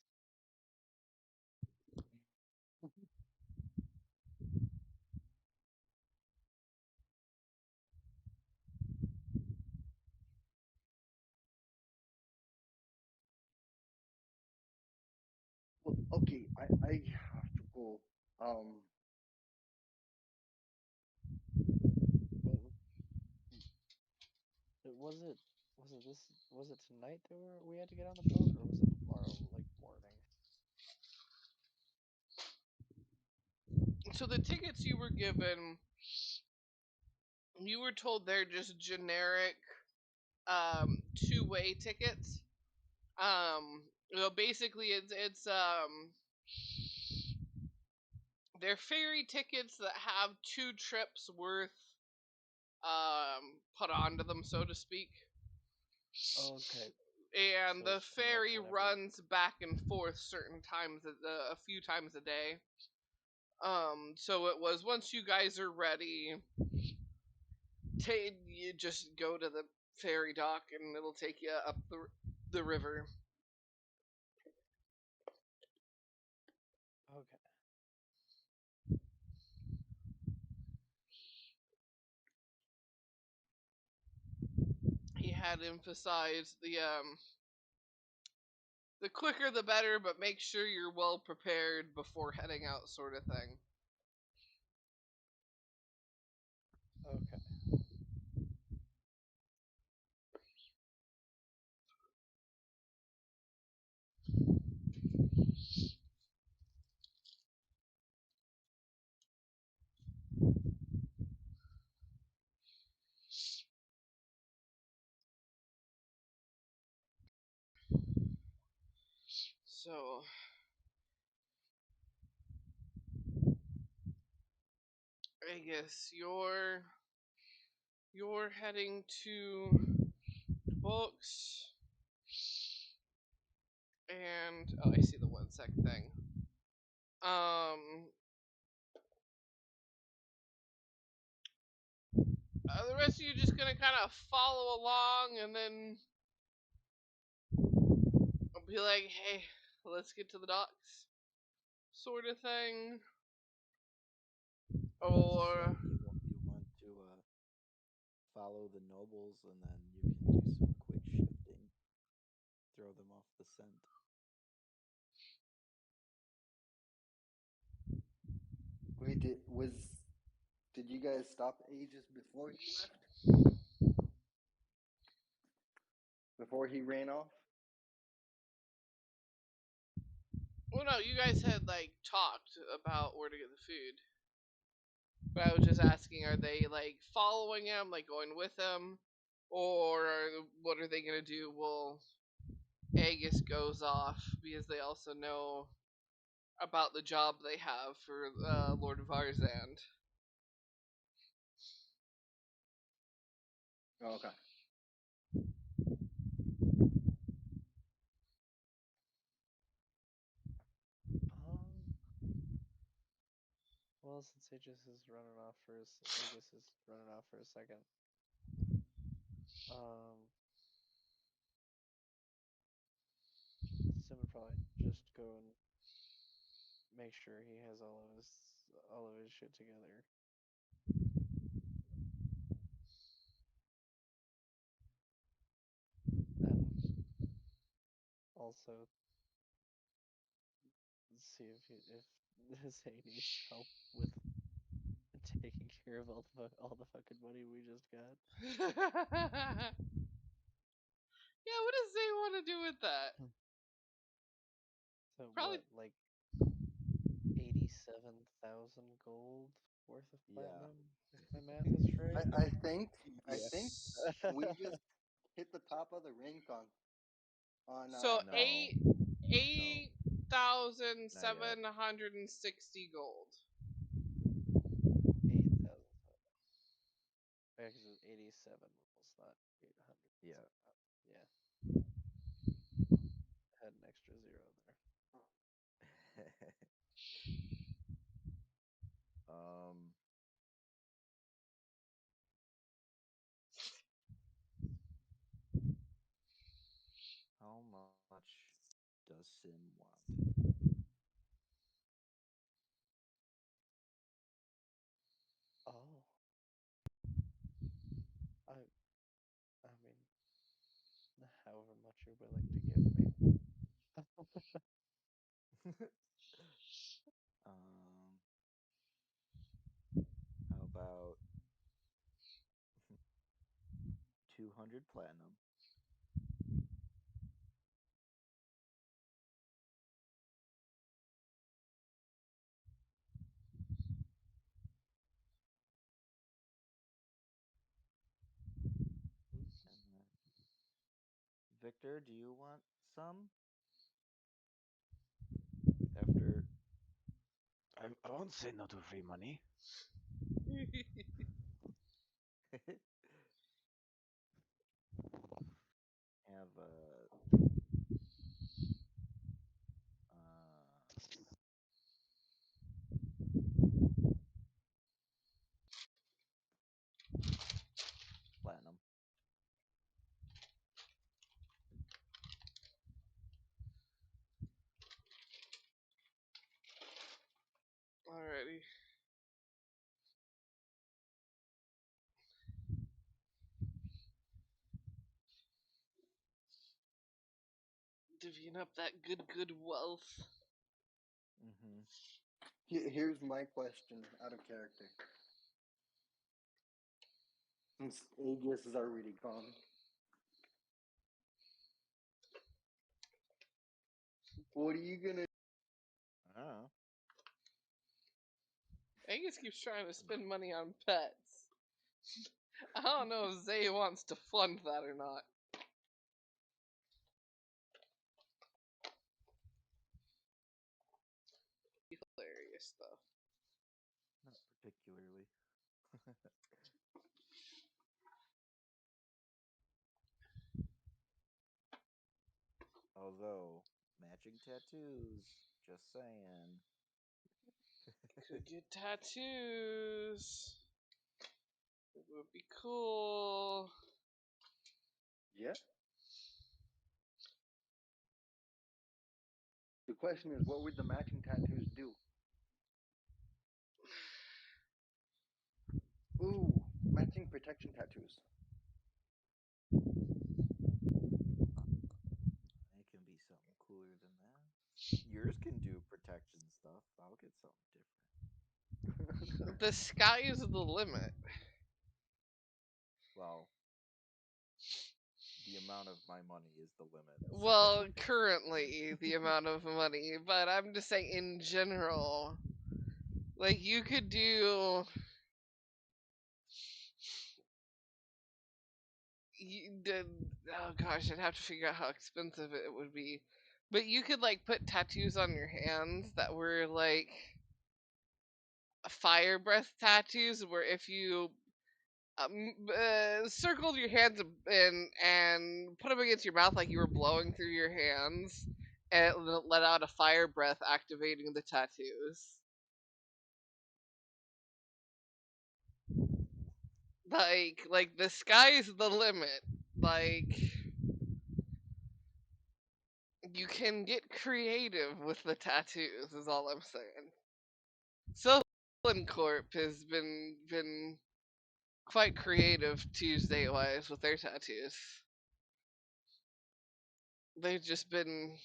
well, okay, I have to go. Um, Well, was it tonight that we had to get on the boat, or was it tomorrow, like morning? So the tickets you were given, you were told they're just generic two-way tickets. Basically it's They're ferry tickets that have 2 trips worth put onto them, so to speak. Okay. And So the it's kinda like ferry whenever runs back and forth certain times, a few times a day. So it was once you guys are ready, you just go to the ferry dock and it'll take you up the river. Okay. He had emphasized the quicker the better, but make sure you're well prepared before heading out, sort of thing. Okay. So I guess you're heading to the books, and oh, I see the 1 sec thing. The rest of you just gonna kind of follow along, and then I'll be like, "Hey, let's get to the docks," sort of thing. Or You want to follow the nobles, and then you can do some quick shifting, throw them off the scent. Wait, did you guys stop Aegis before he left? Before he ran off? well, no, you guys had like talked about where to get the food. But I was just asking, are they like following him, like going with him, or what are they gonna do? Well, Aegis goes off because they also know about the job they have for Lord Varzand. Oh, okay. Well, since Aegis is running off for a second, Sim would probably just go and make sure he has all of his shit together. And also see if Zay needs help with taking care of all the fucking money we just got. Yeah, what does Zay want to do with that? So Probably. what, like 87,000 gold worth of Yeah. platinum, if my math is right. I think we just hit the top of the rank on So No. eight No. thousand Not yet. 760 gold. 8,000. Yeah, because it's 87 levels, not 800. Yeah. Yeah. Had an extra zero there. um. How much does Sim want? Oh. I mean, however much you're willing to give me. um. How about 200 platinum? Mm. And then Victor, do you want some? After I won't say no to free money. Have platinum. Alrighty. Divvying up that good wealth. Mm-hmm. Here's my question out of character. Since Aegis is already gone, what are you gonna? Oh. Aegis keeps trying to spend money on pets. I don't know if Zay wants to fund that or not. Hilarious stuff. Not particularly. Although, matching tattoos, just saying. Could get tattoos. It would be cool. Yeah. The question is, what would the matching tattoos do? Ooh, matching protection tattoos. It can be something cooler than that. Yours can do protection stuff. I'll get something different. The sky is the limit. Well, the amount of my money is the limit. Well, currently the amount of money, but I'm just saying in general. Like you could do oh gosh, I'd have to figure out how expensive it would be. But you could like put tattoos on your hands that were like fire breath tattoos, where if you circled your hands and put them against your mouth like you were blowing through your hands, and it let out a fire breath, activating the tattoos. Like the sky's the limit. Like you can get creative with the tattoos. Is all I'm saying. Sylvan Corp has been quite creative Tuesday wise with their tattoos. They've just been,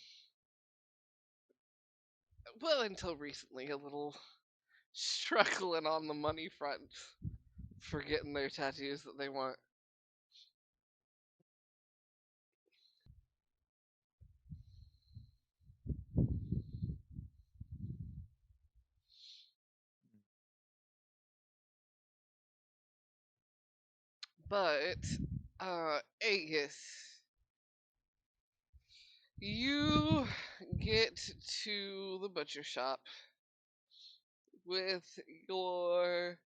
well, until recently, a little struggling on the money front for getting their tattoos that they want. But Aegis, you get to the butcher shop with your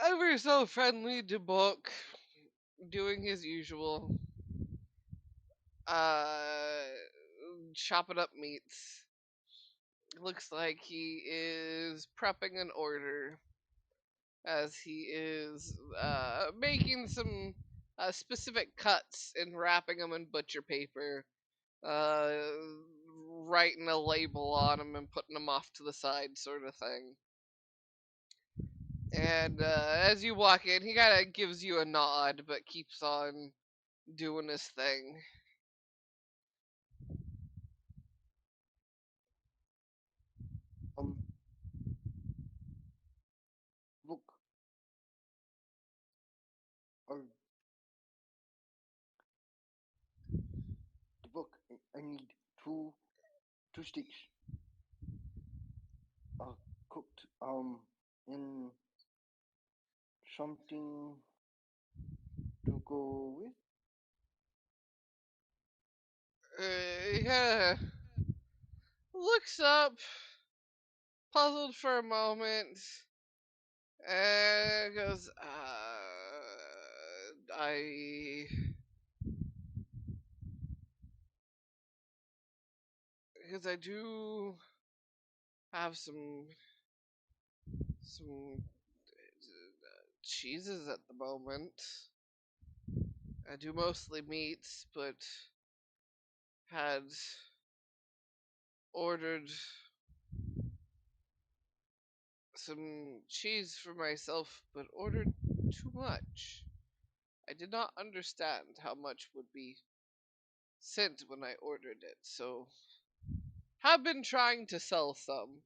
ever so friendly Debok doing his usual, uh, chopping up meats. Looks like he is prepping an order as he is making some specific cuts and wrapping them in butcher paper, uh, writing a label on them and putting them off to the side, sort of thing. And as you walk in, he kind of gives you a nod, but keeps on doing his thing. Um, look, or the book. I need two steaks. Cooked in something to go with. He kind of looks up, puzzled for a moment, and goes, I. Because I do have some cheeses at the moment. I do mostly meats, but had ordered some cheese for myself, but ordered too much. I did not understand how much would be sent when I ordered it, so have been trying to sell some.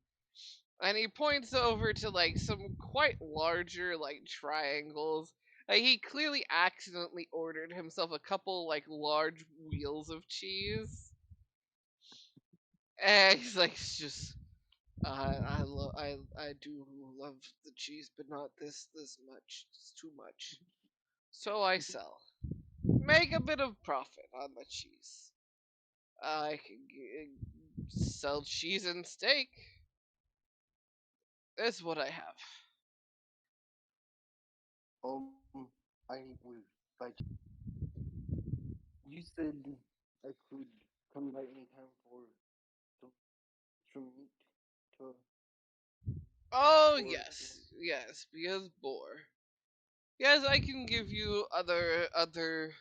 And he points over to like some quite larger like triangles. Like he clearly accidentally ordered himself a couple like large wheels of cheese. And he's like, it's just I do love the cheese, but not this much. It's too much. So I sell. Make a bit of profit on the cheese. I can sell cheese and steak. That's what I have. I will buy. You said I could come by any time for some, some meat to Oh for yes, because boar. Yes, I can give you other.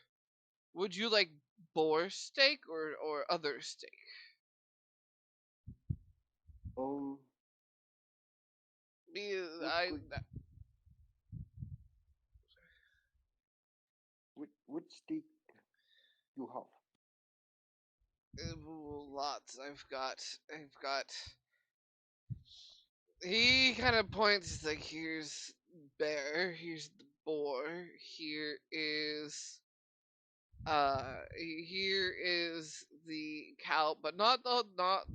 Would you like boar steak or other steak? um Because what I could what steak you have? lots. I've got. He kind of points like here's bear, here's the boar, here is here is the cow, but not the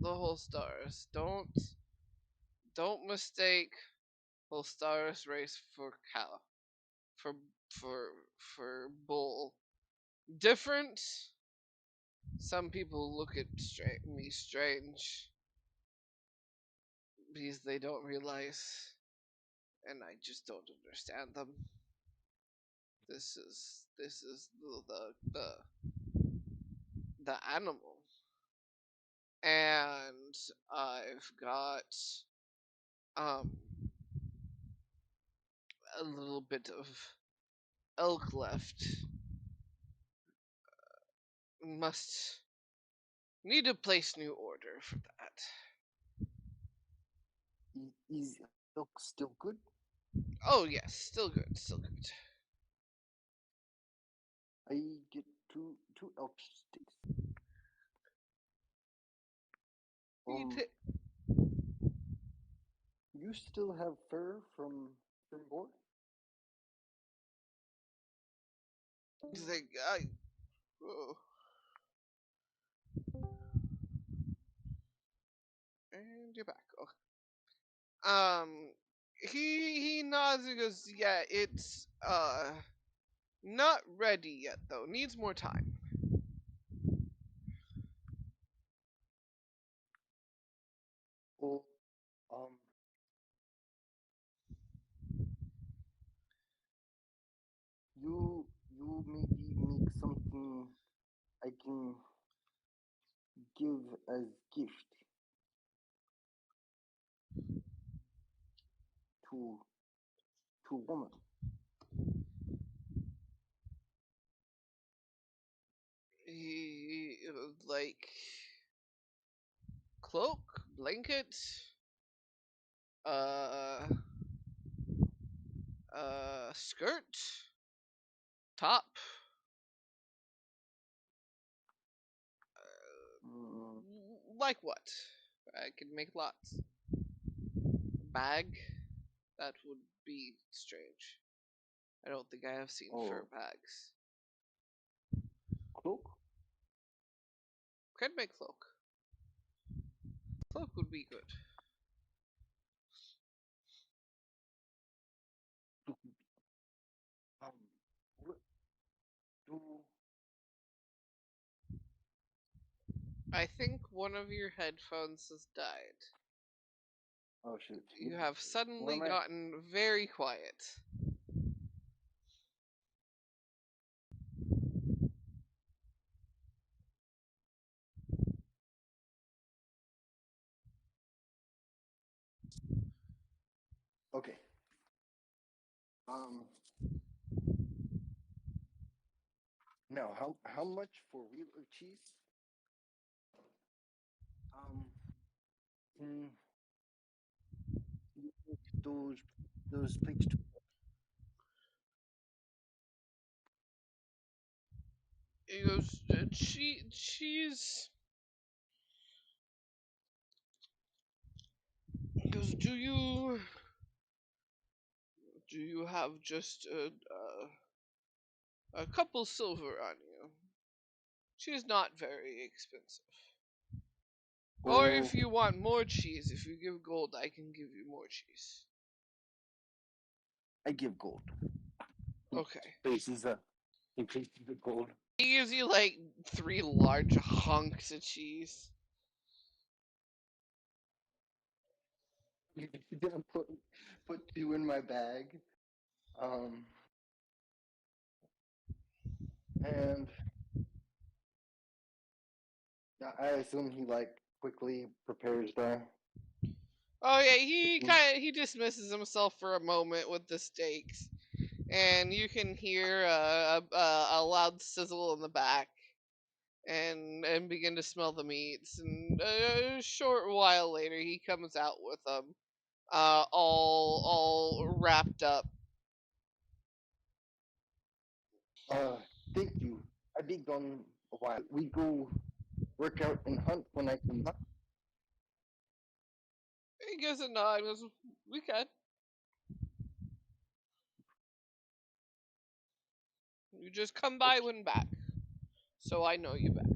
whole stars. Don't mistake whole stars race for cow for for bull. Different. Some people look at me strange because they don't realize, and I just don't understand them. This is the animal, and I've got um a little bit of elk left. Must need to place new order for that. Is elk still good? Oh yes, still good, still good. I get two elk sticks. You Um, you still have fur from boar? like oh. And you're back. Okay. He nods and goes, yeah, it's not ready yet though. Needs more time. Oh, um, you maybe make something I can give as gift to woman. He like cloak, blanket, uh, skirt, top. Mm, Like what? I can make lots. Bag. That would be strange. I don't think I have seen fur oh, bags. cloak? Could make cloak. Cloak would be good. Um, what do I think one of your headphones has died. Oh shoot. You have Where suddenly am I? gotten very quiet. Okay. Now how much for wheel of cheese? Um, mm, you make those plates too. He goes, cheese. He goes, do you have just a couple silver on you? She's not very expensive. Or Oh, if you want more cheese, if you give gold, I can give you more cheese. I give gold. Okay. Faces he faces the gold. He gives you like 3 large hunks of cheese. Gonna put two in my bag. And I assume he like quickly prepares the. Oh yeah, he dismisses himself for a moment with the steaks, and you can hear a loud sizzle in the back, and begin to smell the meats. And a short while later, he comes out with them, all wrapped up. Thank you. I be gone a while. We go work out and hunt when I come back. He gives a nod. Goes, we can. You just come by when back, so I know you back.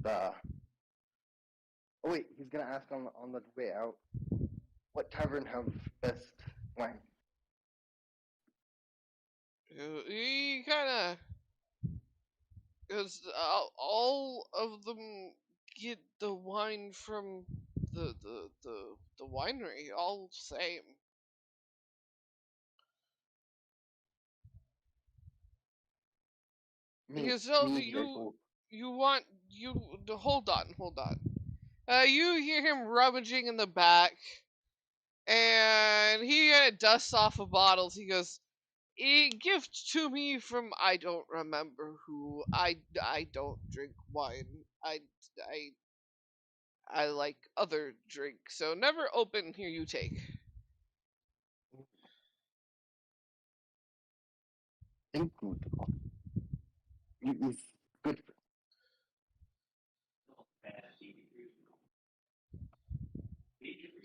The oh wait, he's gonna ask on the way out. What tavern have best wine? He kind of, because all of them get the wine from the winery, all same. Because so Maybe I you go. you want you hold on. You hear him rummaging in the back, and he dusts off of bottles. He goes, "A gift to me from I don't remember who. I don't drink wine. I I like other drink, so never open. Here you take." Think good. It's good.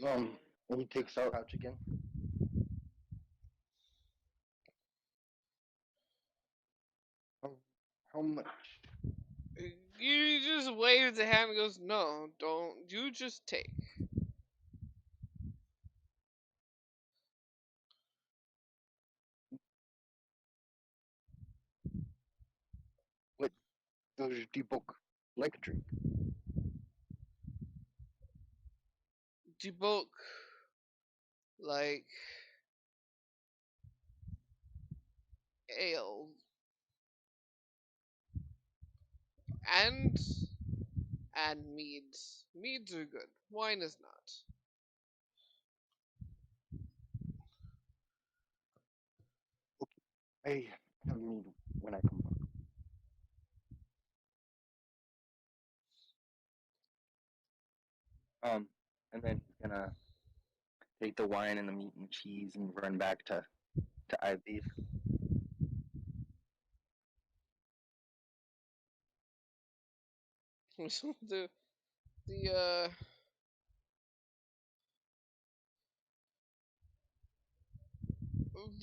And he takes out pouch again. How, how much? He just waves a hand and goes, "No, don't. You just take." What does the book like drink? The book, like ale, and meads. Meads are good. Wine is not. I have need when I come back. And then he's gonna take the wine and the meat and cheese and run back to Ivy's. the the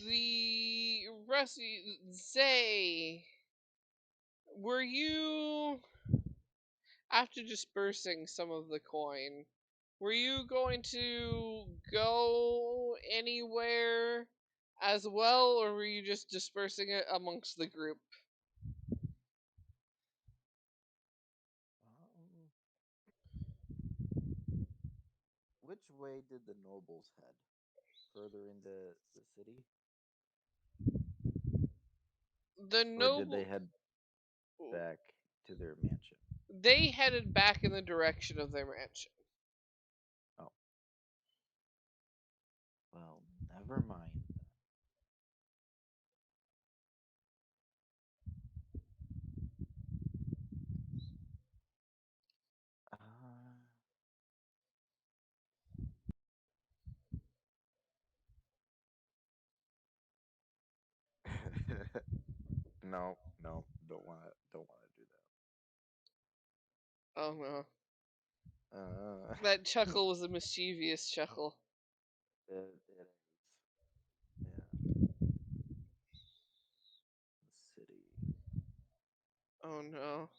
the rest Zay, were you, after dispersing some of the coin, were you going to go anywhere as well, or were you just dispersing it amongst the group? way did the nobles head? Further into the city? The Or did they noble head back to their mansion? they headed back in the direction of their mansion. Oh. Well, never mind. Uh, no, don't want to do Oh no. that. That chuckle was a mischievous chuckle. It is. Yeah. The city. Oh no.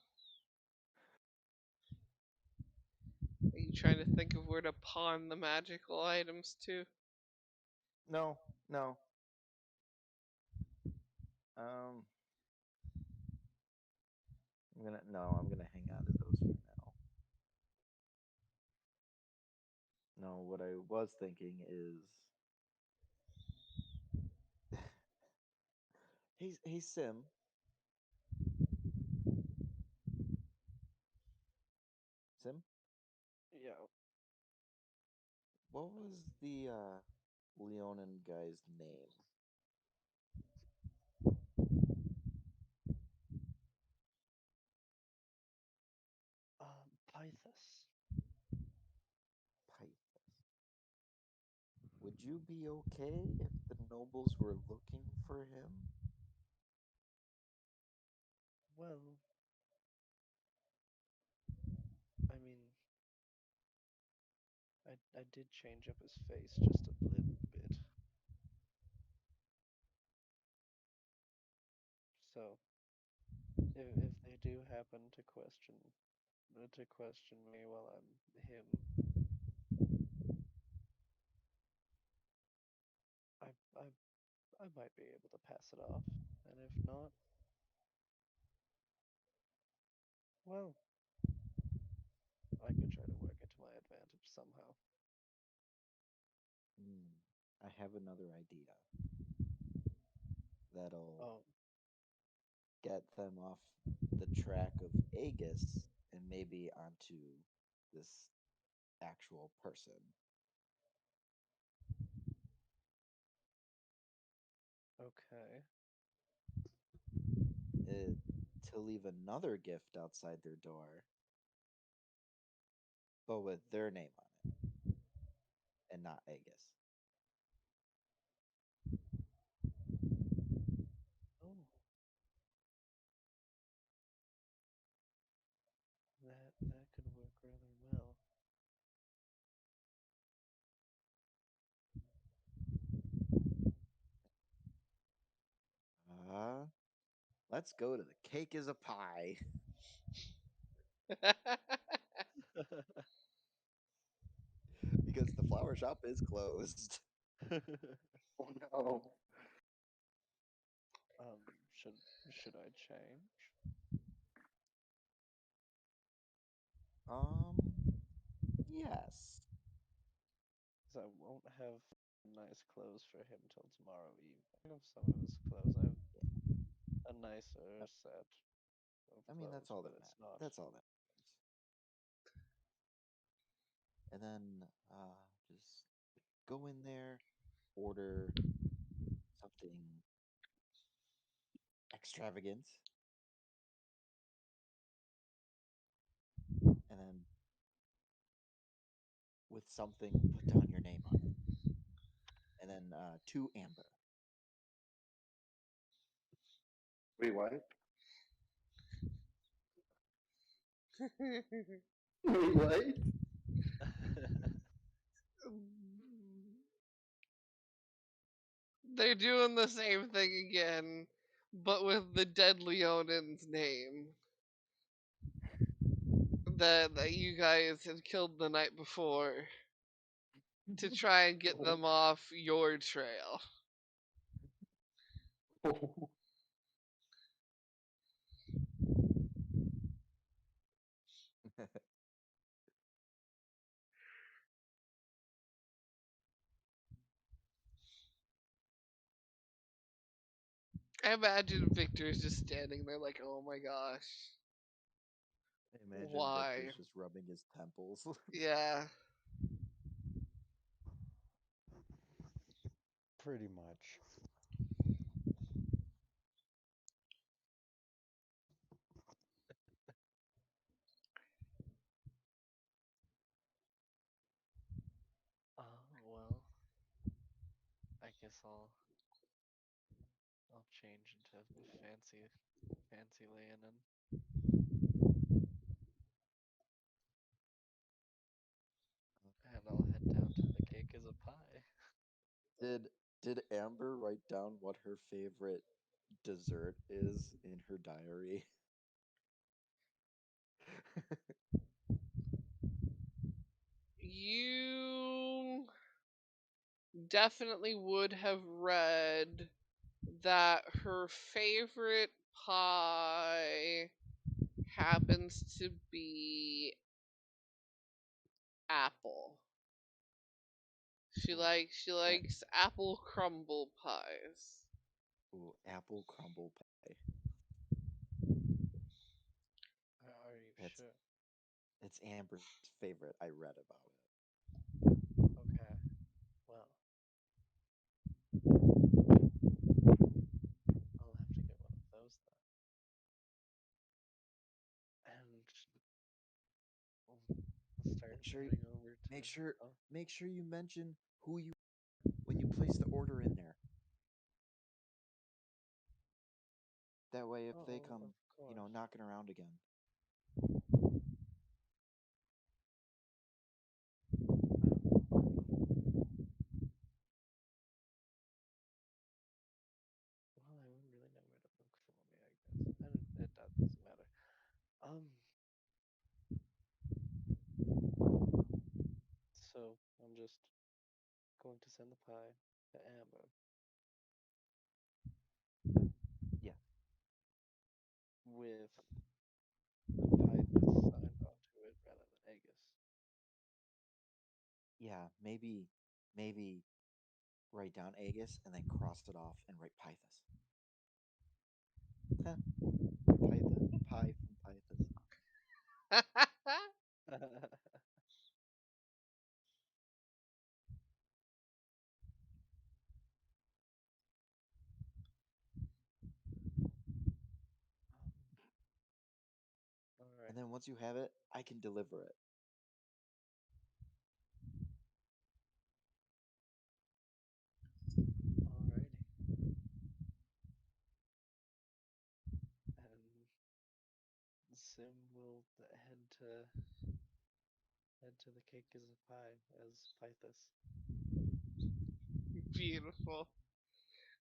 Are you trying to think of where to pawn the magical items to? No, no. Um, I'm gonna hang on to those for now. No, what I was thinking is, hey Sim, Sim, Yeah. what was the Leonin guy's name? Pythos. Pythus. Would you be okay if the nobles were looking for him? Well, I mean, I did change up his face just a little bit. So, if they do happen to question me while I'm him, I I I might be able to pass it off. And if not, well, I could try to work it to my advantage somehow. Hmm, I have another idea that'll Oh, get them off the track of Aegis and maybe onto this actual person. okay. Uh, to leave another gift outside their door, but with their name on it and not Aegis. Oh, that could work really well. Uh, let's go to the cake is a pie because the flower shop is closed. Oh no. um, should should I change? Yes. Because I won't have nice clothes for him till tomorrow evening. I have some of his clothes. I have a nicer set of I mean, clothes, that's all but that it's matters. not. That's all that matters. And then just go in there, order something extravagant, and then with something, put down your name on it. And then two amber. Wait, what? Wait, what? They're doing the same thing again, but with the dead Leonin's name that you guys had killed the night before to try and get them off your trail. I imagine Victor's just standing there like, oh my gosh. I imagine Why? Victor's just rubbing his temples. Yeah. Pretty much. Well, I guess I'll change into fancy Leonin, and I'll head down to the cake as a pie. did did Amber write down what her favorite dessert is in her diary? You definitely would have read that her favorite pie happens to be apple. She Ooh, a- likes apple crumble pies. ooh, apple crumble pie. Are you It's sure? it's Amber's favorite. I read about it. Okay. Well, I'll have to get one of those then. And we'll start Make sure moving over to. make sure Oh, make sure you mention who you when you place the order in there. That way, if they oh, come, of course. knocking around again. Well, I wouldn't really know where to look for me, I guess. And it doesn't matter. Um, so I'm just going to send the pie to Amber Yeah, with the pie that's signed onto it rather than Aegis. yeah. Maybe write down Aegis and then cross it off and write Pythus. Huh, pie from Pythus. And Alrighty, then once you have it, I can deliver it. alrighty. And Sim will head to the cake as a pie as Pythus. Beautiful.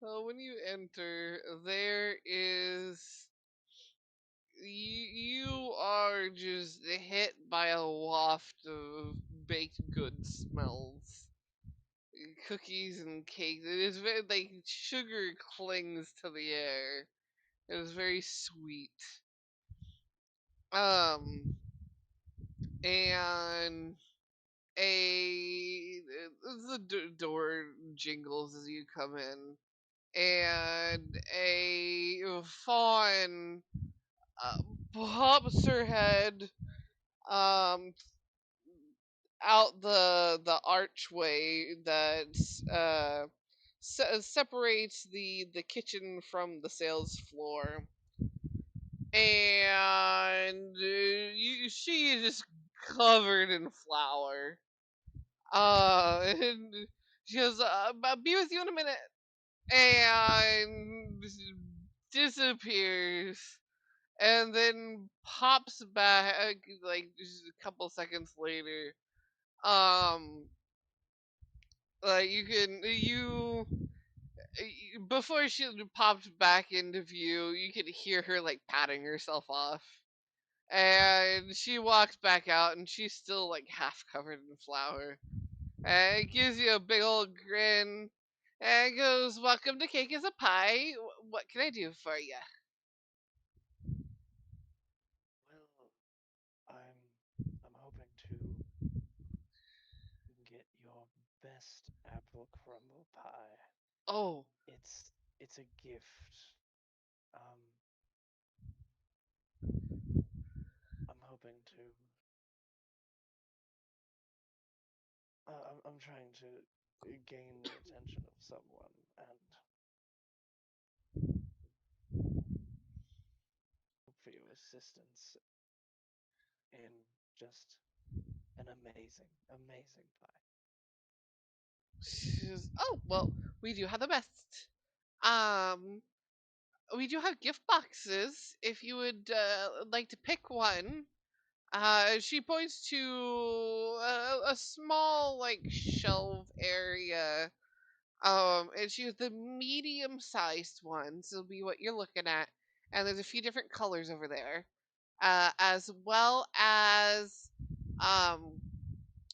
When you enter, there is you are just hit by a waft of baked goods smells, cookies and cakes. It is very like sugar clings to the air. It is very sweet. Um, and a the door jingles as you come in, and a fawn uh, pops her head um out the archway that separates the kitchen from the sales floor, and she is just covered in flour. And she goes, "I'll be with you in a minute," and disappears, and then pops back like just a couple seconds later. Um, like before she popped back into view, you could hear her like patting herself off. And she walks back out, and she's still like half covered in flour. And it gives you a big old grin, and goes, "Welcome to Cake is a Pie. What can I do for you?" Well, I'm hoping to get your best apple crumble pie. Oh, It's a gift Um, I'm hoping to. I'm trying to gain the attention of someone and hope for your assistance in just an amazing, amazing pie. Oh, well, we do have the best. Um, we do have gift boxes if you would like to pick one. She points to a small, like, shelf area. And she has the medium-sized ones. Will be what you're looking at, and there's a few different colors over there, as well as um,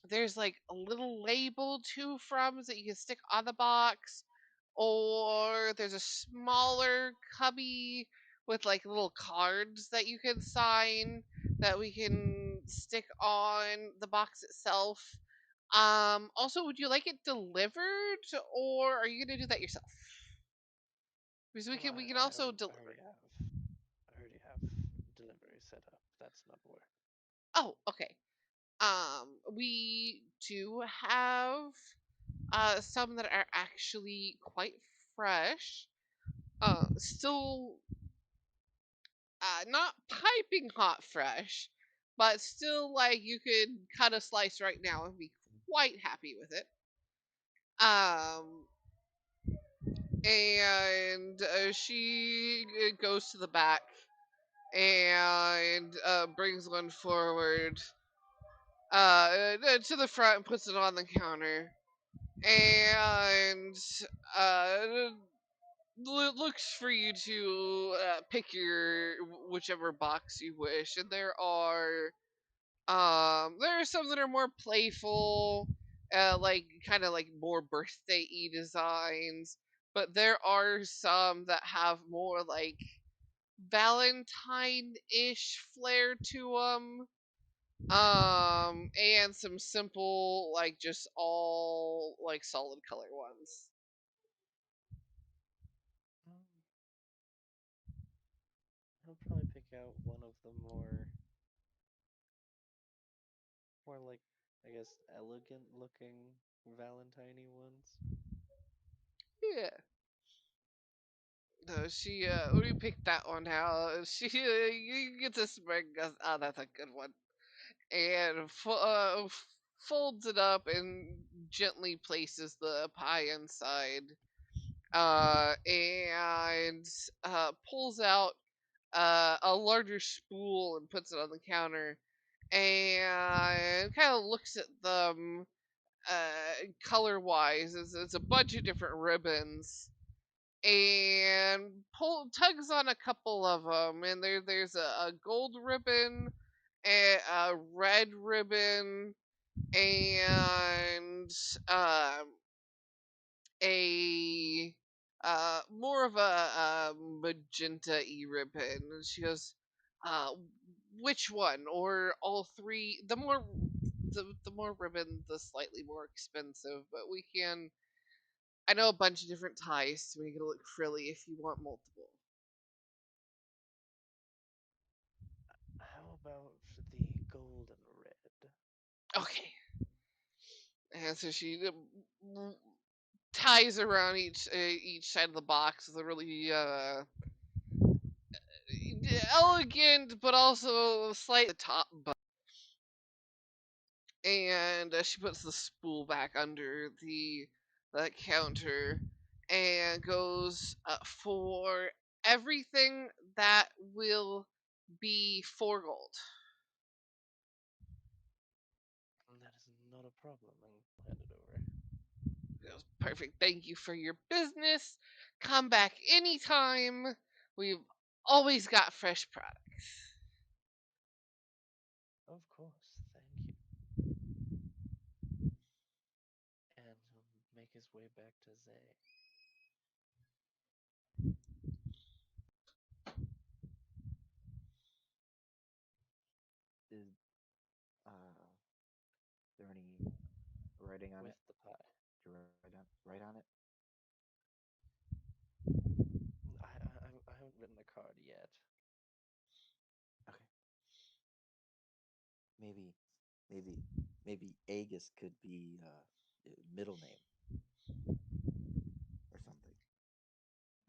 there's like a little label to from that you can stick on the box, or there's a smaller cubby with like little cards that you can sign that we can stick on the box itself. Also, would you like it delivered, or are you gonna do that yourself? Because we can also deliver. I already have delivery set up. That's not work. Oh, okay. We do have some that are actually quite fresh. Still not piping hot fresh, but still like you could cut a slice right now and be quite happy with it. Um, and she goes to the back and brings one forward to the front and puts it on the counter. And uh, looks for you to pick your whichever box you wish, and there are some that are more playful, like kind of like more birthday-y designs, but there are some that have more like Valentine-ish flair to them. And some simple, like just all like solid color ones. Um, I'll probably pick out one of the more like, I guess, elegant looking Valentine-y ones. Yeah. No, she we picked that one out. She you get to smirk and goes, "Oh, that's a good one," and folds it up and gently places the pie inside. And pulls out a larger spool and puts it on the counter, and kind of looks at them color wise. It's a bunch of different ribbons, and tugs on a couple of them, and there's a gold ribbon, a red ribbon, and a more of a magenta e ribbon. And she goes, uh, which one or all three? The more ribbon, the slightly more expensive, but we can. I know a bunch of different ties to make it look frilly if you want multiple. How about the gold and red? Okay. And so she ties around each side of the box with a really elegant but also slightly top button. And she puts the spool back under the counter and goes for everything that will be 4 gold. That is not a problem. And hand it over. Goes, perfect. Thank you for your business. Come back anytime. We've always got fresh products. Of course, thank you. And he'll make his way back to Zay. Is there any writing on With it? the pie. Did you write on it? I haven't written a card maybe, maybe, maybe Aegis could be middle name or something.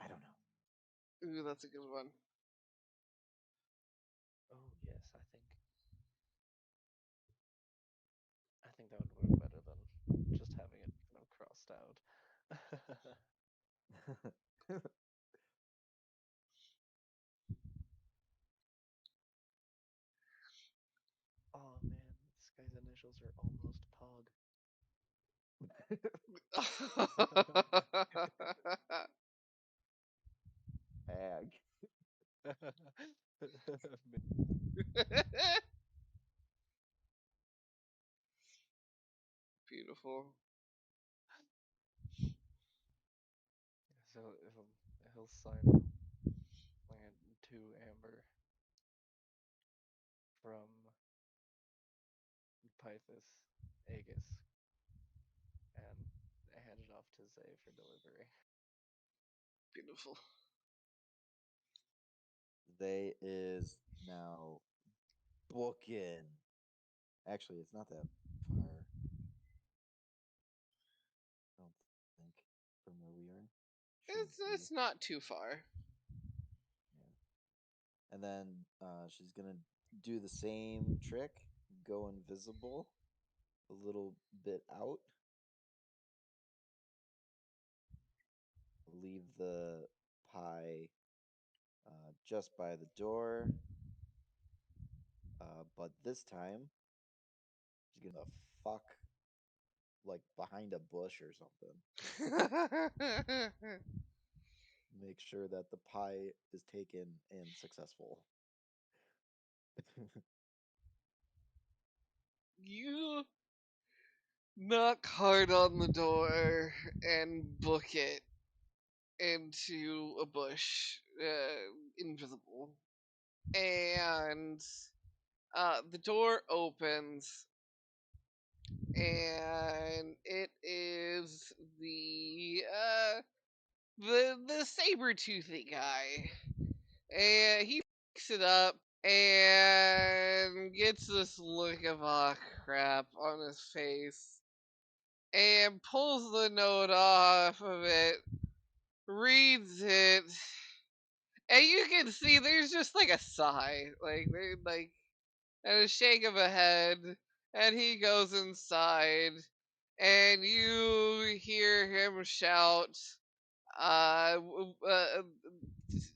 I don't know. Ooh, that's a good one. Oh yes, I think that would work better than just having it, crossed out. Oh man, this guy's initials are almost Pog. Ag. Beautiful. So he'll sign it land to Amber from Pythus Aegis and hand it off to Zay for delivery. Beautiful. They is now booking. Actually, it's not that far. I don't think from where we are. It's not too far. Yeah. And then she's gonna do the same trick, go invisible a little bit out, leave the pie just by the door. But this time, she's gonna fuck like behind a bush or something. Make sure that the pie is taken and successful. You knock hard on the door and book it into a bush, invisible. And the door opens, and it is the saber-toothy guy. And he picks it up and gets this look of aw crap on his face and pulls the note off of it, reads it, and you can see there's just like a sigh, and a shake of a head, and he goes inside, and you hear him shout, uh,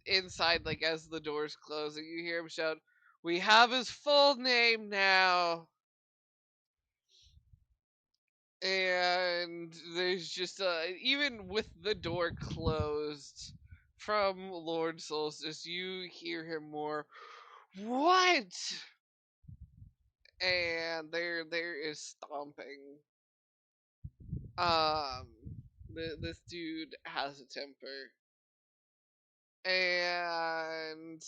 inside, like as the door's closing, you hear him shout, "We have his full name now." And there's just even with the door closed from Lord Solstice, you hear him more, "What?" And there is stomping. Um, this dude has a temper, and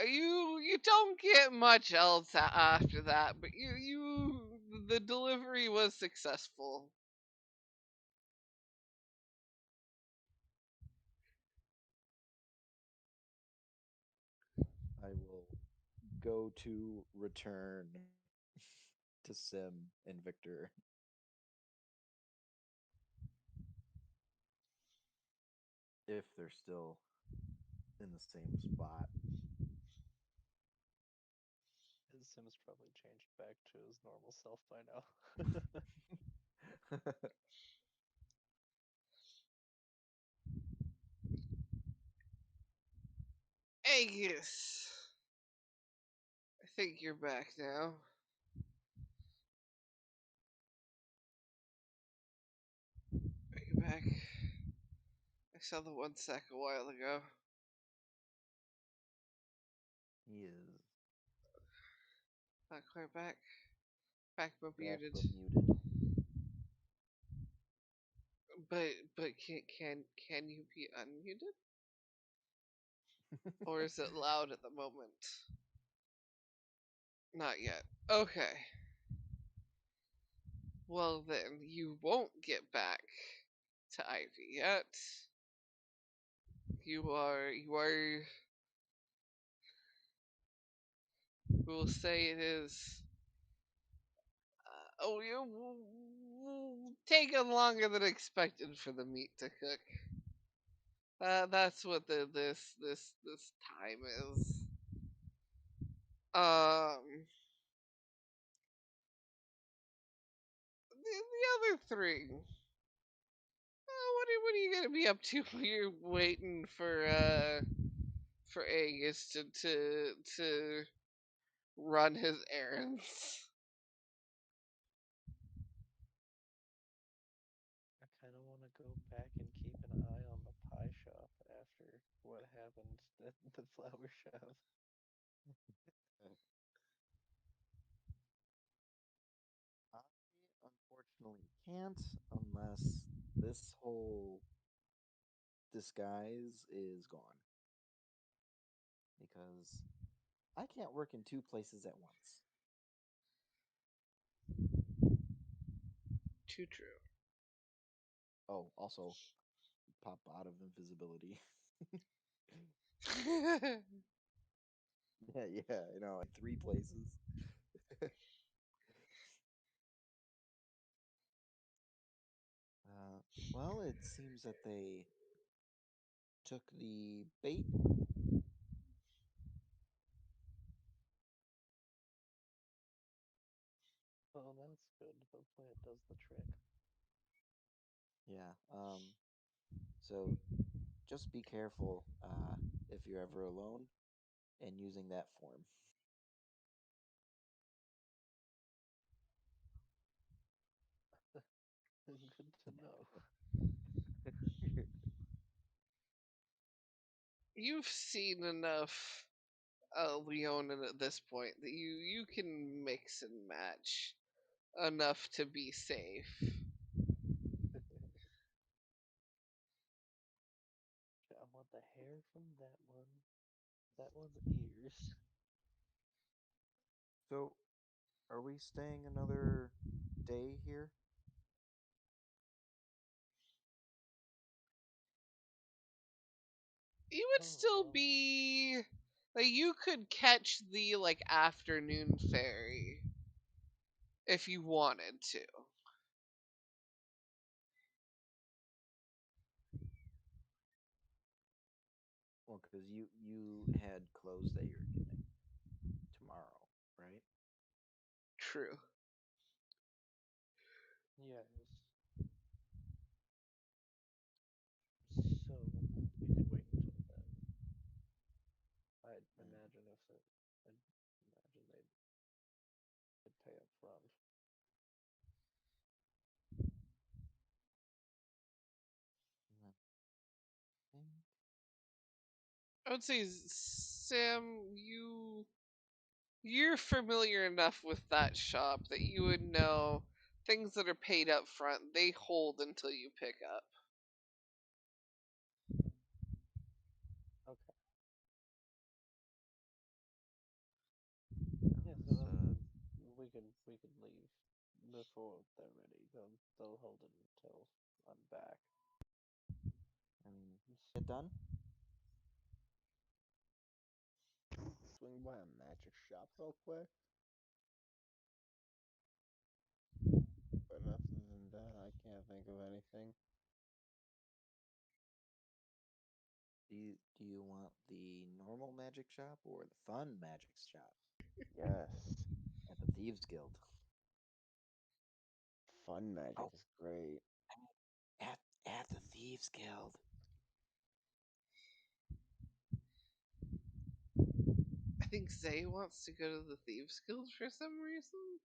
you don't get much else after that. But the delivery was successful. I will go to return to Sim and Victor. If they're still in the same spot. His Sim's probably changed back to his normal self by now. Aegis, I think you're back now. Are you back? I saw the 1 sec a while ago. He is Not quite back. Back but back muted. but muted. But can you be unmuted? Or is it loud at the moment? Not yet. Okay. Well then, you won't get back to Ivy yet. You are We'll say it is. Taken longer than expected for the meat to cook. That's what this time is. The other three. What are you gonna be up to while you're waiting for Aegis to run his errands? I kind of want to go back and keep an eye on the pie shop after what happened at the flower shop. I unfortunately can't unless this whole disguise is gone. Because I can't work in two places at once. Too true. Oh, also, pop out of invisibility. Yeah, you know, like three places. Well, it seems that they took the bait. Oh, that's good. Hopefully it does the trick. Yeah. So just be careful if you're ever alone and using that form. Good to know. You've seen enough Leonin at this point that you can mix and match enough to be safe. I want the hair from that one. That one's ears. So, are we staying another day here? You would Oh, still well, be like you could catch the like afternoon ferry if you wanted to. Well, because you had clothes that you're getting tomorrow, right? True. yes. So we could wait until then. I'd imagine if it, I'd imagine they'd pay up front. I would say Sam, you're familiar enough with that shop that you would know things that are paid up front they hold until you pick up. Okay. Yeah, so So, we could leave before they're ready. They'll hold it until I'm back. I mean, get done. Swing by a magic shop real quick. But other than that, I can't think of anything. Do you want the normal magic shop or the fun magic shop Yes. at the Thieves Guild? Fun magic Oh, is great. at the Thieves Guild. I think Zay wants to go to the Thieves Guild for some reason.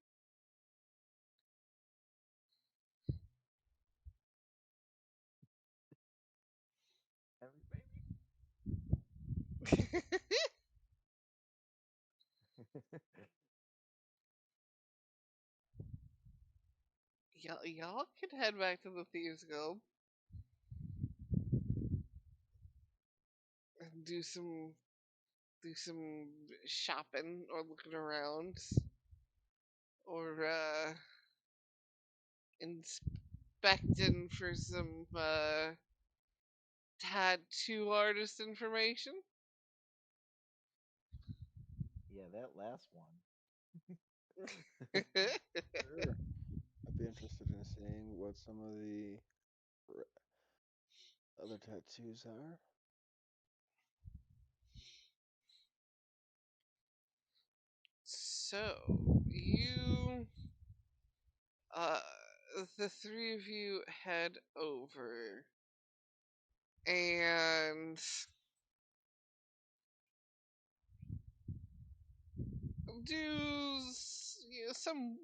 Y'all can head back to the Thieves Guild and do some shopping or looking around or inspecting for some tattoo artist information. Yeah, that last one. Sure. I'd be interested in seeing what some of the other tattoos are. So, you, uh, the three of you head over and do some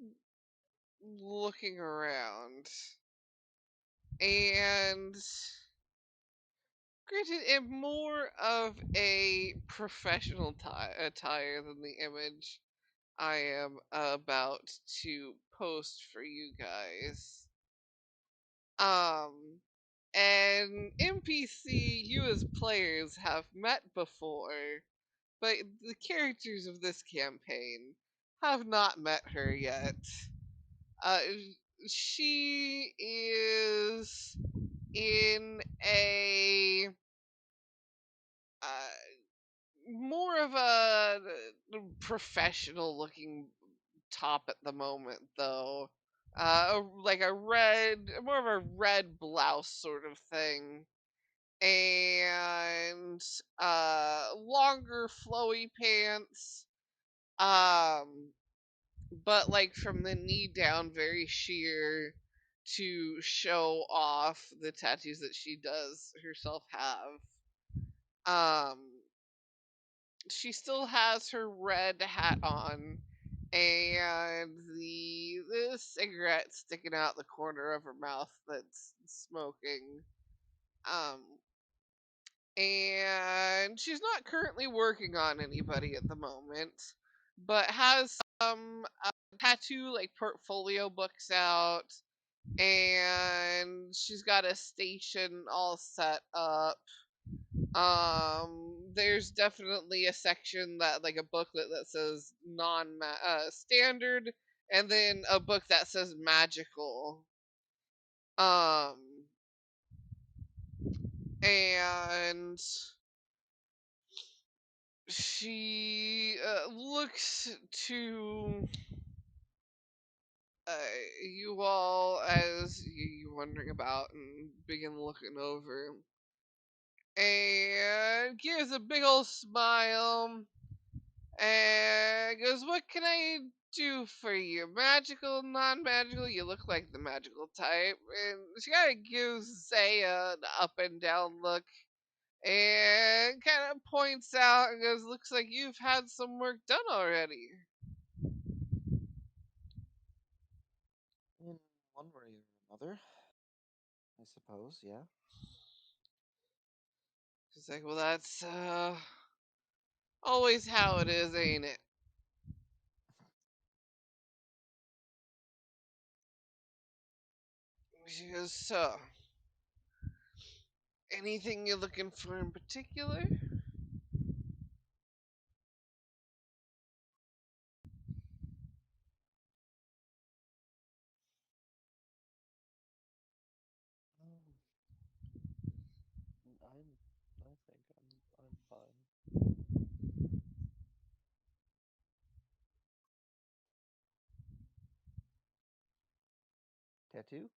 looking around. And granted, in more of a professional attire than the image I am about to post for you guys. An NPC you as players have met before, but the characters of this campaign have not met her yet. Uh, she is in a more of a professional looking top at the moment, though. Like a red, more of a red blouse sort of thing, and longer flowy pants. But like from the knee down, very sheer to show off the tattoos that she does herself have. Um, she still has her red hat on and the cigarette sticking out the corner of her mouth that's smoking. Um, and she's not currently working on anybody at the moment, but has some tattoo like portfolio books out, and she's got a station all set up. There's definitely a section that like a booklet that says standard, and then a book that says magical. Um, and she looks to you all as you wondering about and begin looking over, and gives a big old smile and goes, "What can I do for you? Magical, non-magical? You look like the magical type." And she kind of gives Zaya an up and down look and kind of points out and goes, "Looks like you've had some work done already." In one way or another, I suppose, yeah. She's like, "Well, that's always how it is, ain't it?" She goes, "So, anything you're looking for in particular?" I think I'm fine. Tattoo?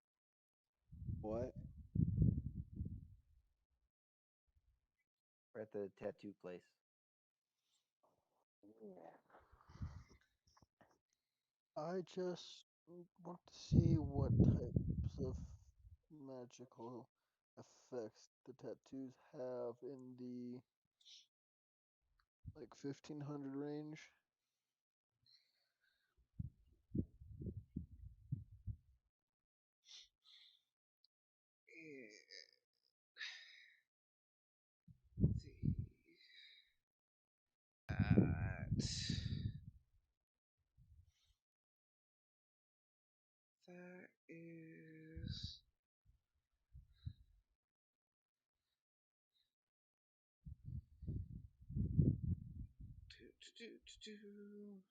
What? We're at the tattoo place. I just want to see what types of magical effects the tattoos have in the like 1500 range. That that is do, do, do, do.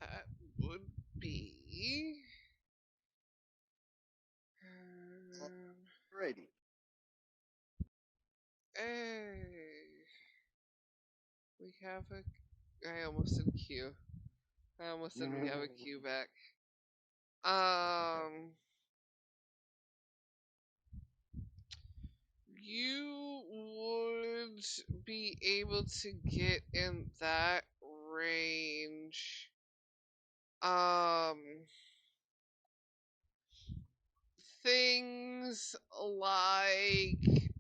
That would be Alrighty. Hey, we have a. I almost said Q. I almost said we have a Q back. You would be able to get in that range. Things like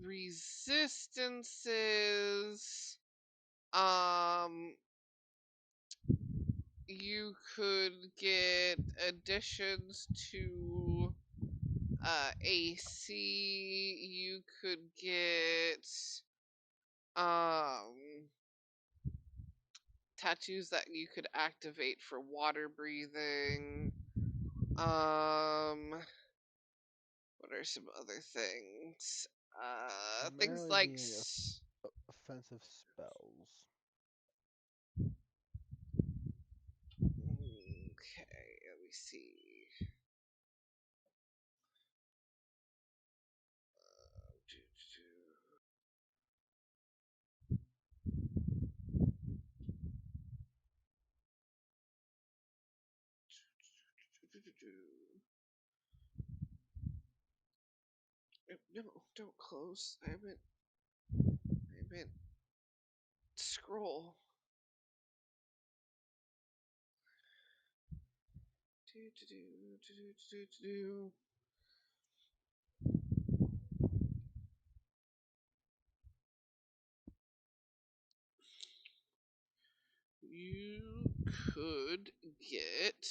resistances. You could get additions to AC. You could get tattoos that you could activate for water breathing. What are some other things? Things Primarily like the offensive spells. okay, let me see. No, don't close. I meant scroll. You could get.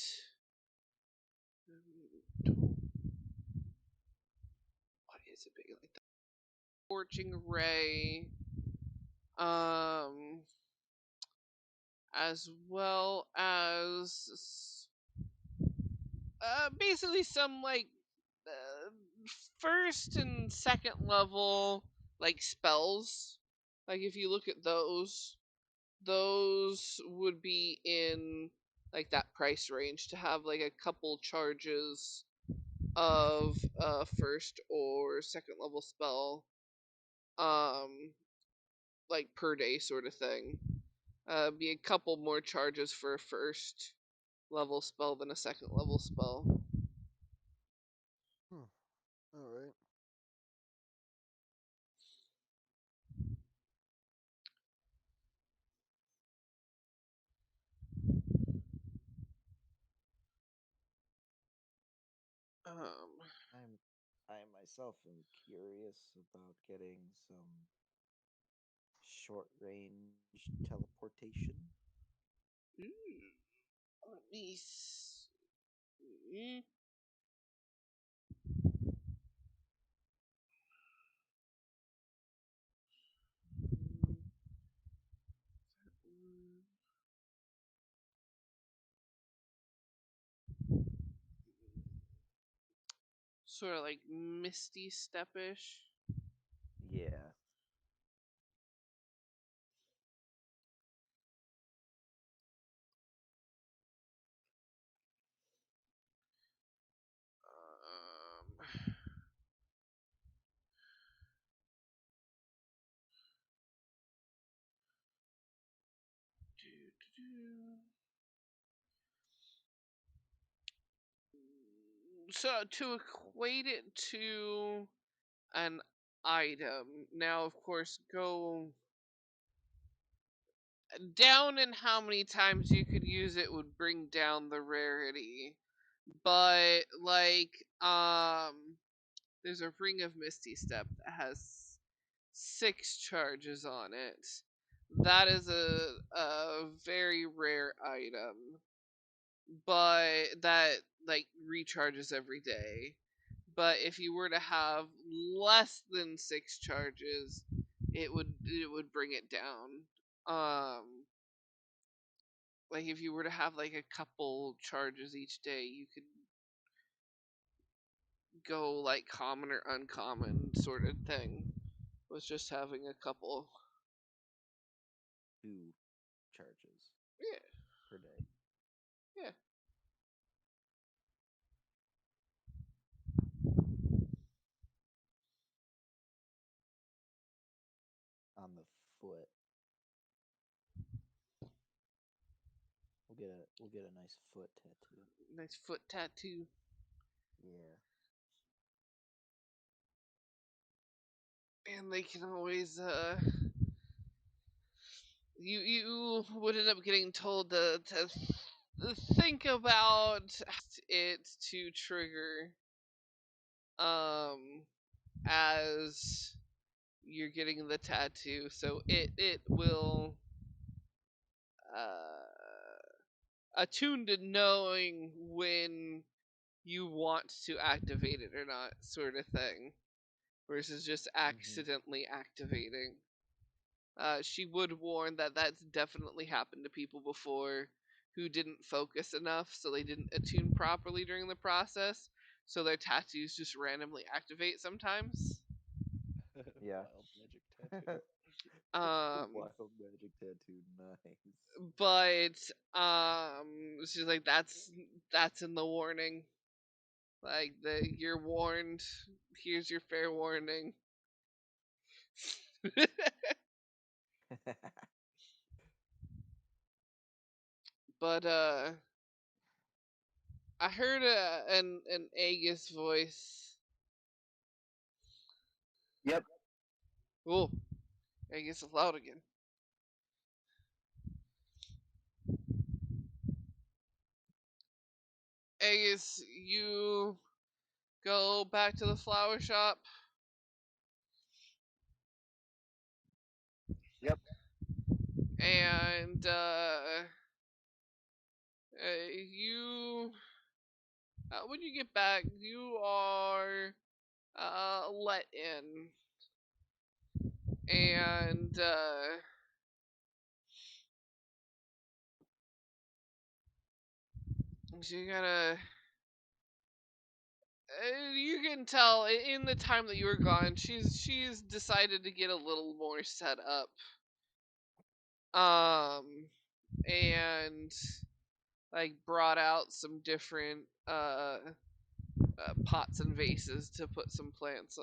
Why is it big like that? Scorching ray. As well as basically some like uh, first and second level like spells. Like if you look at those would be in like that price range to have like a couple charges of first or second level spell like per day sort of thing. Be a couple more charges for a first level spell than a second level spell. Alright. Um, I myself am curious about getting some short range teleportation. let me see. Sort of like misty stepish. Yeah. So to equate it to an item, now of course go down in how many times you could use it would bring down the rarity. But like there's a ring of misty step that has 6 charges on it. That is a very rare item, but that like recharges every day. But if you were to have less than 6 charges, it would bring it down. Like if you were to have like a couple charges each day, you could go like common or uncommon sort of thing. Was just having a couple. 2 charges Yeah, per day. yeah. foot. We'll get a nice foot tattoo. Nice foot tattoo. Yeah. And they can always you would end up getting told to think about it to trigger as you're getting the tattoo, so it will attune to knowing when you want to activate it or not, sort of thing, versus just accidentally activating. She would warn that that's definitely happened to people before who didn't focus enough, so they didn't attune properly during the process, so their tattoos just randomly activate sometimes. Yeah. Wild magic tattoo. Wild magic tattoo, nice. But she's like, that's in the warning. Like you're warned. Here's your fair warning. But I heard an Aegis voice. Yep. Oh, Aegis is loud again. Aegis, you go back to the flower shop. Yep. And you when you get back, you are let in, and so you gotta. You can tell in the time that you were gone, she's decided to get a little more set up. And like brought out some different pots and vases to put some plants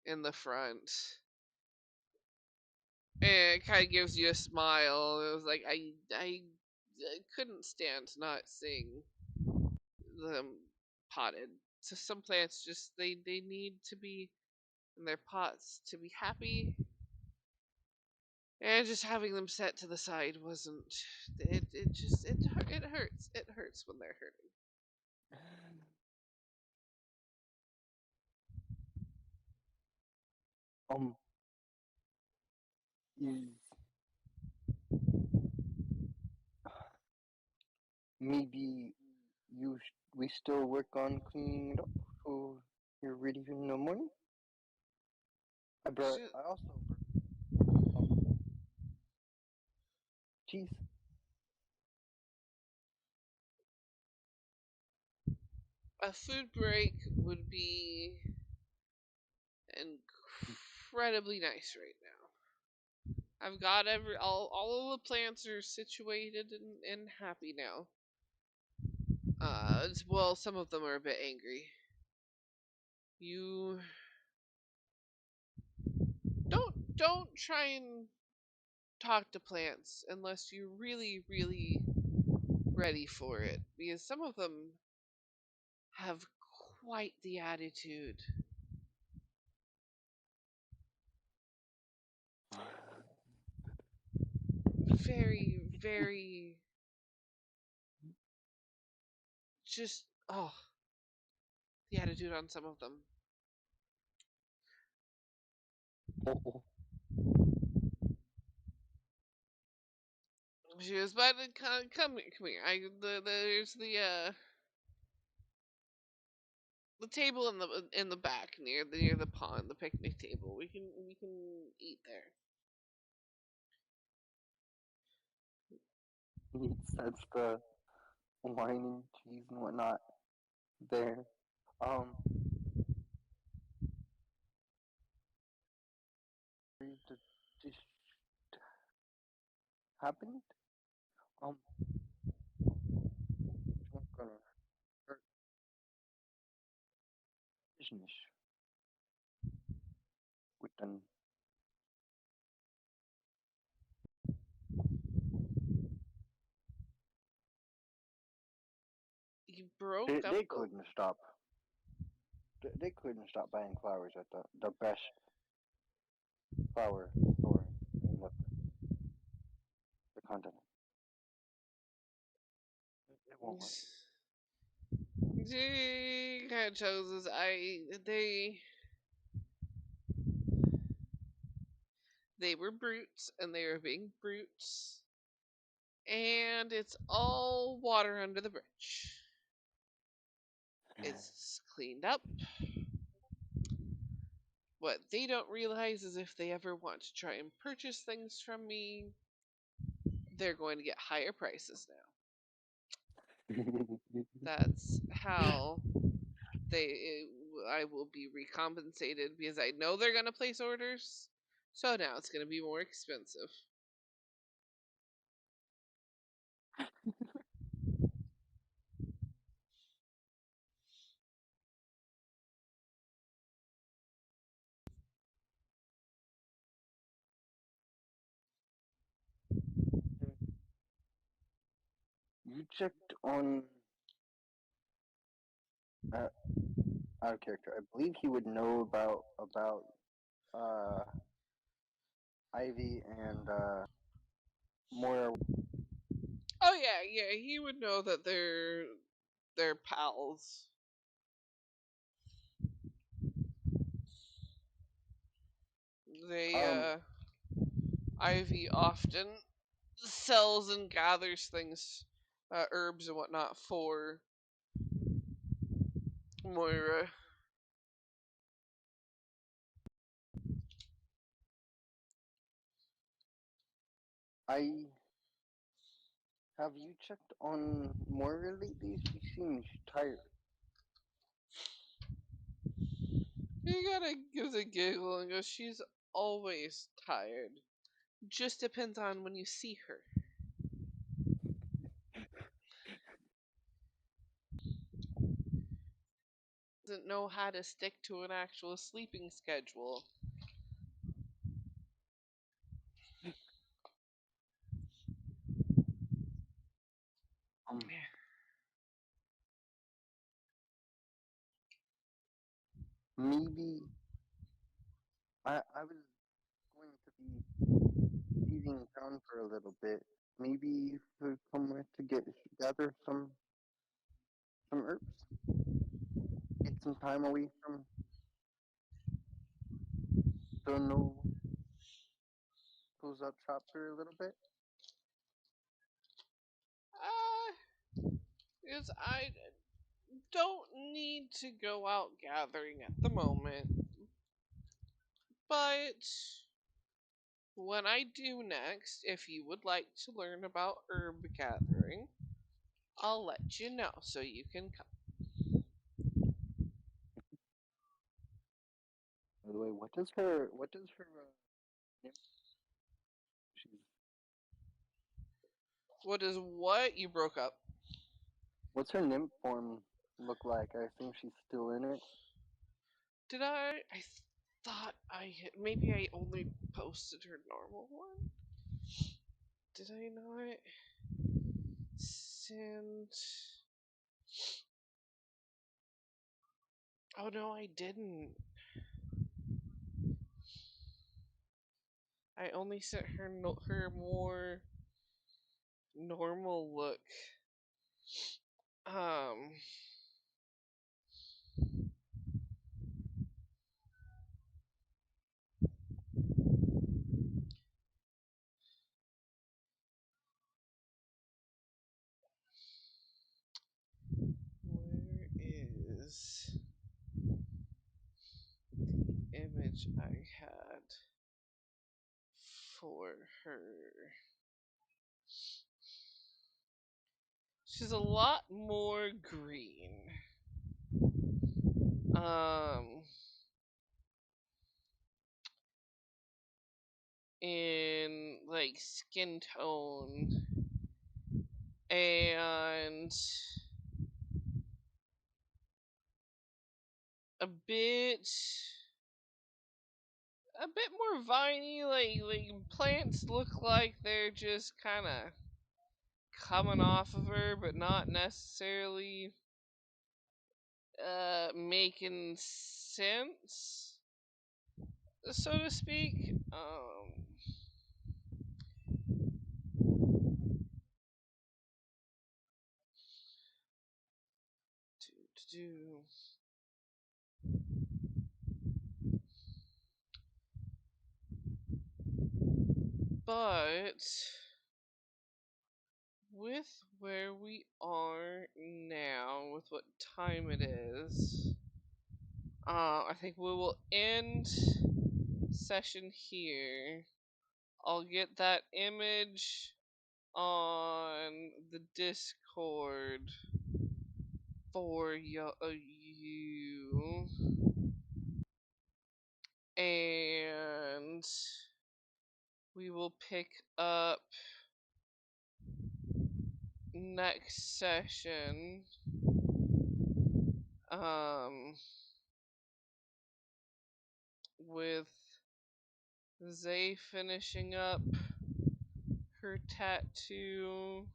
in the front. And it kind of gives you a smile. It was like I couldn't stand not seeing them potted. So some plants just they need to be in their pots to be happy. And just having them set to the side wasn't. It just it hurts. It hurts when they're hurting. Um, is maybe we still work on cleaning it up so you're ready in the morning? I also brought cheese. A food break would be incredibly nice right now. I've got all of the plants are situated and happy now. Well, some of them are a bit angry. You don't try and talk to plants unless you're really ready for it, because some of them have quite the attitude. Very just the attitude on some of them. Oh, She goes, but come here. There's the table in the back near the pond, the picnic table. We can eat there. he sets the wine and cheese and whatnot there. Um, that just happened. Um, it's not gonna hurt business with an he broke They, up they the couldn't stop. They couldn't stop buying flowers at the best flower store in the continent. It won't work. They kind of chose they were brutes and they were being brutes, and it's all water under the bridge. It's cleaned up. What they don't realize is if they ever want to try and purchase things from me, they're going to get higher prices now. That's how I will be recompensated because I know they're going to place orders. So now it's going to be more expensive. You checked on out of character. I believe he would know about Ivy and Moira. Oh yeah, he would know that they're pals. They Um, Ivy often sells and gathers things, herbs and whatnot for Moira. I have you checked on Moira lately? She seems tired. He kind of gives a giggle and goes, "She's always tired. Just depends on when you see her." Doesn't know how to stick to an actual sleeping schedule. Maybe I was going to be leaving town for a little bit. Maybe you could come with to gather some herbs. Get some time away from the no close up shop for a little bit. Is I don't need to go out gathering at the moment, but when I do next, if you would like to learn about herb gathering, I'll let you know so you can come. By the way, what does her name? She's What is what? You broke up. what's her nymph form look like? I assume she's still in it. Did I? Thought I hit. Maybe I only posted her normal one. Did I not send? Oh no, I didn't. I only sent her her more normal look. Um. Where is the image I had for her? She's a lot more green. Um, in like skin tone and a bit more viney, like plants look like they're just kind of coming off of her, but not necessarily. making sense, so to speak. Do. But with where we are now, with what time it is, I think we will end session here. I'll get that image on the Discord for you, and we will pick up next session. With Zay finishing up her tattoo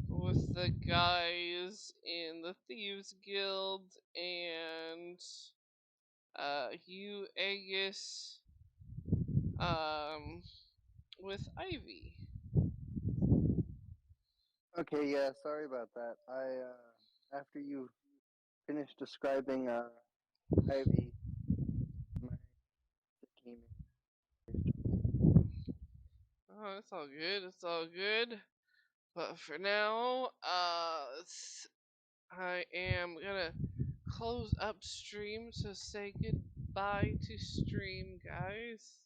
with the guys in the Thieves Guild, and you, Aegis, with Ivy. Okay, yeah, sorry about that. After you finished describing Ivy, my came in. Oh, it's all good. It's all good. But for now, I am gonna close up stream. So say goodbye to stream, guys.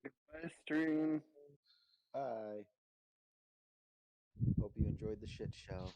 Goodbye, stream. Bye. Hope you enjoyed the shit show.